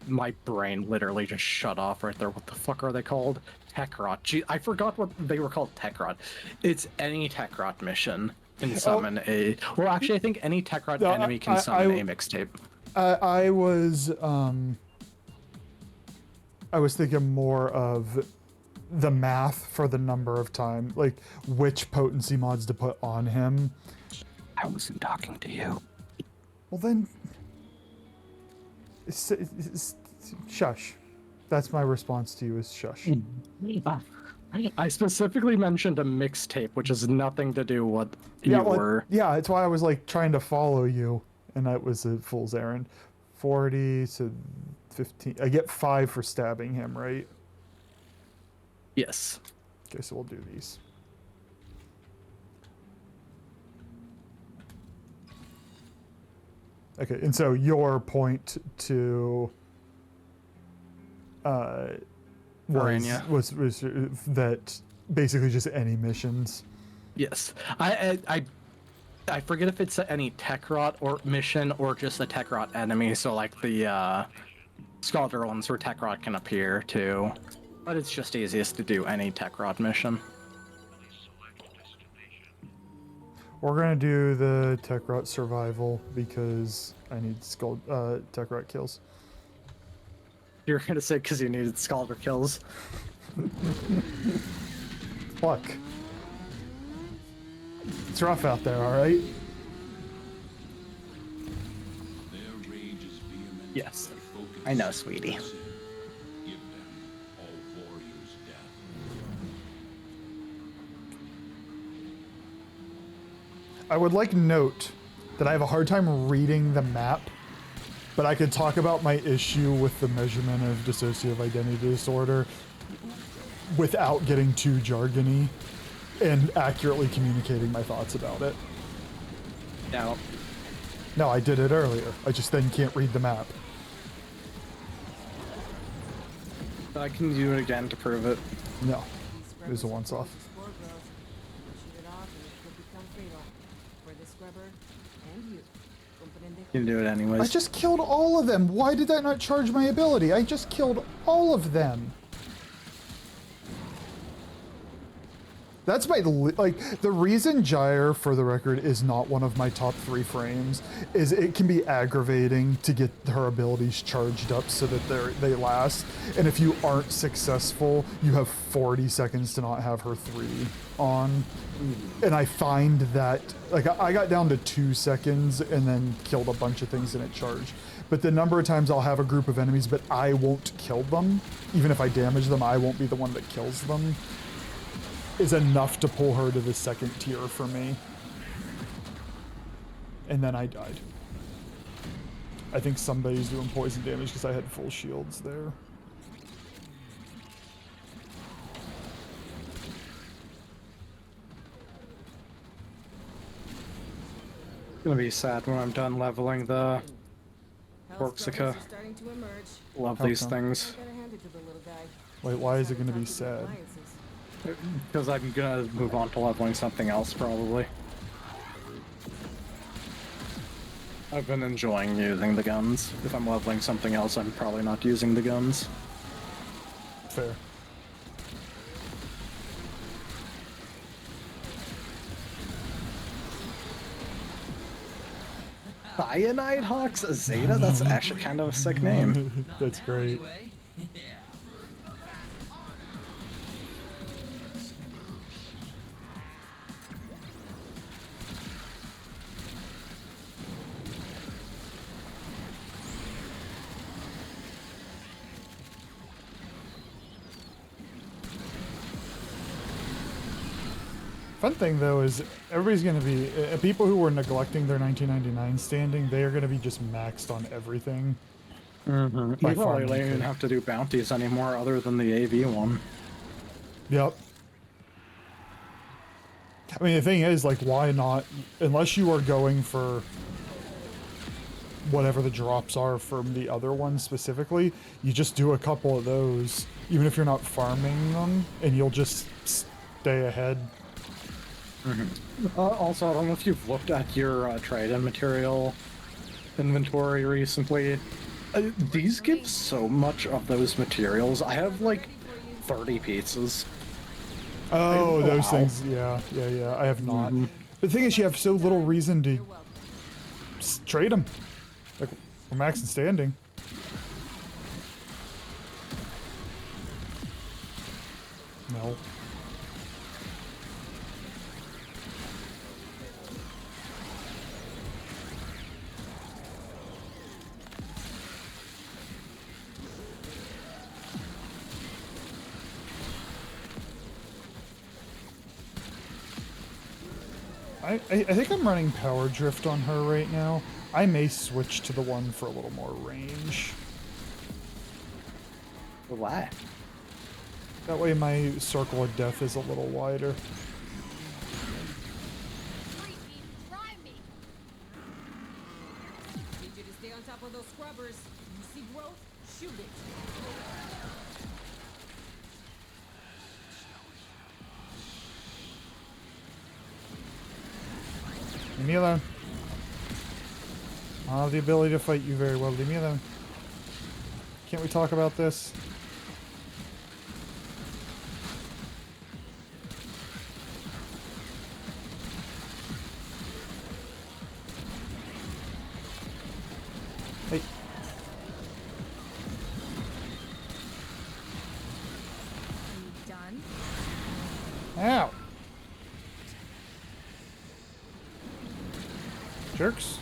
My brain literally just shut off right there. What the fuck are they called? Techrot. Gee, I forgot what they were called. Techrot. It's any Techrot mission can summon a... Well, actually, I think any Techrot enemy can summon a mixtape. I was thinking more of the math for the number of time, like which potency mods to put on him. I wasn't talking to you. Well then, shush. That's my response to you is shush. I specifically mentioned a mixtape, which has nothing to do with Yeah, you well, were. yeah, it's why I was like trying to follow you, and that was a fool's errand. 40 to 15. I get 5 for stabbing him, right? Yes. Okay, so we'll do these. Okay, and so your point to Aranya. was that basically just any missions. Yes. I forget if it's any tech rot or mission or just a tech rot enemy. So like the Scalder ones where tech rot can appear too. But it's just easiest to do any tech rot mission. We're gonna do the tech rot survival because I need tech rot kills. You're gonna say because you needed Scalder kills. Fuck. It's rough out there, alright? Yes. I know, sweetie. I would like note that I have a hard time reading the map, but I could talk about my issue with the measurement of dissociative identity disorder without getting too jargony and accurately communicating my thoughts about it. No. No, I did it earlier. I just then can't read the map. I can do it again to prove it. No. It was a once-off. You can do it anyways. I just killed all of them. Why did that not charge my ability? I just killed all of them. That's my, like, the reason Gyre, for the record, is not one of my top 3 frames is it can be aggravating to get her abilities charged up so that they last. And if you aren't successful, you have 40 seconds to not have her 3 on. And I find that, like, I got down to 2 seconds and then killed a bunch of things and it charged. But the number of times I'll have a group of enemies, but I won't kill them, even if I damage them, I won't be the one that kills them, is enough to pull her to the second tier for me. And then I died. I think somebody's doing poison damage because I had full shields there. It's gonna be sad when I'm done leveling the Corsica. Love these things. Wait, why is it gonna be sad? Because I'm gonna move on to leveling something else, probably. I've been enjoying using the guns. If I'm leveling something else, I'm probably not using the guns. Fair. Cyanide Hawks Zeta? That's actually kind of a sick name. That's great. Fun thing though is everybody's going to be people who were neglecting their 1999 standing. They are going to be just maxed on everything. Mm-hmm. You probably don't even have to do bounties anymore, other than the AV one. Yep. I mean, the thing is, like, why not? Unless you are going for whatever the drops are from the other one specifically, you just do a couple of those, even if you're not farming them, and you'll just stay ahead. Mm-hmm. Also, I don't know if you've looked at your Trident material inventory recently. These give so much of those materials. I have like 30 pieces. Oh, those things. Yeah. I have not. The thing is, you have so little reason to trade them. Like, we're maxing standing. No. I think I'm running Power Drift on her right now. I may switch to the one for a little more range. Why? That way my circle of death is a little wider. Need you to stay on top of those scrubbers. You see growth? Shoot it. Leave me alone. I don't have the ability to fight you very well. Leave me alone. Can't we talk about this? Hey. Done. Ow. Jerks.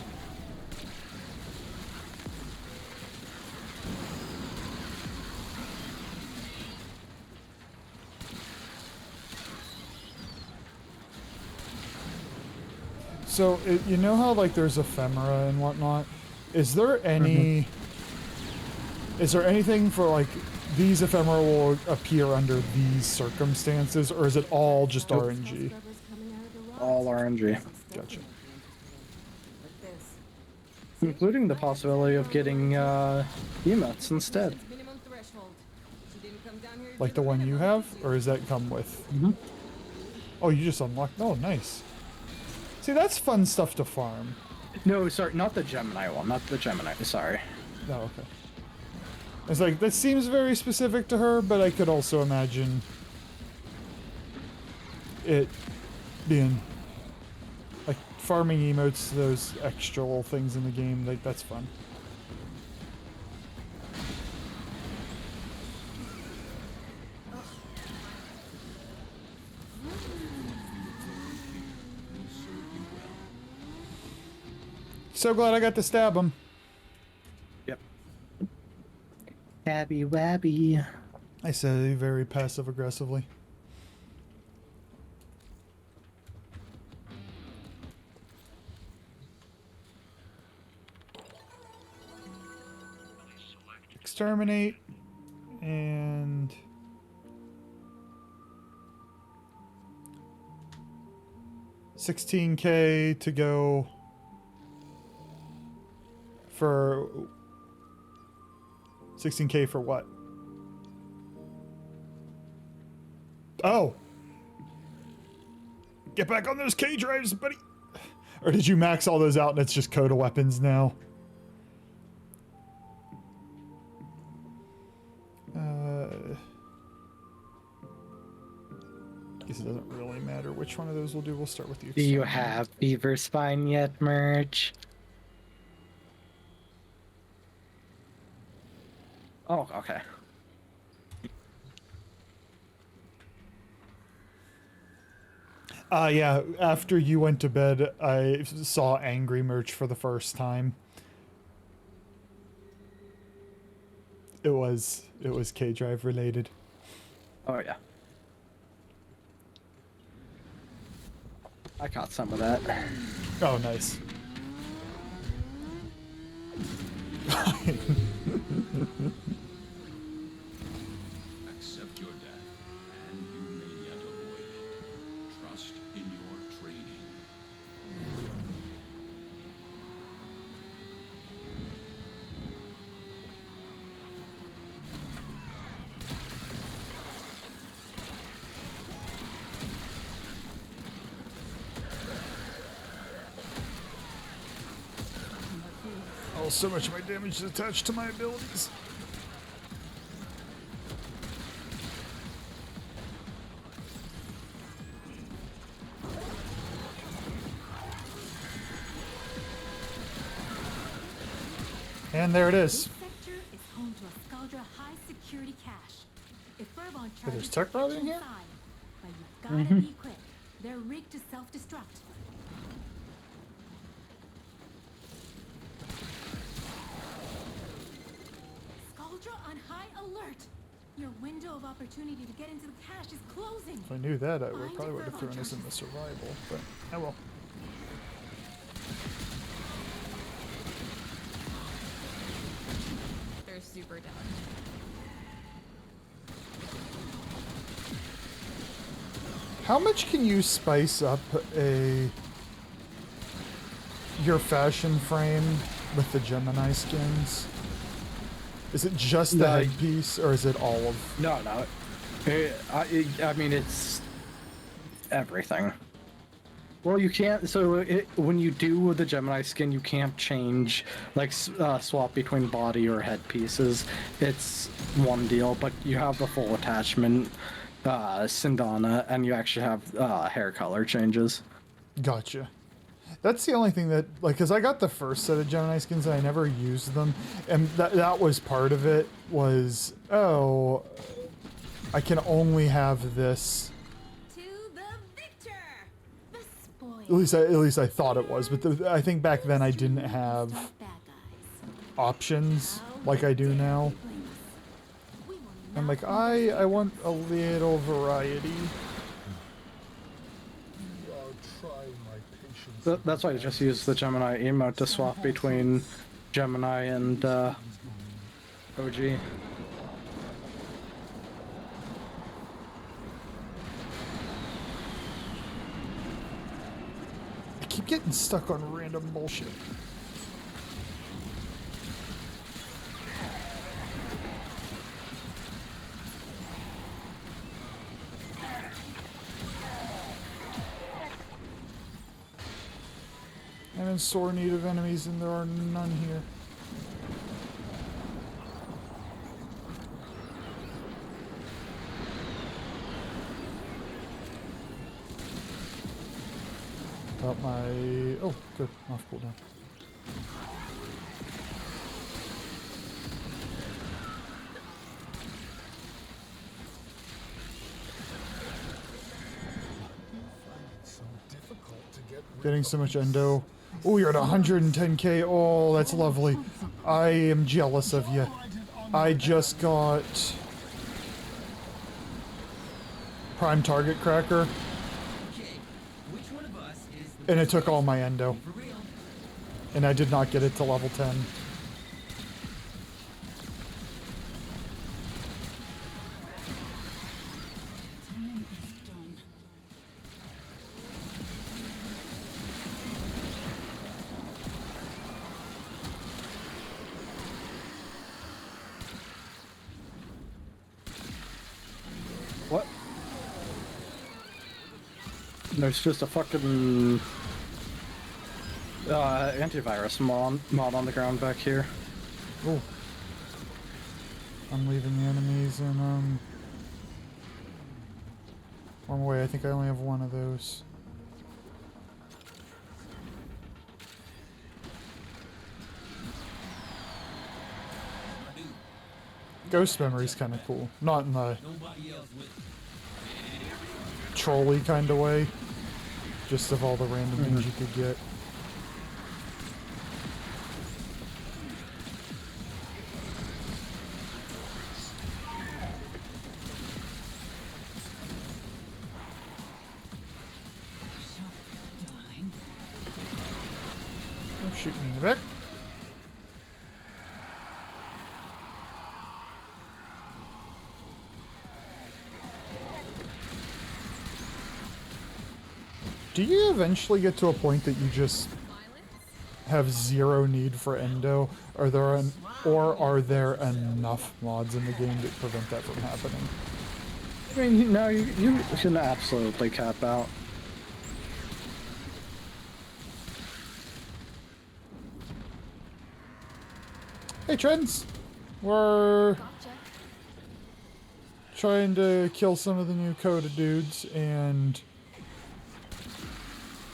So, you know how, like, there's ephemera and whatnot? Is there any... Is there anything for, like, these ephemera will appear under these circumstances, or is it all just RNG? All RNG. Gotcha. Including the possibility of getting emotes instead. Like the one you have? Or does that come with? Mm-hmm. Oh, you just unlocked... Oh, nice. See, that's fun stuff to farm. No, sorry, not the Gemini one. Not the Gemini, sorry. Oh, okay. It's like, this seems very specific to her, but I could also imagine it being, like, farming emotes, those extra little things in the game, like, that's fun. So glad I got to stab him. Yep. Stabby wabby. I said it very passive aggressively. Exterminate and $16K to go for 16K for what? Oh. Get back on those K drives, buddy. Or did you max all those out and it's just Coda weapons now? Guess it doesn't really matter which one of those we'll do. We'll start with the Do you have Beaver Spine yet, merch? Oh, okay. Yeah, after you went to bed, I saw Angry merch for the first time. It was K-Drive related. Oh, yeah. I caught some of that. Oh, nice. Accept your death, and you may yet avoid it. Trust in your training. Oh, so much of my damage is attached to my abilities. And there it is. This sector is home to a Scaldra high security cache. If Furbon Hey, there's charges tech rod in here? inside, but you've gotta be quick. They're rigged to self-destruct. Scaldra on high alert. Your window of opportunity to get into the cache is closing. If I knew that, I probably would have thrown this in the survival, but I will. never done. How much can you spice up your fashion frame with the Gemini skins? Is it just the headpiece, or is it all of? No. I mean, it's everything. Well, you can't. So when you do the Gemini skin, you can't change, like, swap between body or head pieces. It's one deal, but you have the full attachment, Sindana, and you actually have hair color changes. Gotcha. That's the only thing that, like, because I got the first set of Gemini skins and I never used them, and that was part of it. Was, oh, I can only have this. At least I thought it was, but I think back then I didn't have options like I do now. I'm like, I want a little variety. That's why I just use the Gemini emote to swap between Gemini and OG. I keep getting stuck on random bullshit. I'm in sore need of enemies and there are none here. Got my... oh, good. Off cooldown. Getting so much endo. Oh, you're at 110k. Oh, that's lovely. I am jealous of you. I just got Prime Target Cracker. And it took all my endo. And I did not get it to level 10. What? There's just a fucking antivirus mod on the ground back here. Oh. I'm leaving the enemies and one way. I think I only have one of those. Ghost Memory's kind of cool. Not in the trolley kind of way. Just of all the random things you could get. Don't shoot me in the back. Do you eventually get to a point that you just have zero need for endo? Are there enough mods in the game that prevent that from happening? I mean, no, you can absolutely cap out. Hey, Trends! We're trying to kill some of the new Coda dudes, and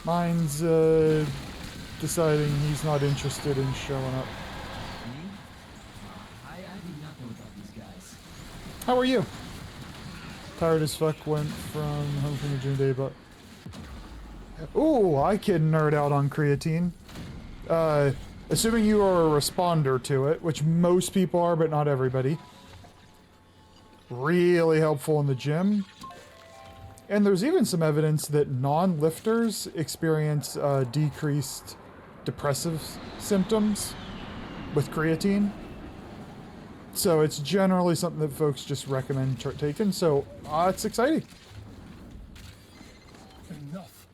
mine's deciding he's not interested in showing up. I do nothing without these guys. How are you? Tired as fuck, went from home from the gym day, but... Ooh, I can nerd out on creatine. Assuming you are a responder to it, which most people are, but not everybody. Really helpful in the gym. And there's even some evidence that non-lifters experience decreased depressive symptoms with creatine. So it's generally something that folks just recommend taking. So it's exciting. Enough.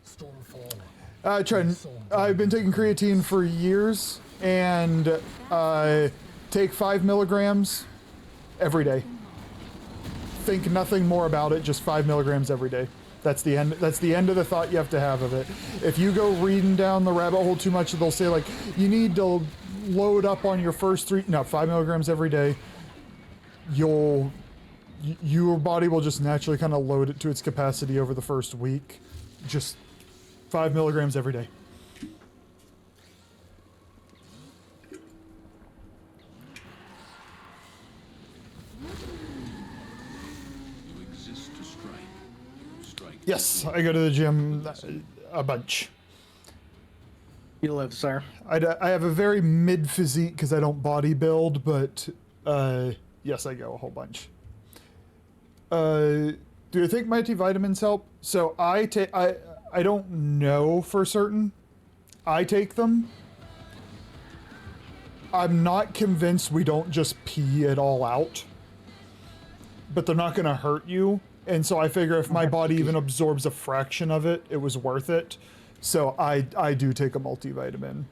Stormfall. Trent, I've been taking creatine for years, and I take 5 milligrams every day. Think nothing more about it, just 5 milligrams every day. That's the end. That's the end of the thought you have to have of it. If you go reading down the rabbit hole too much, they'll say like, you need to load up on your first 3, no, 5 milligrams every day. Your body will just naturally kind of load it to its capacity over the first week. Just 5 milligrams every day. You exist to strike. Strike. Yes, I go to the gym a bunch. You live, sir. I have a very mid physique because I don't bodybuild, but yes, I go a whole bunch. Do you think multivitamins help? So I don't know for certain. I take them. I'm not convinced we don't just pee it all out, but they're not going to hurt you. And so I figure if my body even absorbs a fraction of it, it was worth it. So I do take a multivitamin.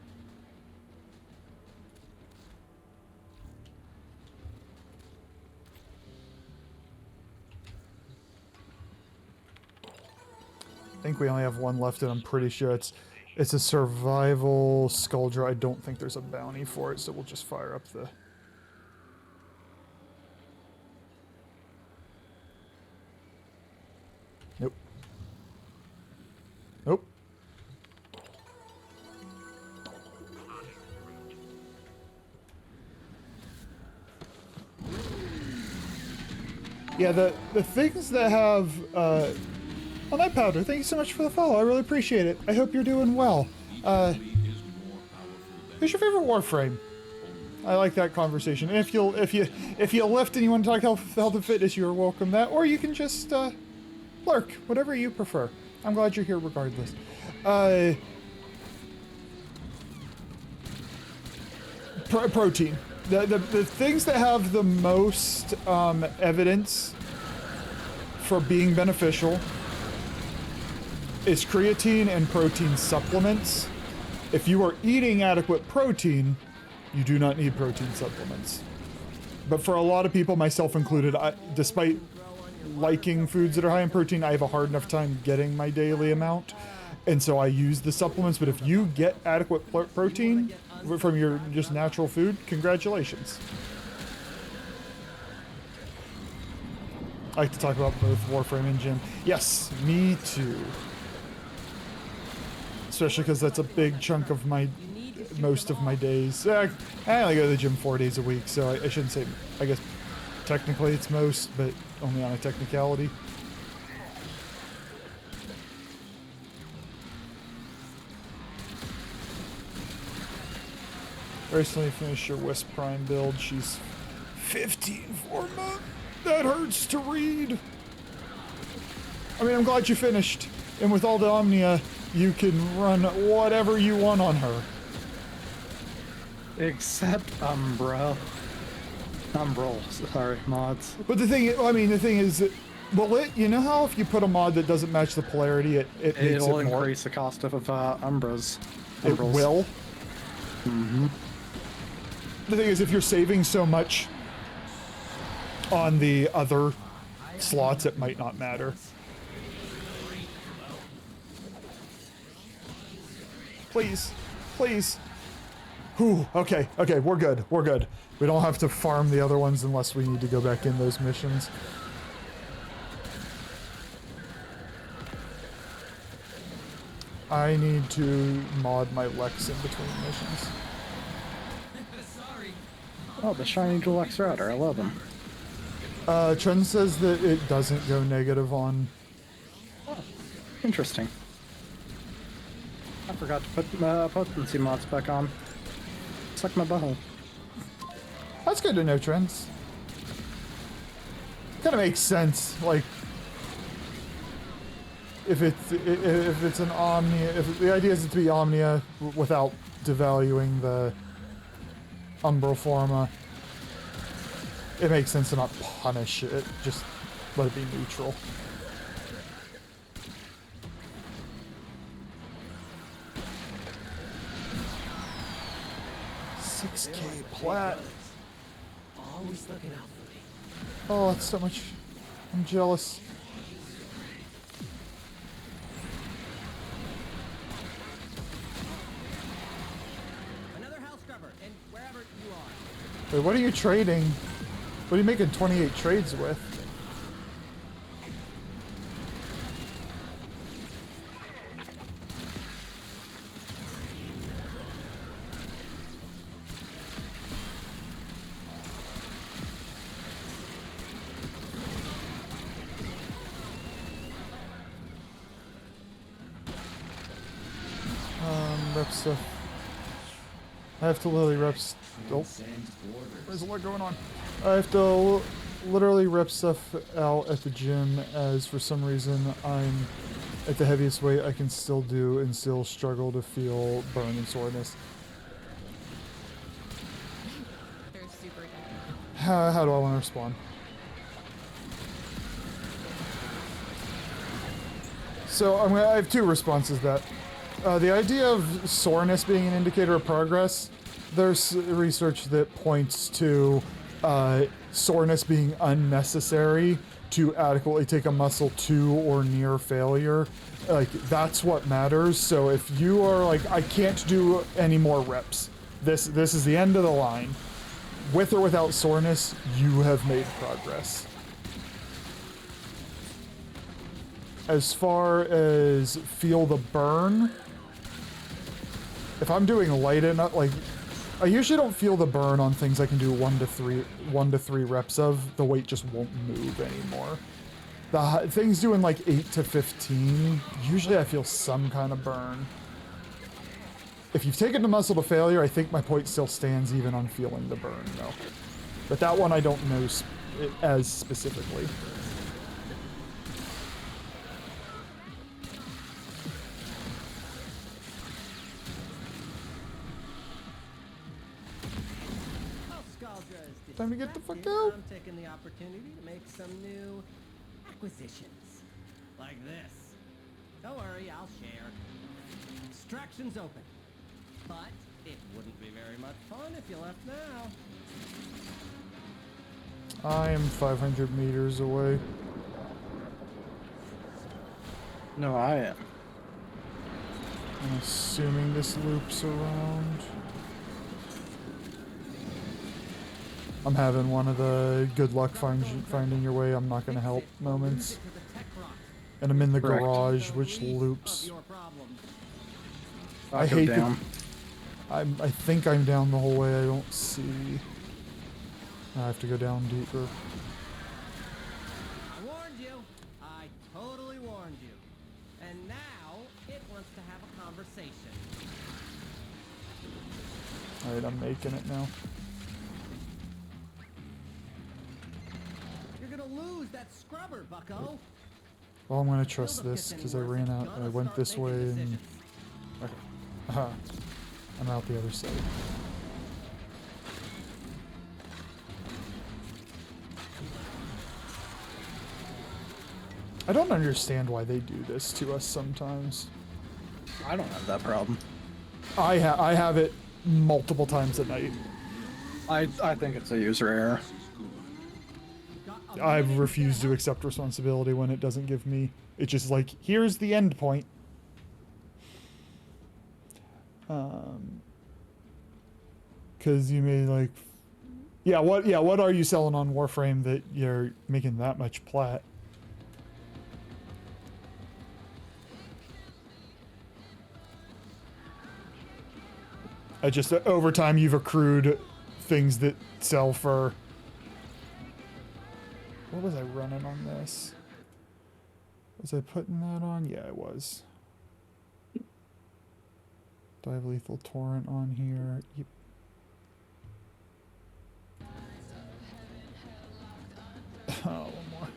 I think we only have one left, and I'm pretty sure it's a survival Skuldra. I don't think there's a bounty for it, so we'll just fire up the... Nope. Nope. Yeah, the things that have, well, Night Powder, thank you so much for the follow. I really appreciate it. I hope you're doing well. Who's your favorite Warframe? I like that conversation. And if you lift and you want to talk health and fitness, you're welcome that. Or you can just lurk, whatever you prefer. I'm glad you're here regardless. Protein. The things that have the most evidence for being beneficial is creatine and protein supplements. If you are eating adequate protein, you do not need protein supplements. But for a lot of people, myself included, despite liking foods that are high in protein, I have a hard enough time getting my daily amount. And so I use the supplements, but if you get adequate protein from your just natural food, congratulations. I like to talk about both Warframe and gym. Yes, me too. Especially because that's a big chunk of most of my days. I only go to the gym 4 days a week, so I shouldn't say, I guess technically it's most, but only on a technicality. Recently finished your Wisp Prime build. She's 15 for a month. That hurts to read. I mean, I'm glad you finished. And with all the Omnia, you can run whatever you want on her. Except Umbral, sorry, mods. But the thing is that, well, you know how if you put a mod that doesn't match the polarity, it makes it more... It'll increase the cost of Umbrals. It will? Mm-hmm. The thing is, if you're saving so much on the other slots, it might not matter. Please, please. Whew, okay, we're good, we're good. We don't have to farm the other ones unless we need to go back in those missions. I need to mod my Lex in between missions. Oh, the shiny deluxe router, I love them. Chen says that it doesn't go negative on... Oh, interesting. I forgot to put potency mods back on. Suck my butthole. That's good to know, Trends. Kind of makes sense, like... If it's an Omnia... If the idea is to be Omnia without devaluing the Umbral Forma, it makes sense to not punish it, just let it be neutral. $6K plat. Always looking out for me. Oh, that's so much. I'm jealous. Another house scrubber, and wherever you are. Wait, what are you trading? What are you making 28 trades with? Rep stuff. I have to literally rep. Oh, there's a lot going on. I have to literally rep stuff out at the gym, as for some reason I'm at the heaviest weight I can still do and still struggle to feel burn and soreness. They're super dead. How do I want to respond? So I have two responses to that. The idea of soreness being an indicator of progress, there's research that points to soreness being unnecessary to adequately take a muscle to or near failure. Like, that's what matters. So if you are like, I can't do any more reps, this is the end of the line, with or without soreness, you have made progress. As far as feel the burn, if I'm doing light enough, like, I usually don't feel the burn on things I can do 1 to 3 reps of. The weight just won't move anymore. The things doing like 8 to 15, usually I feel some kind of burn. If you've taken the muscle to failure, I think my point still stands even on feeling the burn though. But that one I don't know as specifically. Time to get the fuck out. I'm taking the opportunity to make some new acquisitions. Like this. Don't worry, I'll share. Extraction's open. But it wouldn't be very much fun if you left now. I am 500 meters away. No, I am. I'm assuming this loops around. I'm having one of the good luck finding your way, I'm not gonna help moments. And I'm in the garage, which loops. I hate that. I think I'm down the whole way, I don't see. I have to go down deeper. I warned you. I totally warned you. And now it wants to have a conversation. Alright, I'm making it now. Lose that scrubber, bucko. Well, I'm gonna trust this because I ran out. I went this way and okay. I'm out the other side. I don't understand why they do this to us sometimes. I don't have that problem. I have it multiple times a night. I think it's a user error. I've refused to accept responsibility when it doesn't give me. It's just like, here's the end point. Because you may like, what are you selling on Warframe that you're making that much plat? Just over time you've accrued things that sell for. What was I running on this? Was I putting that on? Yeah, I was. Dive Lethal Torrent on here. Yep. Oh, one more.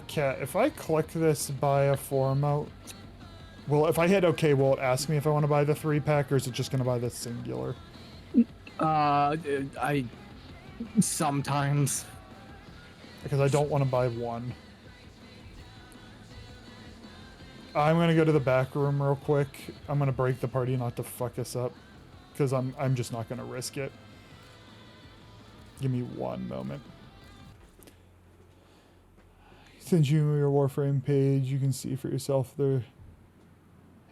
Cat, if I click this buy a form out Well, if I hit OK, will it ask me if I want to buy the 3-pack, or is it just going to buy the singular? I sometimes. Because I don't want to buy one. I'm going to go to the back room real quick. I'm going to break the party not to fuck us up. Because I'm just not going to risk it. Give me one moment. Send you your Warframe page. You can see for yourself there.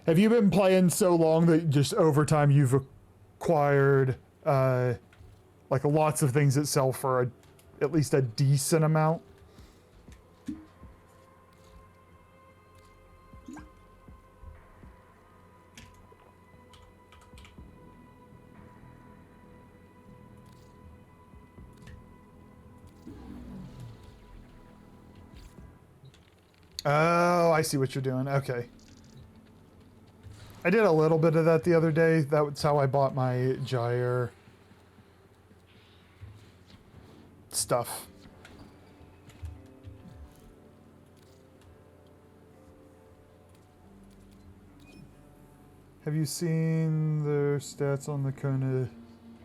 Have you been playing so long that just over time you've acquired like lots of things that sell for at least a decent amount? Oh, I see what you're doing. Okay. I did a little bit of that the other day. That's how I bought my Gyre stuff. Have you seen their stats on the Kona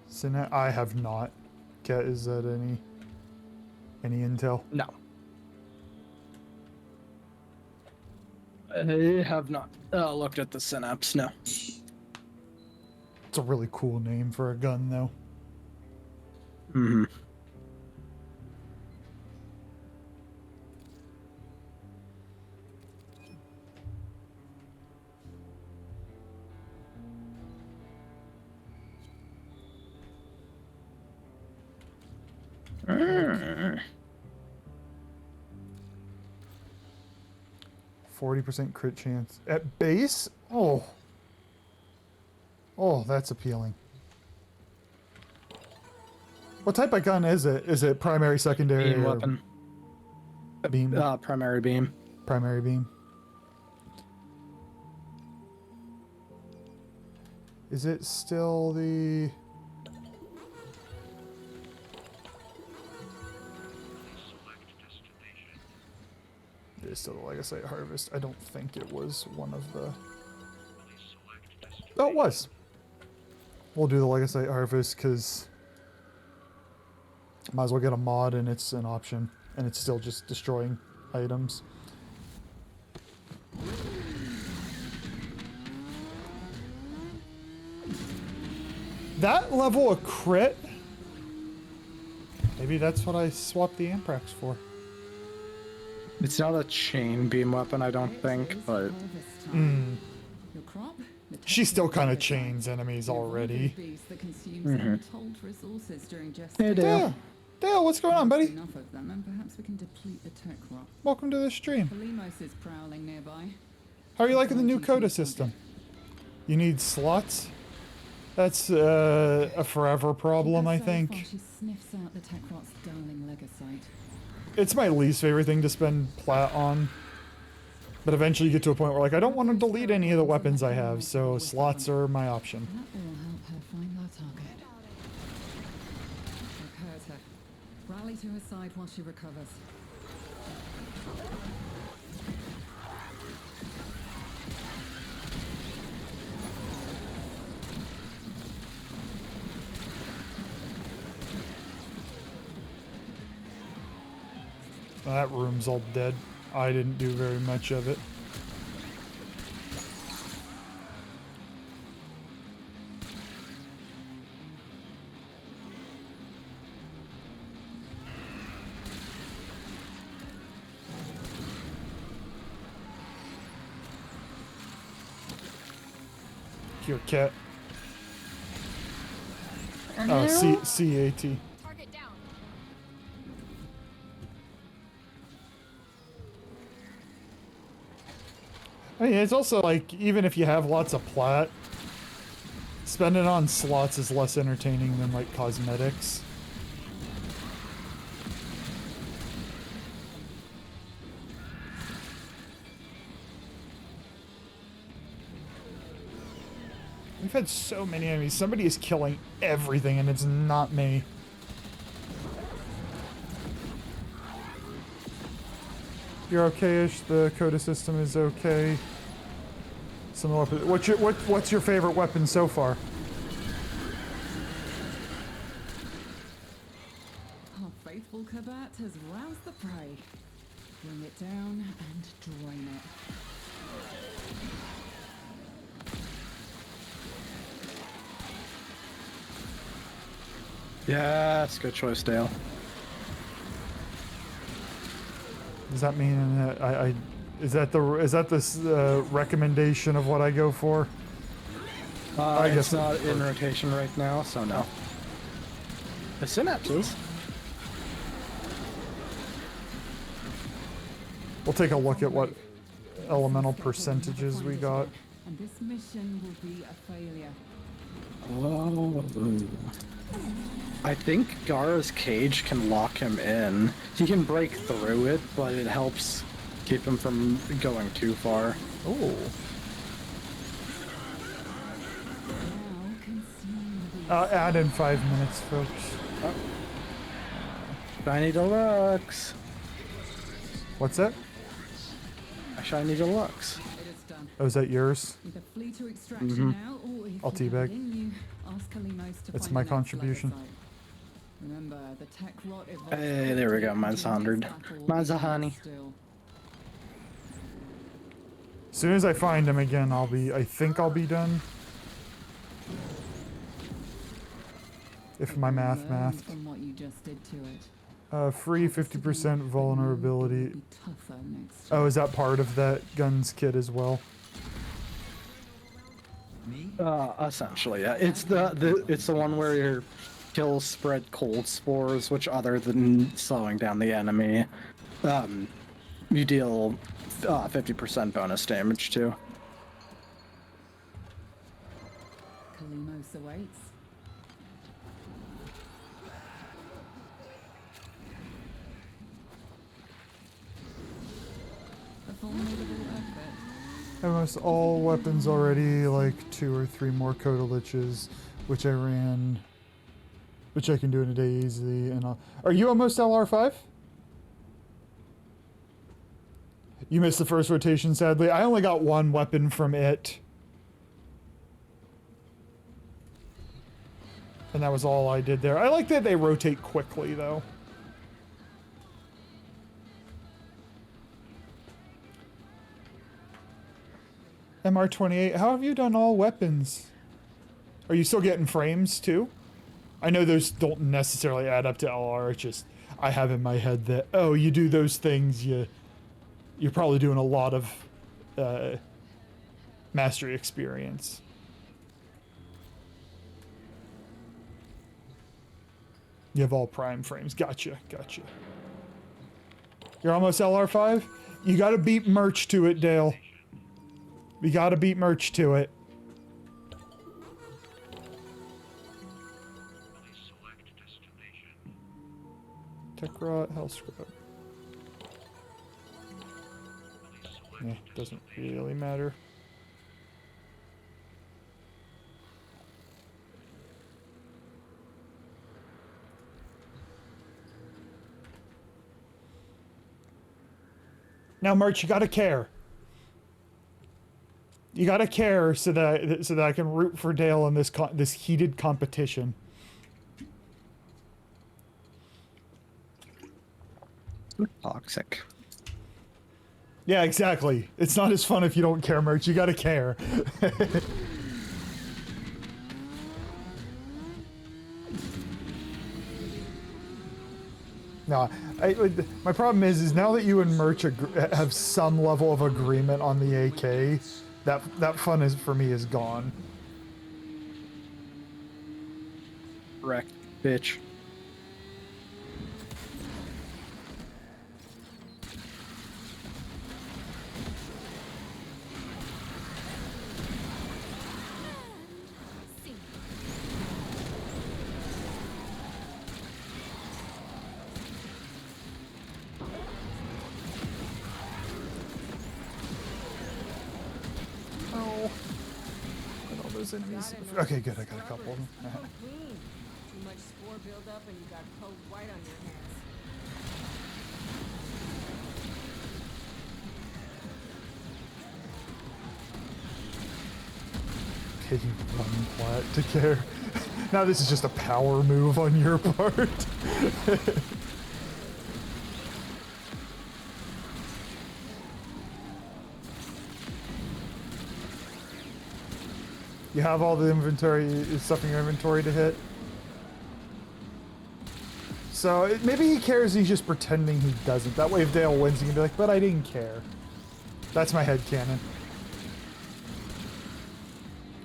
Synapse? I have not. Kat, is that any intel? No. I have not looked at the Synapse, no. It's a really cool name for a gun, though. Mm-hmm. Mm. 40% crit chance. At base? Oh. Oh, that's appealing. What type of gun is it? Is it primary, secondary, Beam or weapon. beam? Primary beam. Primary beam. Is it still the... It is still the Legacy Harvest. I don't think it was one of the... Oh, it was. We'll do the Legacy Harvest because might as well get a mod and it's an option. And it's still just destroying items. That level of crit? Maybe that's what I swapped the Amprax for. It's not a chain beam weapon, I don't think, but... She still kind of chains enemies already. Mm-hmm. Hey, Dale. Dale, what's going on, buddy? Enough of them, and perhaps we can deplete the tech rock. Welcome to the stream. Polimos is prowling nearby. How are you liking the new Coda system? You need slots? That's a forever problem, I think. She sniffs out the tech rock's darling legasite. It's my least favorite thing to spend plat on. But eventually you get to a point where, like, I don't want to delete any of the weapons I have, so slots are my option. That will help her find our target. I've heard her. Rally to her side while she recovers. That room's all dead. I didn't do very much of it. Your cat. Oh, C-A-T. I mean, it's also like, even if you have lots of plat, spending on slots is less entertaining than like cosmetics. We've had so many enemies. Somebody is killing everything and it's not me. You're okay-ish. The Coda system is okay. Some weapon. What's your favorite weapon so far? Our faithful Kabat has roused the prey. Bring it down and drain it. Yes, good choice, Dale. Does that mean that is that the recommendation of what I go for? I guess it's not in rotation right now, so no. The synapses. We'll take a look at what elemental percentages we got. And this mission will be a failure. Oh. I think Gara's cage can lock him in. He can break through it, but it helps keep him from going too far. Oh. Add in 5 minutes, folks. Oh. Shiny Deluxe. What's that? A Shiny Deluxe. Oh, is that yours? Mm-hmm. I'll teabag. It's my contribution. Remember, the tech rot Hey, there we go. Mine's 100. Mine's a honey. As soon as I find him again, I think I'll be done. If my math mathed. From what you just did to it. Free 50% vulnerability. Oh, is that part of that guns kit as well? Essentially, yeah. It's the one where your kills spread cold spores, which other than slowing down the enemy, you deal 50% bonus damage to. Kalimos awaits. Almost all weapons already, like 2 or 3 more Kodaliches, which I ran, which I can do in a day easily. And are you almost LR5? You missed the first rotation, sadly. I only got 1 weapon from it. And that was all I did there. I like that they rotate quickly, though. MR28, how have you done all weapons? Are you still getting frames, too? I know those don't necessarily add up to LR, it's just, I have in my head that, oh, you do those things, you're probably doing a lot of mastery experience. You have all prime frames. Gotcha. You're almost LR5? You gotta beat merch to it, Dale. We gotta beat merch to it. Tech rot, health scrub. Yeah, doesn't really matter. Now, merch, you gotta care. You gotta care so that I can root for Dale in this heated competition. Toxic. Yeah, exactly. It's not as fun if you don't care, merch. You gotta care. No, my problem is now that you and merch have some level of agreement on the AK, that fun for me is gone. Wreck, bitch. Enemies. Okay, good. I got a couple of them. Too much spore buildup and you got cold white on your hands. taking one plat to care. Now this is just a power move on your part. You have all the inventory stuff in your inventory to hit. So maybe he cares, he's just pretending he doesn't. That way if Dale wins, he can be like, but I didn't care. That's my headcanon.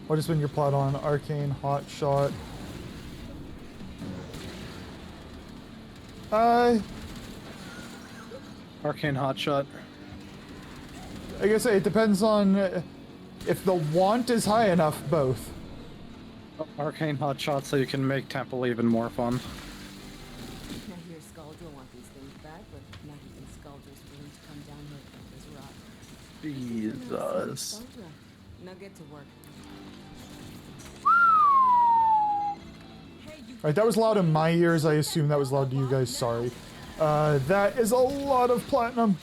What has been your plot on Arcane Hot Shot? Arcane Hotshot. I guess it depends on if the want is high enough, both. Arcane Hotshot so you can make Temple even more fun. Now here Scaldra want these things back, but not even Scaldra's willing to come down here from his rock. Jesus. Scaldra, now get to work. Alright, that was loud in my ears. I assume that was loud to you guys. Sorry. That is a lot of platinum.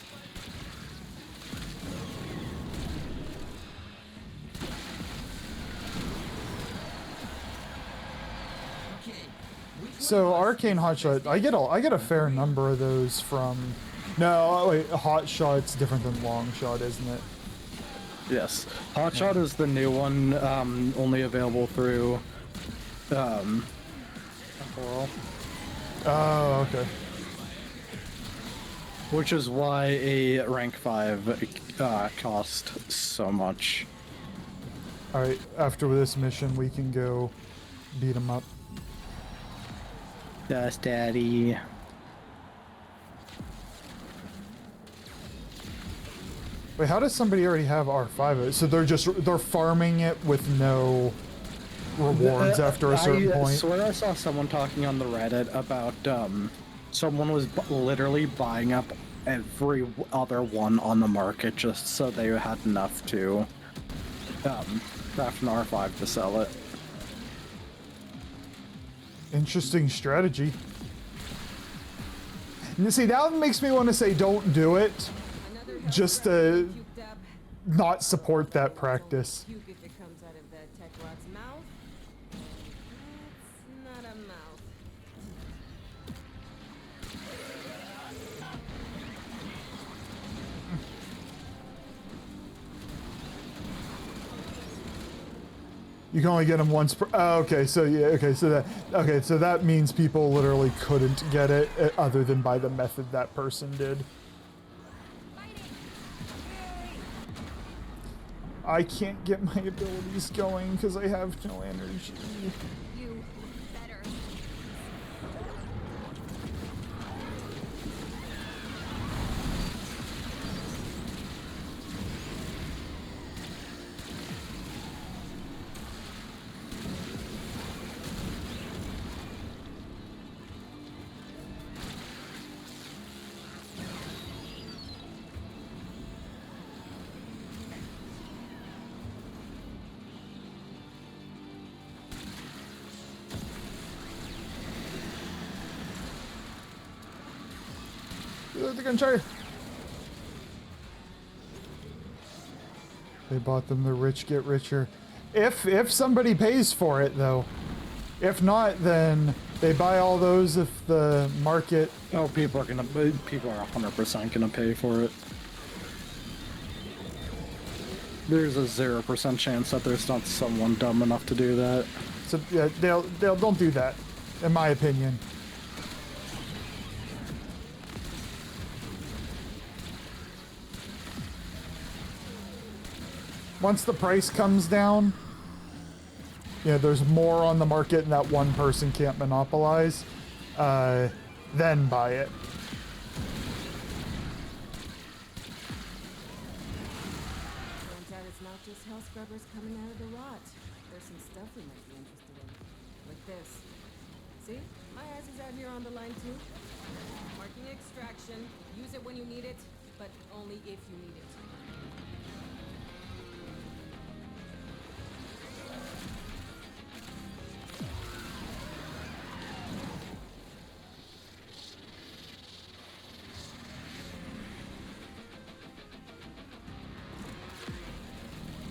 So Arcane Hotshot, I get a fair number of those from. No, wait, Hotshot's different than Longshot, isn't it? Yes, Hotshot is the new one, only available through Temporal. Oh, okay. Which is why a rank 5 cost so much. Alright, after this mission, we can go beat him up. Yes, Daddy. Wait, how does somebody already have R5? So they're farming it with no rewards after a certain point? I swear I saw someone talking on the Reddit about someone was literally buying up every other one on the market just so they had enough to craft an R5 to sell it. Interesting strategy. And see, that makes me want to say don't do it, just to not support that practice. Puke if it comes out of that tech rod's mouth. That's not a mouth. You can only get them once per. Oh, okay, so yeah, okay, so that means people literally couldn't get it other than by the method that person did. I can't get my abilities going because I have no energy. You better. They're gonna try. They bought them. The rich get richer. If somebody pays for it, though. If not, then they buy all those if the market. Oh, people are 100% gonna pay for it. There's a 0% chance that there's not someone dumb enough to do that. So yeah, they'll don't do that, in my opinion. Once the price comes down, yeah, there's more on the market and that one person can't monopolize, then buy it. Turns out it's not just hell scrubbers coming out of the rot. There's some stuff we might be interested in. Like this. See? My ass is out here on the line too. Marking extraction. Use it when you need it, but only if you need it.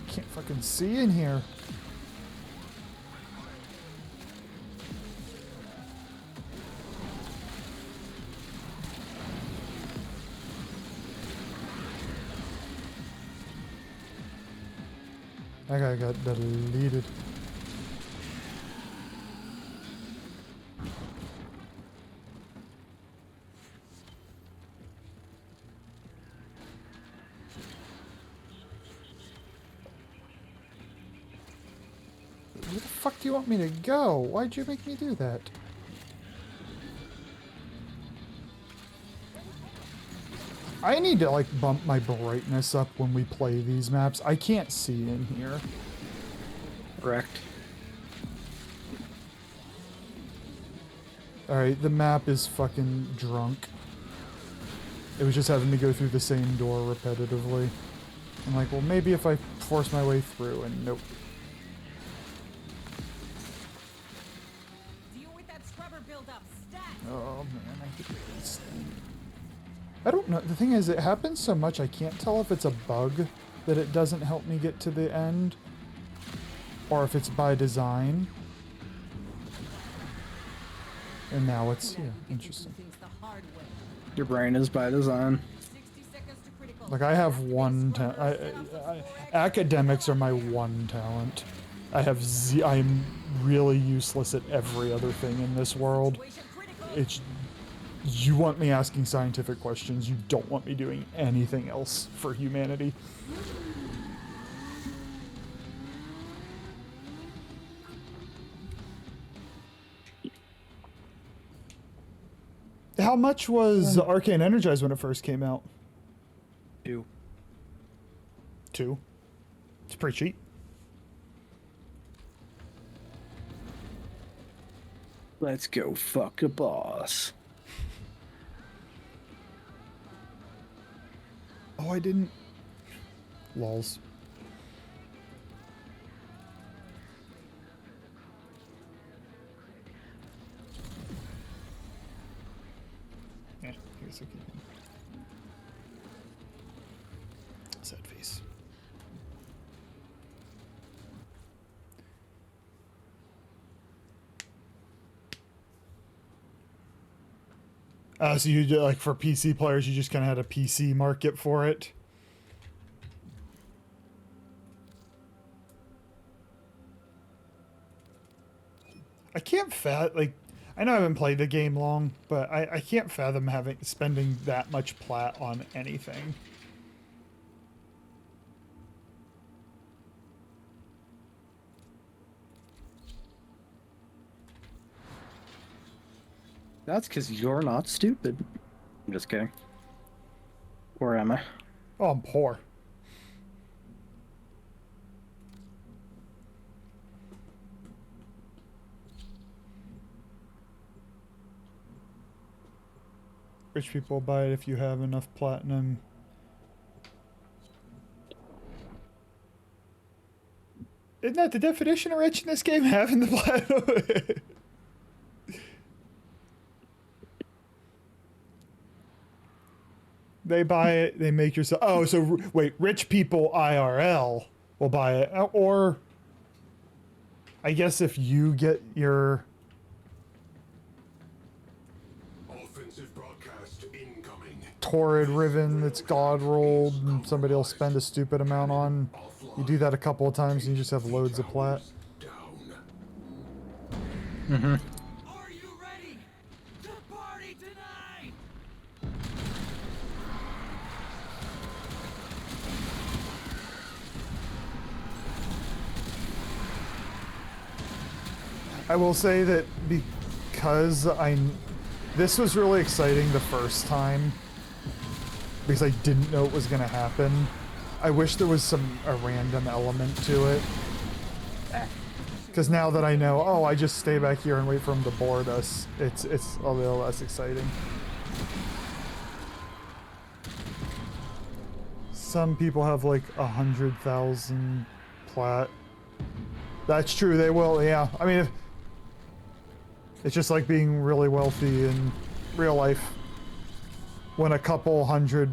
Can't fucking see in here. That guy got deleted. Where the fuck do you want me to go? Why'd you make me do that? I need to like bump my brightness up when we play these maps. I can't see in here. Correct. Alright, the map is fucking drunk. It was just having to go through the same door repetitively. I'm like, well, maybe if I force my way through, and nope. Deal with that scrubber buildup. Stat. Oh man, I hate this thing. I don't know. The thing is, it happens so much I can't tell if it's a bug that it doesn't help me get to the end, or if it's by design. And now it's, yeah, interesting. Your brain is by design. Like, I have one academics are my one talent. I'm really useless at every other thing in this world. It's, you want me asking scientific questions, you don't want me doing anything else for humanity. How much was Arcane Energized when it first came out? 2. 2? It's pretty cheap. Let's go fuck a boss. Oh, I didn't. Lols. Yeah, I guess I can. Sad face. So you like for PC players, you just kind of had a PC market for it. I can't like I know I haven't played the game long, but I can't fathom spending that much plat on anything. That's because you're not stupid. I'm just kidding. Or am I? Oh, I'm poor. Rich people buy it if you have enough platinum. Isn't that the definition of rich in this game? Having the platinum? They buy it, they make yourself... Oh, so wait, rich people IRL will buy it. Or, I guess if you get your... Offensive broadcast incoming. Torrid Riven that's god rolled and somebody will spend a stupid amount on. You do that a couple of times and you just have loads of plat. Mm-hmm. Are you ready to party tonight? I will say that because this was really exciting the first time because I didn't know it was going to happen. I wish there was a random element to it. Because now that I know, oh, I just stay back here and wait for him to board us, it's a little less exciting. Some people have like 100,000 plat. That's true, they will, yeah. I mean, it's just like being really wealthy in real life. When a couple hundred,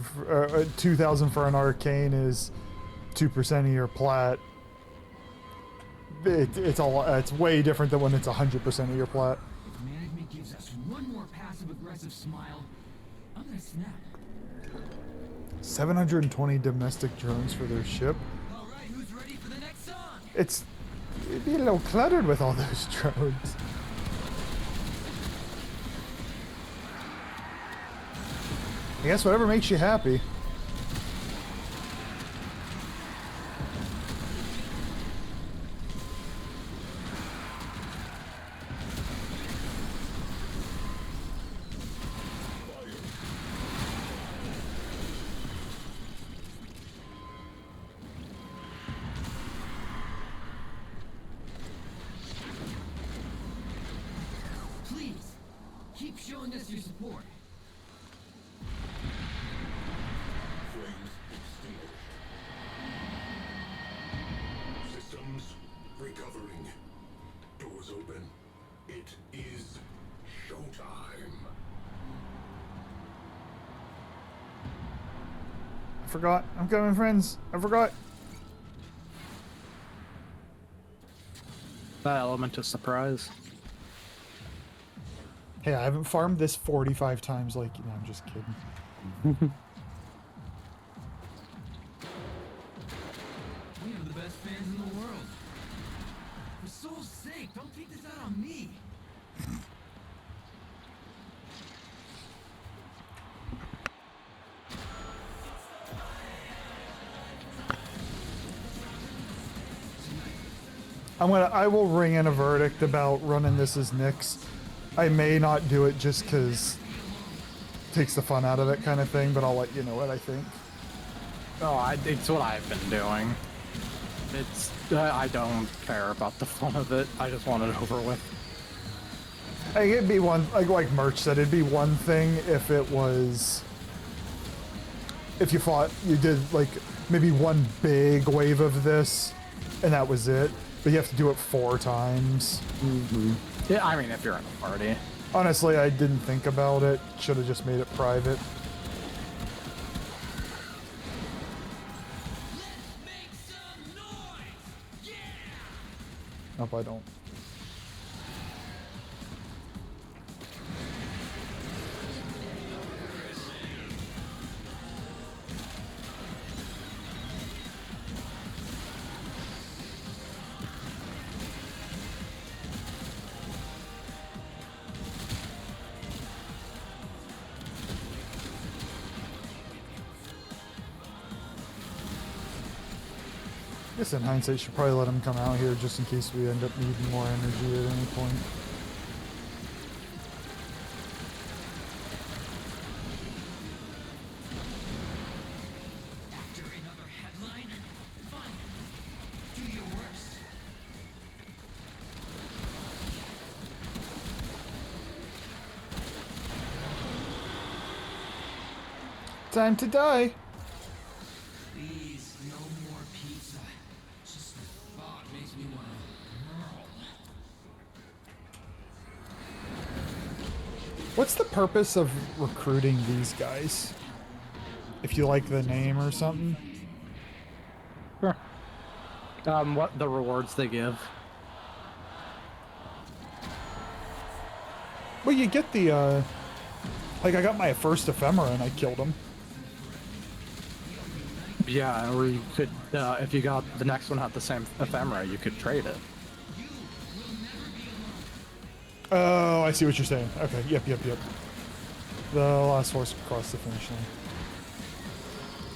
2,000 for an arcane is 2% of your plat. It's way different than when it's 100% of your plat. If management gives us one more passive-aggressive smile, I'm gonna snap. 720 domestic drones for their ship. All right, who's ready for the next song? it'd be a little cluttered with all those drones. I guess whatever makes you happy. Please, keep showing us your support. Flames extinguished. Systems recovering. Doors open. It is showtime. I forgot. I'm coming, friends. I forgot. That element of surprise. Hey, I haven't farmed this 45 times like you. No, I'm just kidding. We have the best fans in the world. For soul's sake, don't take this out on me. I will ring in a verdict about running this as Nyx. I may not do it just because it takes the fun out of it kind of thing, but I'll let you know what I think. Oh, it's what I've been doing. I don't care about the fun of it. I just want it over with. Like, it'd be one, like Merch said, it'd be one thing if it was, if you did like maybe one big wave of this and that was it, but you have to do it 4 times. Mm-hmm. Yeah, I mean, if you're in a party. Honestly, I didn't think about it. Should have just made it private. Nope, I don't. I guess in hindsight, should probably let him come out here just in case we end up needing more energy at any point. After another headline? Fine. Do your worst. Time to die. Please, no more pizza. Just the thought makes me want to hurl. What's the purpose of recruiting these guys? If you like the name or something? Sure. What the rewards they give. Well, you get the, like I got my first ephemera and I killed him. Yeah, or you could, if you got the next one had the same ephemera, you could trade it. Oh, I see what you're saying. Okay, yep. The last horse crossed the finish line.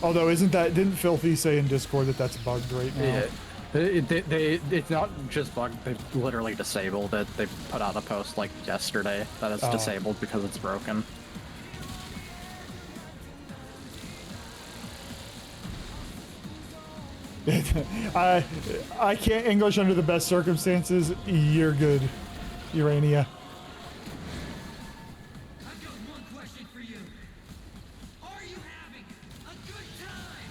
Although, didn't Filthy say in Discord that that's bugged right now? Yeah. It's not just bugged, they've literally disabled it. They put out a post like yesterday that it's disabled because it's broken. I can't English under the best circumstances. You're good, Urania. I've got one question for you. Are you having a good time?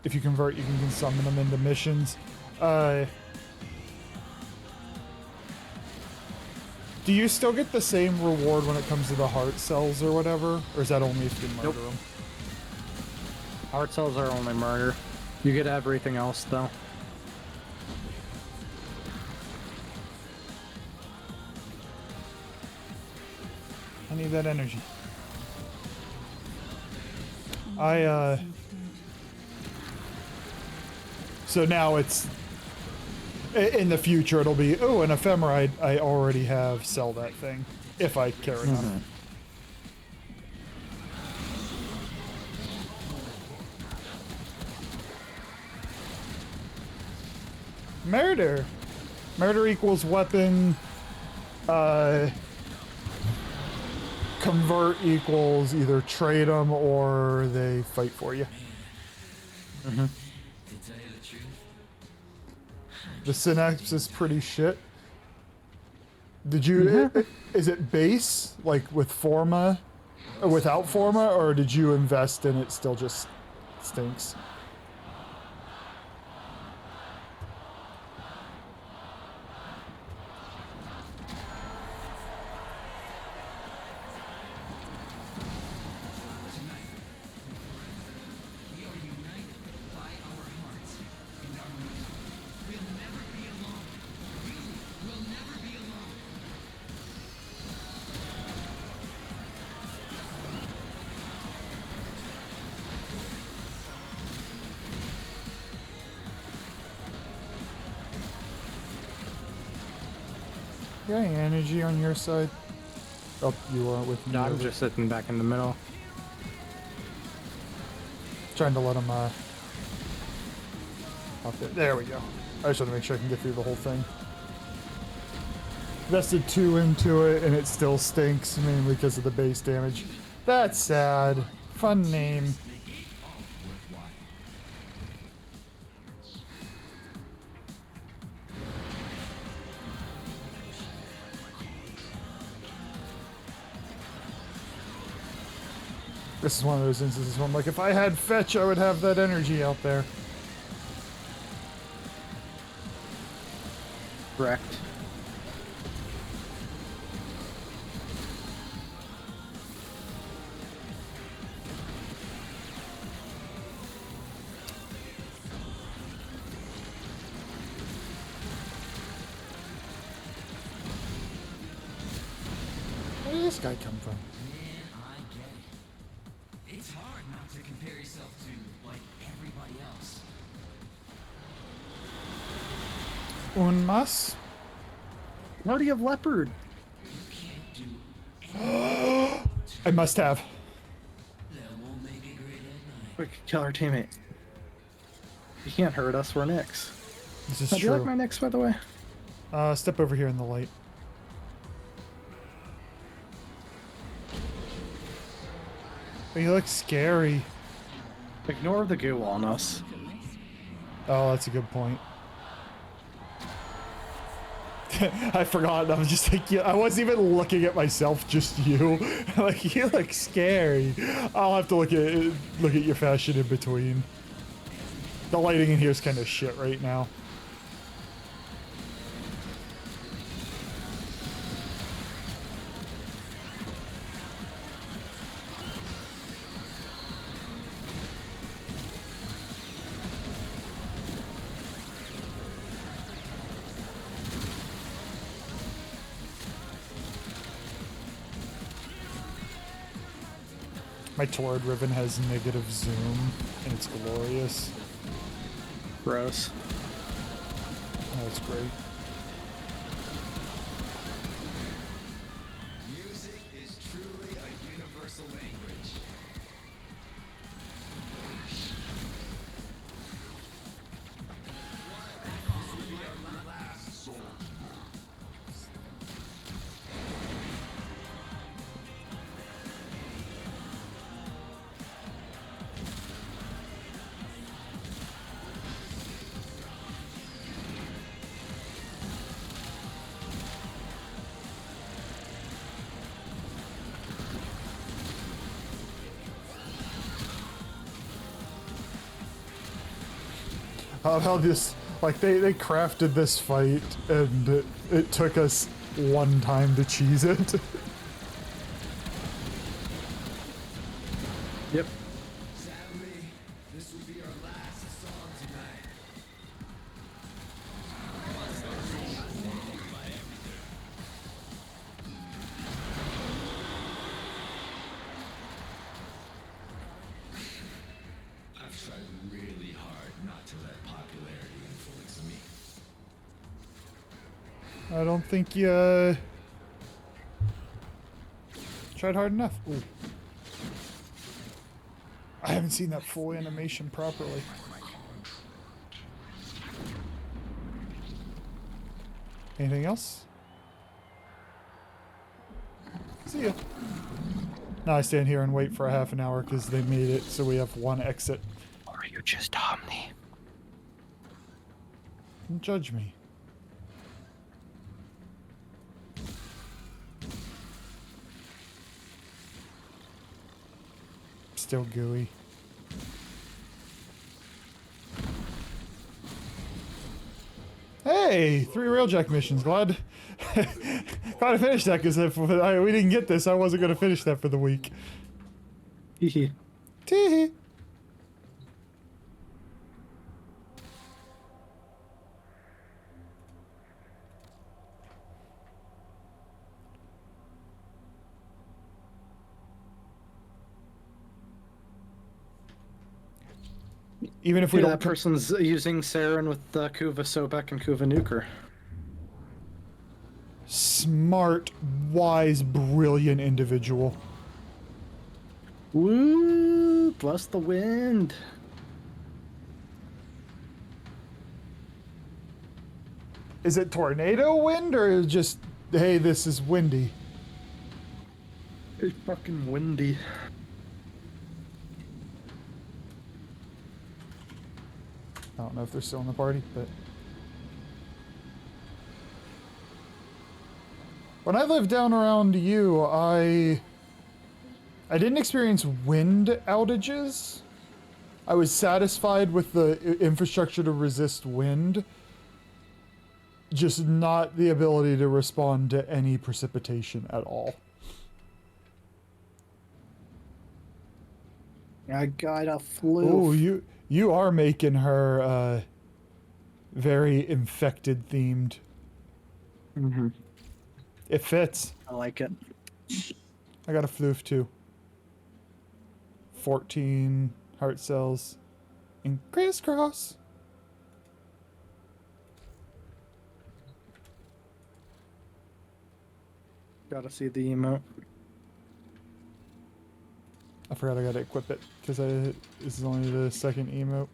If you convert, you can summon them into missions. Do you still get the same reward when it comes to the heart cells or whatever? Or is that only if you murder them? Heart cells are only murder. You get everything else though. I need that energy. So now it's in the future it'll be, oh, an ephemera I already have, sell that thing if I care enough. Murder equals weapon, convert equals either trade them or they fight for you. To tell you the truth, The synapse is pretty shit. Did you, is it base, like with Forma, or without Forma, or did you invest in it still just stinks? we are united by our hearts and our mission. We'll never be alone. You will never be alone. Yeah, energy on your side. Oh, you are with me. No, I'm over- just sitting back in the middle. Trying to let him, up there. There we go. I just want to make sure I can get through the whole thing. Invested 2 into it, and it still stinks, mainly because of the base damage. That's sad. Fun name. This is one of those instances where I'm like, if I had fetch, I would have that energy out there. Correct. Where did this guy come from? Man, I get it. It's hard not to compare yourself to, like, everybody else. Un mas? Party of Leopard. I must have. We could kill our teammate. You can't hurt us, we're Nyx. This is Do you true. like my Nyx, by the way? Step over here in the light. Oh, you look scary. Ignore the goo on us. Oh, that's a good point. I forgot. I was just like, yeah, I wasn't even looking at myself, just you. Like, you look scary. I'll have to look at your fashion in between. The lighting in here is kind of shit right now. My Torrid Ribbon has negative zoom, and it's glorious. Gross. Oh, that's great. Music is truly a universal language. How this, like, they crafted this fight, and it took us one time to cheese it. Yep. Sadly, this will be our last song tonight. I don't think you tried hard enough. Ooh. I haven't seen that full animation properly. Anything else? See ya. Now I stand here and wait for a half an hour because they made it so we have one exit. Or you just Omni. Don't judge me. Still gooey. Hey, 3 railjack missions. Glad I finished that because if we didn't get this, I wasn't going to finish that for the week. Teehee. Teehee. Even if we don't... that person's using Saren with Kuva Sobek and Kuva Nuker. Smart, wise, brilliant individual. Woo! Bless the wind. Is it tornado wind or just, hey, this is windy? It's fucking windy. I don't know if they're still in the party, but... When I lived down around you, I didn't experience wind outages. I was satisfied with the infrastructure to resist wind. Just not the ability to respond to any precipitation at all. I got a flu. Oh, you are making her very infected themed. Mm-hmm. It fits. I like it. I got a floof too. 14 heart cells and crisscross. Gotta see the emote. I forgot I gotta equip it because this is only the second emote.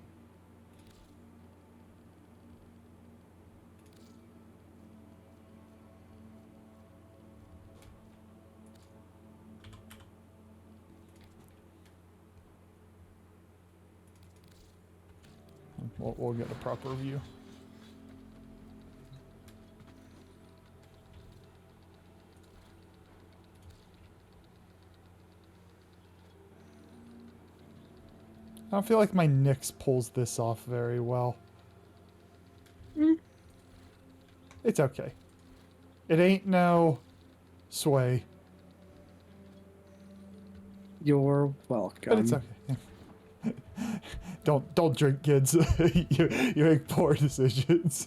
We'll get a proper view. I don't feel like my Nyx pulls this off very well. It's okay. It ain't no sway. You're welcome. But it's okay. Don't drink, kids. you make poor decisions.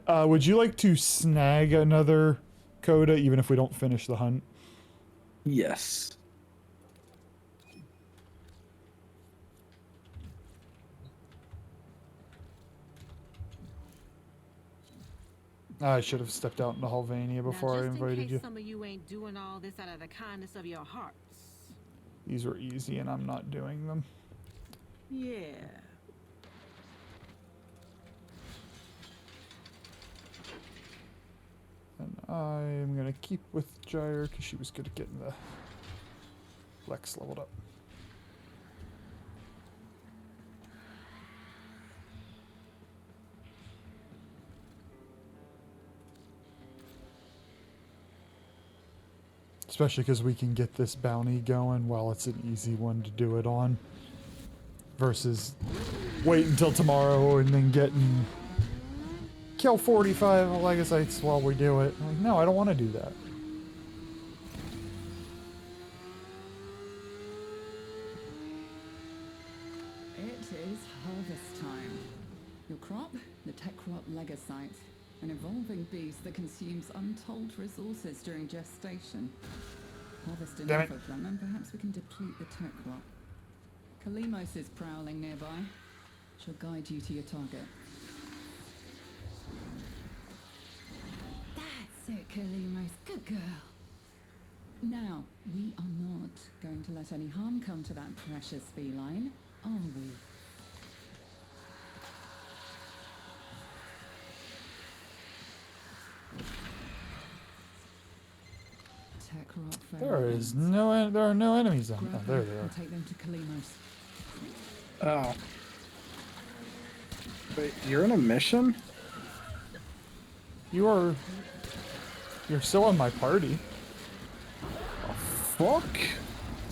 Would you like to snag another coda even if we don't finish the hunt? Yes. I should have stepped out into Halvania before I invited in case you. Some of you ain't doing all this out of the kindness of your hearts. These were easy and I'm not doing them. Yeah. And I'm gonna keep with Gyre because she was good at getting the Lex leveled up. Especially because we can get this bounty going while it's an easy one to do it on. Versus wait until tomorrow and then getting kill 45 Legacytes while we do it. Like, no, I don't want to do that. It is harvest time. Your crop, the tech crop Legacyte, an evolving beast that consumes untold resources during gestation. Harvest enough of them, and perhaps we can deplete the tech crop. Kalimos is prowling nearby. She'll guide you to your target. girl. Now, we are not going to let any harm come to that precious feline, are we? There is no, there are no enemies on. Oh, there they are. Take them to Kalimos. Oh. Wait, you're in a mission? You're still in my party. Oh, fuck?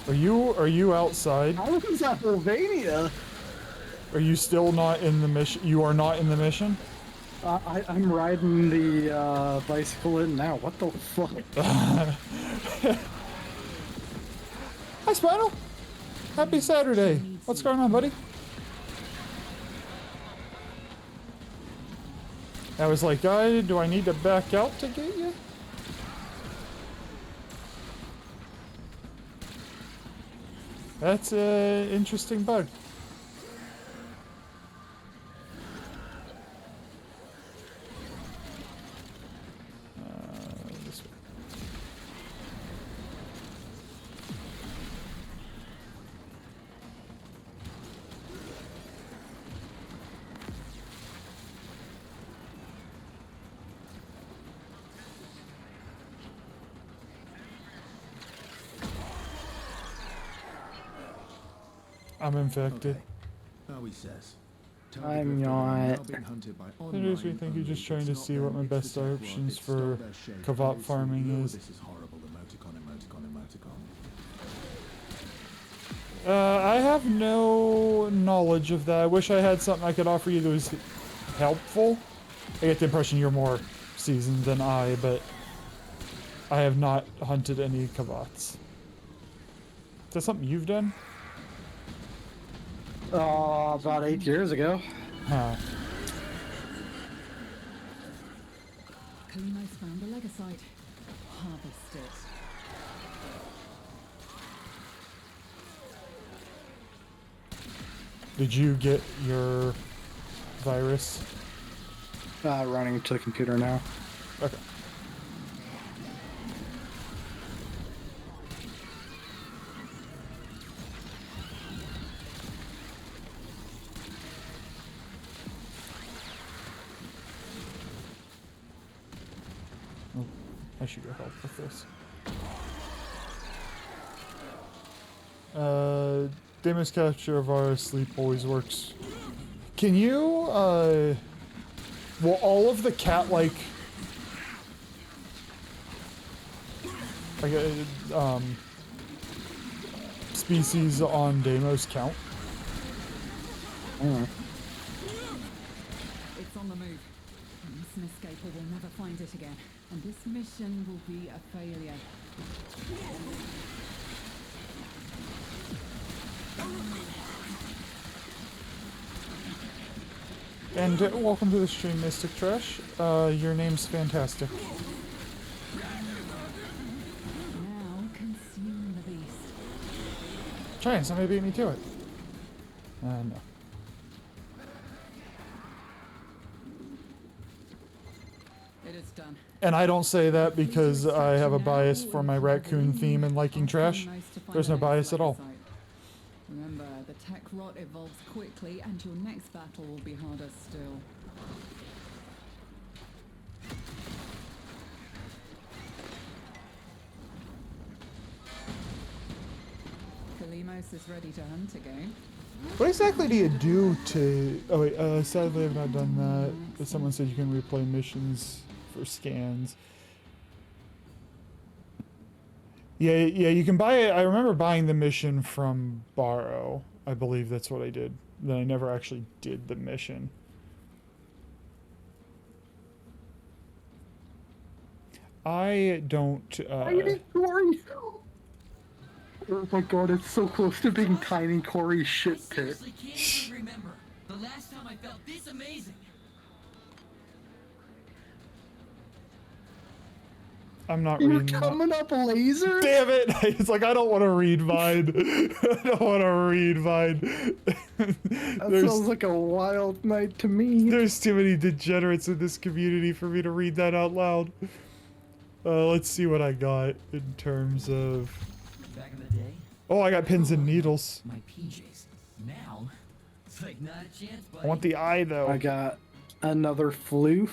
Are you outside? How is that Sylvania? Are you still not in the mission? You are not in the mission? I'm riding the bicycle in now. What the fuck? Hi, Spinal. Happy Saturday. What's going on, buddy? I was like, do I need to back out to get you? That's an interesting bug. This way. I'm infected. How he says. I'm not. Seriously, think you're just trying to see what my best options for Kavat farming is. This is horrible. Emoticon, emoticon, emoticon. I have no knowledge of that. I wish I had something I could offer you that was helpful. I get the impression you're more seasoned than I, but I have not hunted any Kavats. Is that something you've done? About 8 years ago. Huh. Kalimos found the Legasite. Harvest it. Did you get your virus? Running to the computer now. Okay. Oh, I should go help with this. Damage capture of our sleep always works. Can you, will all of the cat-like, species on Deimos count? It's on the move. This escape or we'll never find it again. And this mission will be a failure. And welcome to the stream, Mystic Trash. Your name's fantastic. Now consume the beast. Try and somebody beat me to it. No. It is done. And I don't say that because I have a bias for my raccoon theme and liking trash. There's no bias at all. Remember, the tech rot evolves quickly and your next battle will be harder still. Kalimos is ready to hunt again. What exactly do you do to... Oh wait, sadly I've not done that. But someone said you can replay missions for scans. Yeah, you can buy it. I remember buying the mission from Borrow. I believe that's what I did. Then I never actually did the mission. I don't, Tiny Corey! Oh my god, it's so close to being Tiny Corey shit pit. Seriously can't even remember the last time I felt this amazing. I'm not You're reading coming up laser? Damn it! It's like, I don't want to read Vine. I don't want to read Vine. That sounds like a wild night to me. There's too many degenerates in this community for me to read that out loud. Let's see what I got in terms of... Back in the day, Oh, I got pins and needles. my PJs. Now, it's like not a chance, buddy. I want the eye, though. I got another floof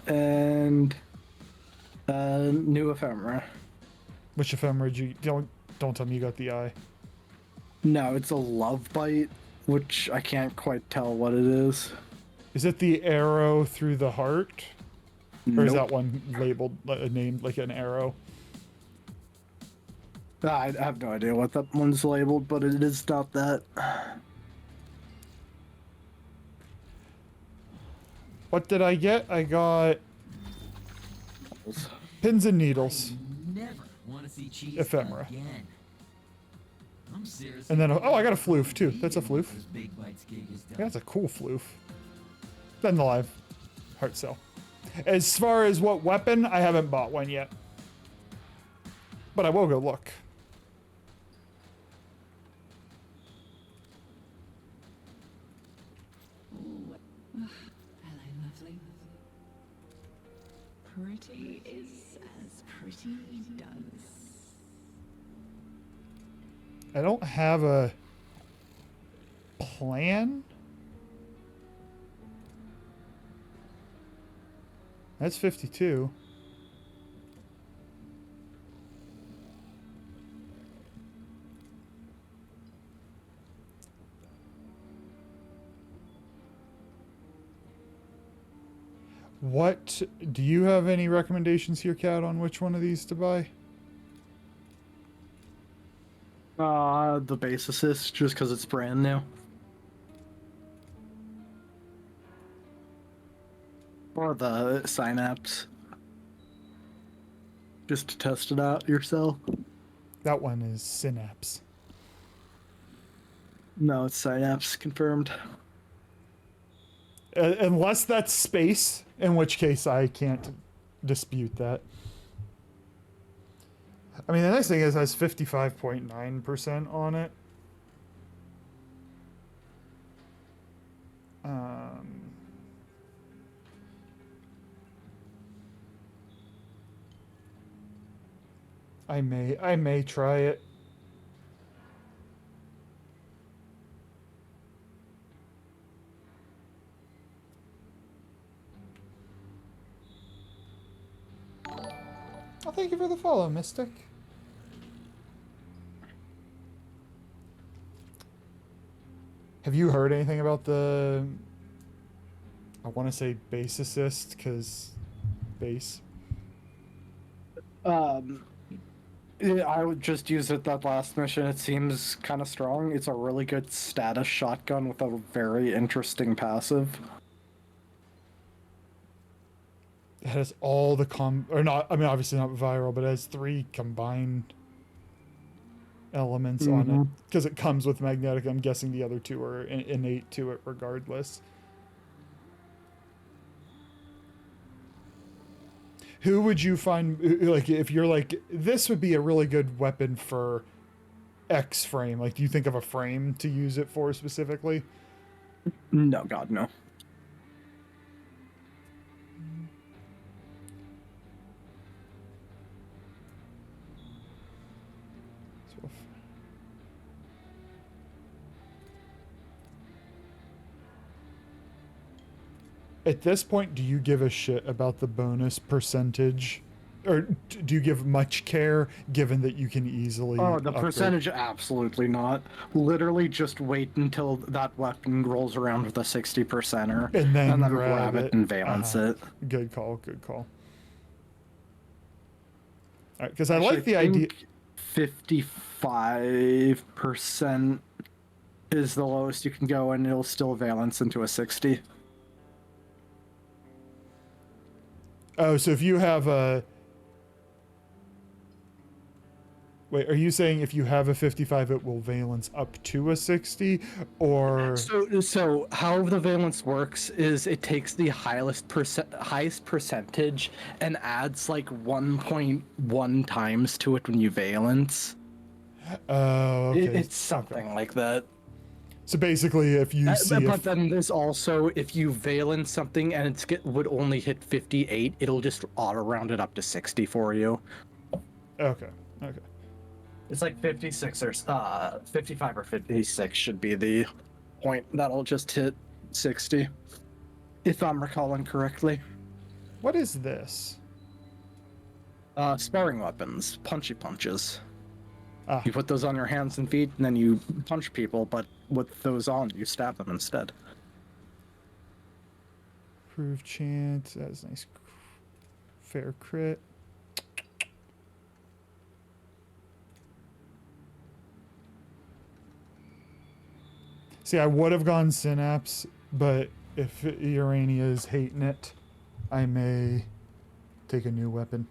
and a new ephemera. Which ephemera did you... Don't tell me you got the eye. No, it's a love bite, which I can't quite tell what it is. Is it the arrow through the heart? Or is Nope. that one labeled, named like an arrow? I have no idea what that one's labeled, but it is not that. What did I get? I got pins and needles. Never want to see cheese Ephemera. again. I'm serious. And then, oh, I got a floof too. That's a floof. This big bites gig is done. Yeah, that's a cool floof. Then the live heart cell. As far as what weapon, I haven't bought one yet. But I will go look. Hello, lovely. Pretty is as pretty does. I don't have a plan. That's 52. What do you have any recommendations here, Kat, on which one of these to buy? The base assist, just because it's brand new. Or the synapse. Just to test it out yourself. That one is synapse. No, it's synapse confirmed. Unless that's space, in which case I can't dispute that. I mean, the nice thing is it has 55.9% on it. I may try it. Well, thank you for the follow, Mystic. Have you heard anything about the... I want to say base assist, because base. Yeah, I would just use it that last mission. It seems kind of strong. It's a really good status shotgun with a very interesting passive. It has all the or not, I mean, obviously not viral, but it has 3 combined elements on it. Because it comes with magnetic. I'm guessing the other 2 are innate to it regardless. Who would you find, like, if you're like, this would be a really good weapon for X frame? Like, do you think of a frame to use it for specifically? No, God, no. At this point, do you give a shit about the bonus percentage? Or do you give much care, given that you can easily... Oh, the upgrade? percentage, absolutely not. Literally just wait until that weapon rolls around with a 60%er. And then grab it and valence it. Good call, good call. Alright, because I like the idea... 55% is the lowest you can go, and it'll still valence into a 60. Oh, so if you have a... Wait, are you saying if you have a 55, it will valence up to a 60, or... So how the valence works is it takes the highest percentage and adds like 1.1 times to it when you valence. Oh, okay. It's something like that. So basically, if you see, but then there's also, if you veil in something and would only hit 58, it'll just auto round it up to 60 for you. Okay. Okay. It's like 56 or 55 or 56 should be the point that'll just hit 60, if I'm recalling correctly. What is this? Sparring weapons, punchy punches. Ah. You put those on your hands and feet, and then you punch people, but with those on, you stab them instead. Proof chance. That's nice. Fair crit. See, I would have gone Synapse, but if Urania is hating it, I may take a new weapon.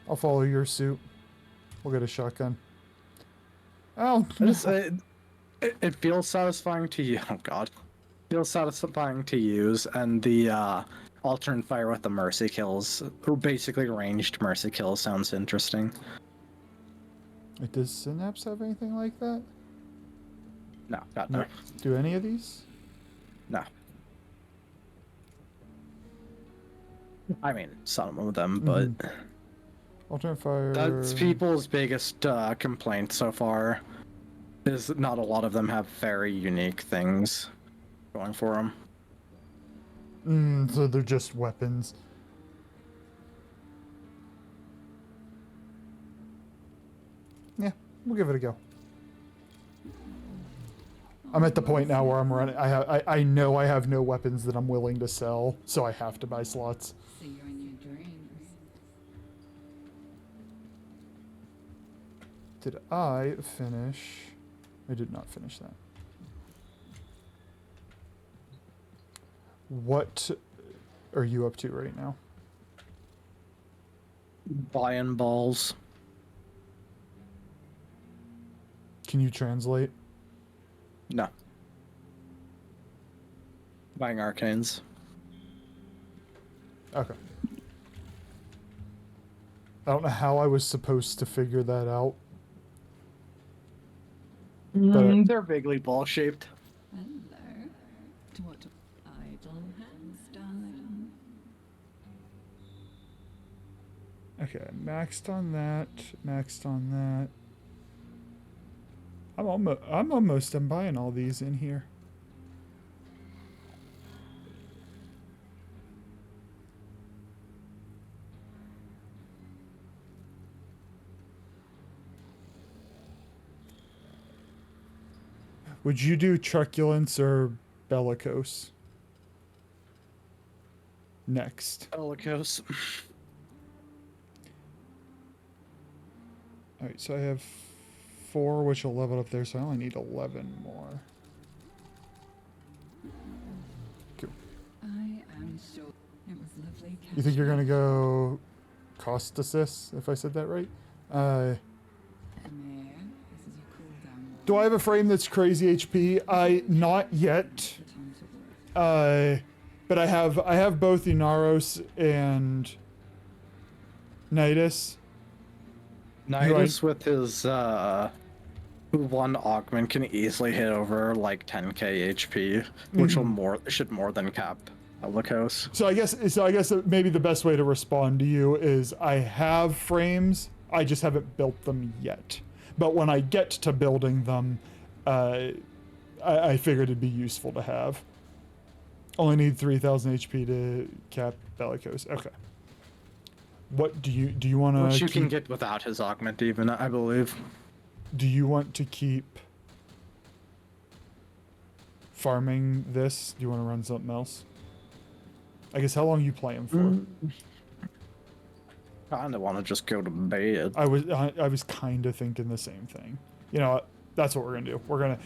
I'll follow your suit. We'll get a shotgun. Oh, it feels satisfying to you. Oh god, feels satisfying to use, and the alternate fire with the mercy kills, or basically ranged mercy kills, sounds interesting. Does Synapse have anything like that? No, God, no. Do any of these? No. I mean, some of them, but alternate fire. That's people's biggest complaint so far. Is not a lot of them have very unique things going for them. So they're just weapons. Yeah, we'll give it a go. I'm at the point now where I'm running. I know I have no weapons that I'm willing to sell, so I have to buy slots. See you in your dreams. Did I finish? I did not finish that. What are you up to right now? Buying balls. Can you translate? No. Buying arcanes. Okay. I don't know how I was supposed to figure that out. They're vaguely ball-shaped. Hello. To what idle hands, darling? Okay, maxed on that. Maxed on that. I'm almost done buying all these in here. Would you do truculence or bellicose? Next. Bellicose. Alright, so I have 4, which will level up there, so I only need 11 more. Cool. I am sure it was lovely. You think you're gonna go cost assist, if I said that right? Do I have a frame that's crazy HP? Not yet. But I have both Inaros and Nidus. Nidus with his one augment can easily hit over like 10k HP, which will should more than cap Bellicose. So I guess maybe the best way to respond to you is I have frames, I just haven't built them yet. But when I get to building them, I figured it'd be useful to have. Only need 3,000 HP to cap Bellicose. Okay. What do you want to? Which you can get without his augment, even, I believe. Do you want to keep farming this? Do you want to run something else? I guess how long you playing for? Kinda want to just go to bed. I was kind of thinking the same thing. You know what? That's what we're gonna do. We're gonna.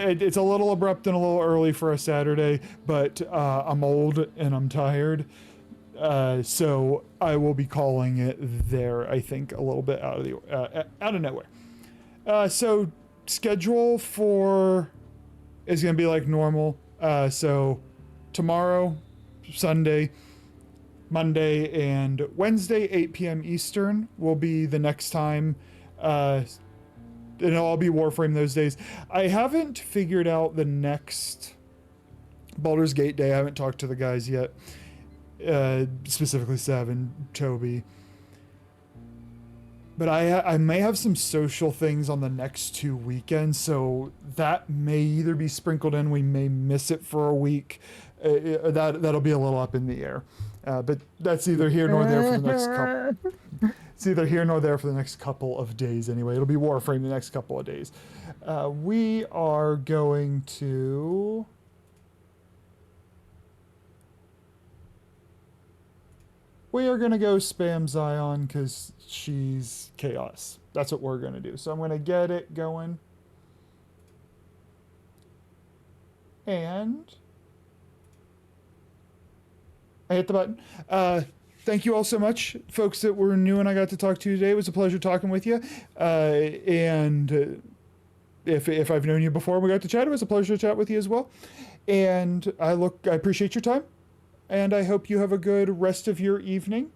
It's a little abrupt and a little early for a Saturday, but I'm old and I'm tired, so I will be calling it there. I think a little bit out of nowhere. So schedule for is going to be like normal. So tomorrow, Sunday, Monday, and Wednesday, 8 p.m. Eastern will be the next time. And it'll all be Warframe those days. I haven't figured out the next Baldur's Gate day. I haven't talked to the guys yet. Specifically Seb and Toby. But I may have some social things on the next 2 weekends, so that may either be sprinkled in, we may miss it for a week. That'll be a little up in the air. But that's either here nor there for the next couple. It's either here nor there for the next couple of days anyway. It'll be Warframe the next couple of days. We are going to... We are going to go spam Zion because she's chaos. That's what we're going to do. So I'm going to get it going. And I hit the button. Thank you all so much, folks that were new and I got to talk to today. It was a pleasure talking with you. And if I've known you before and we got to chat, it was a pleasure to chat with you as well. And I appreciate your time. And I hope you have a good rest of your evening.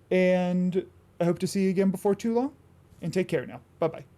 And I hope to see you again before too long. And take care now. Bye-bye.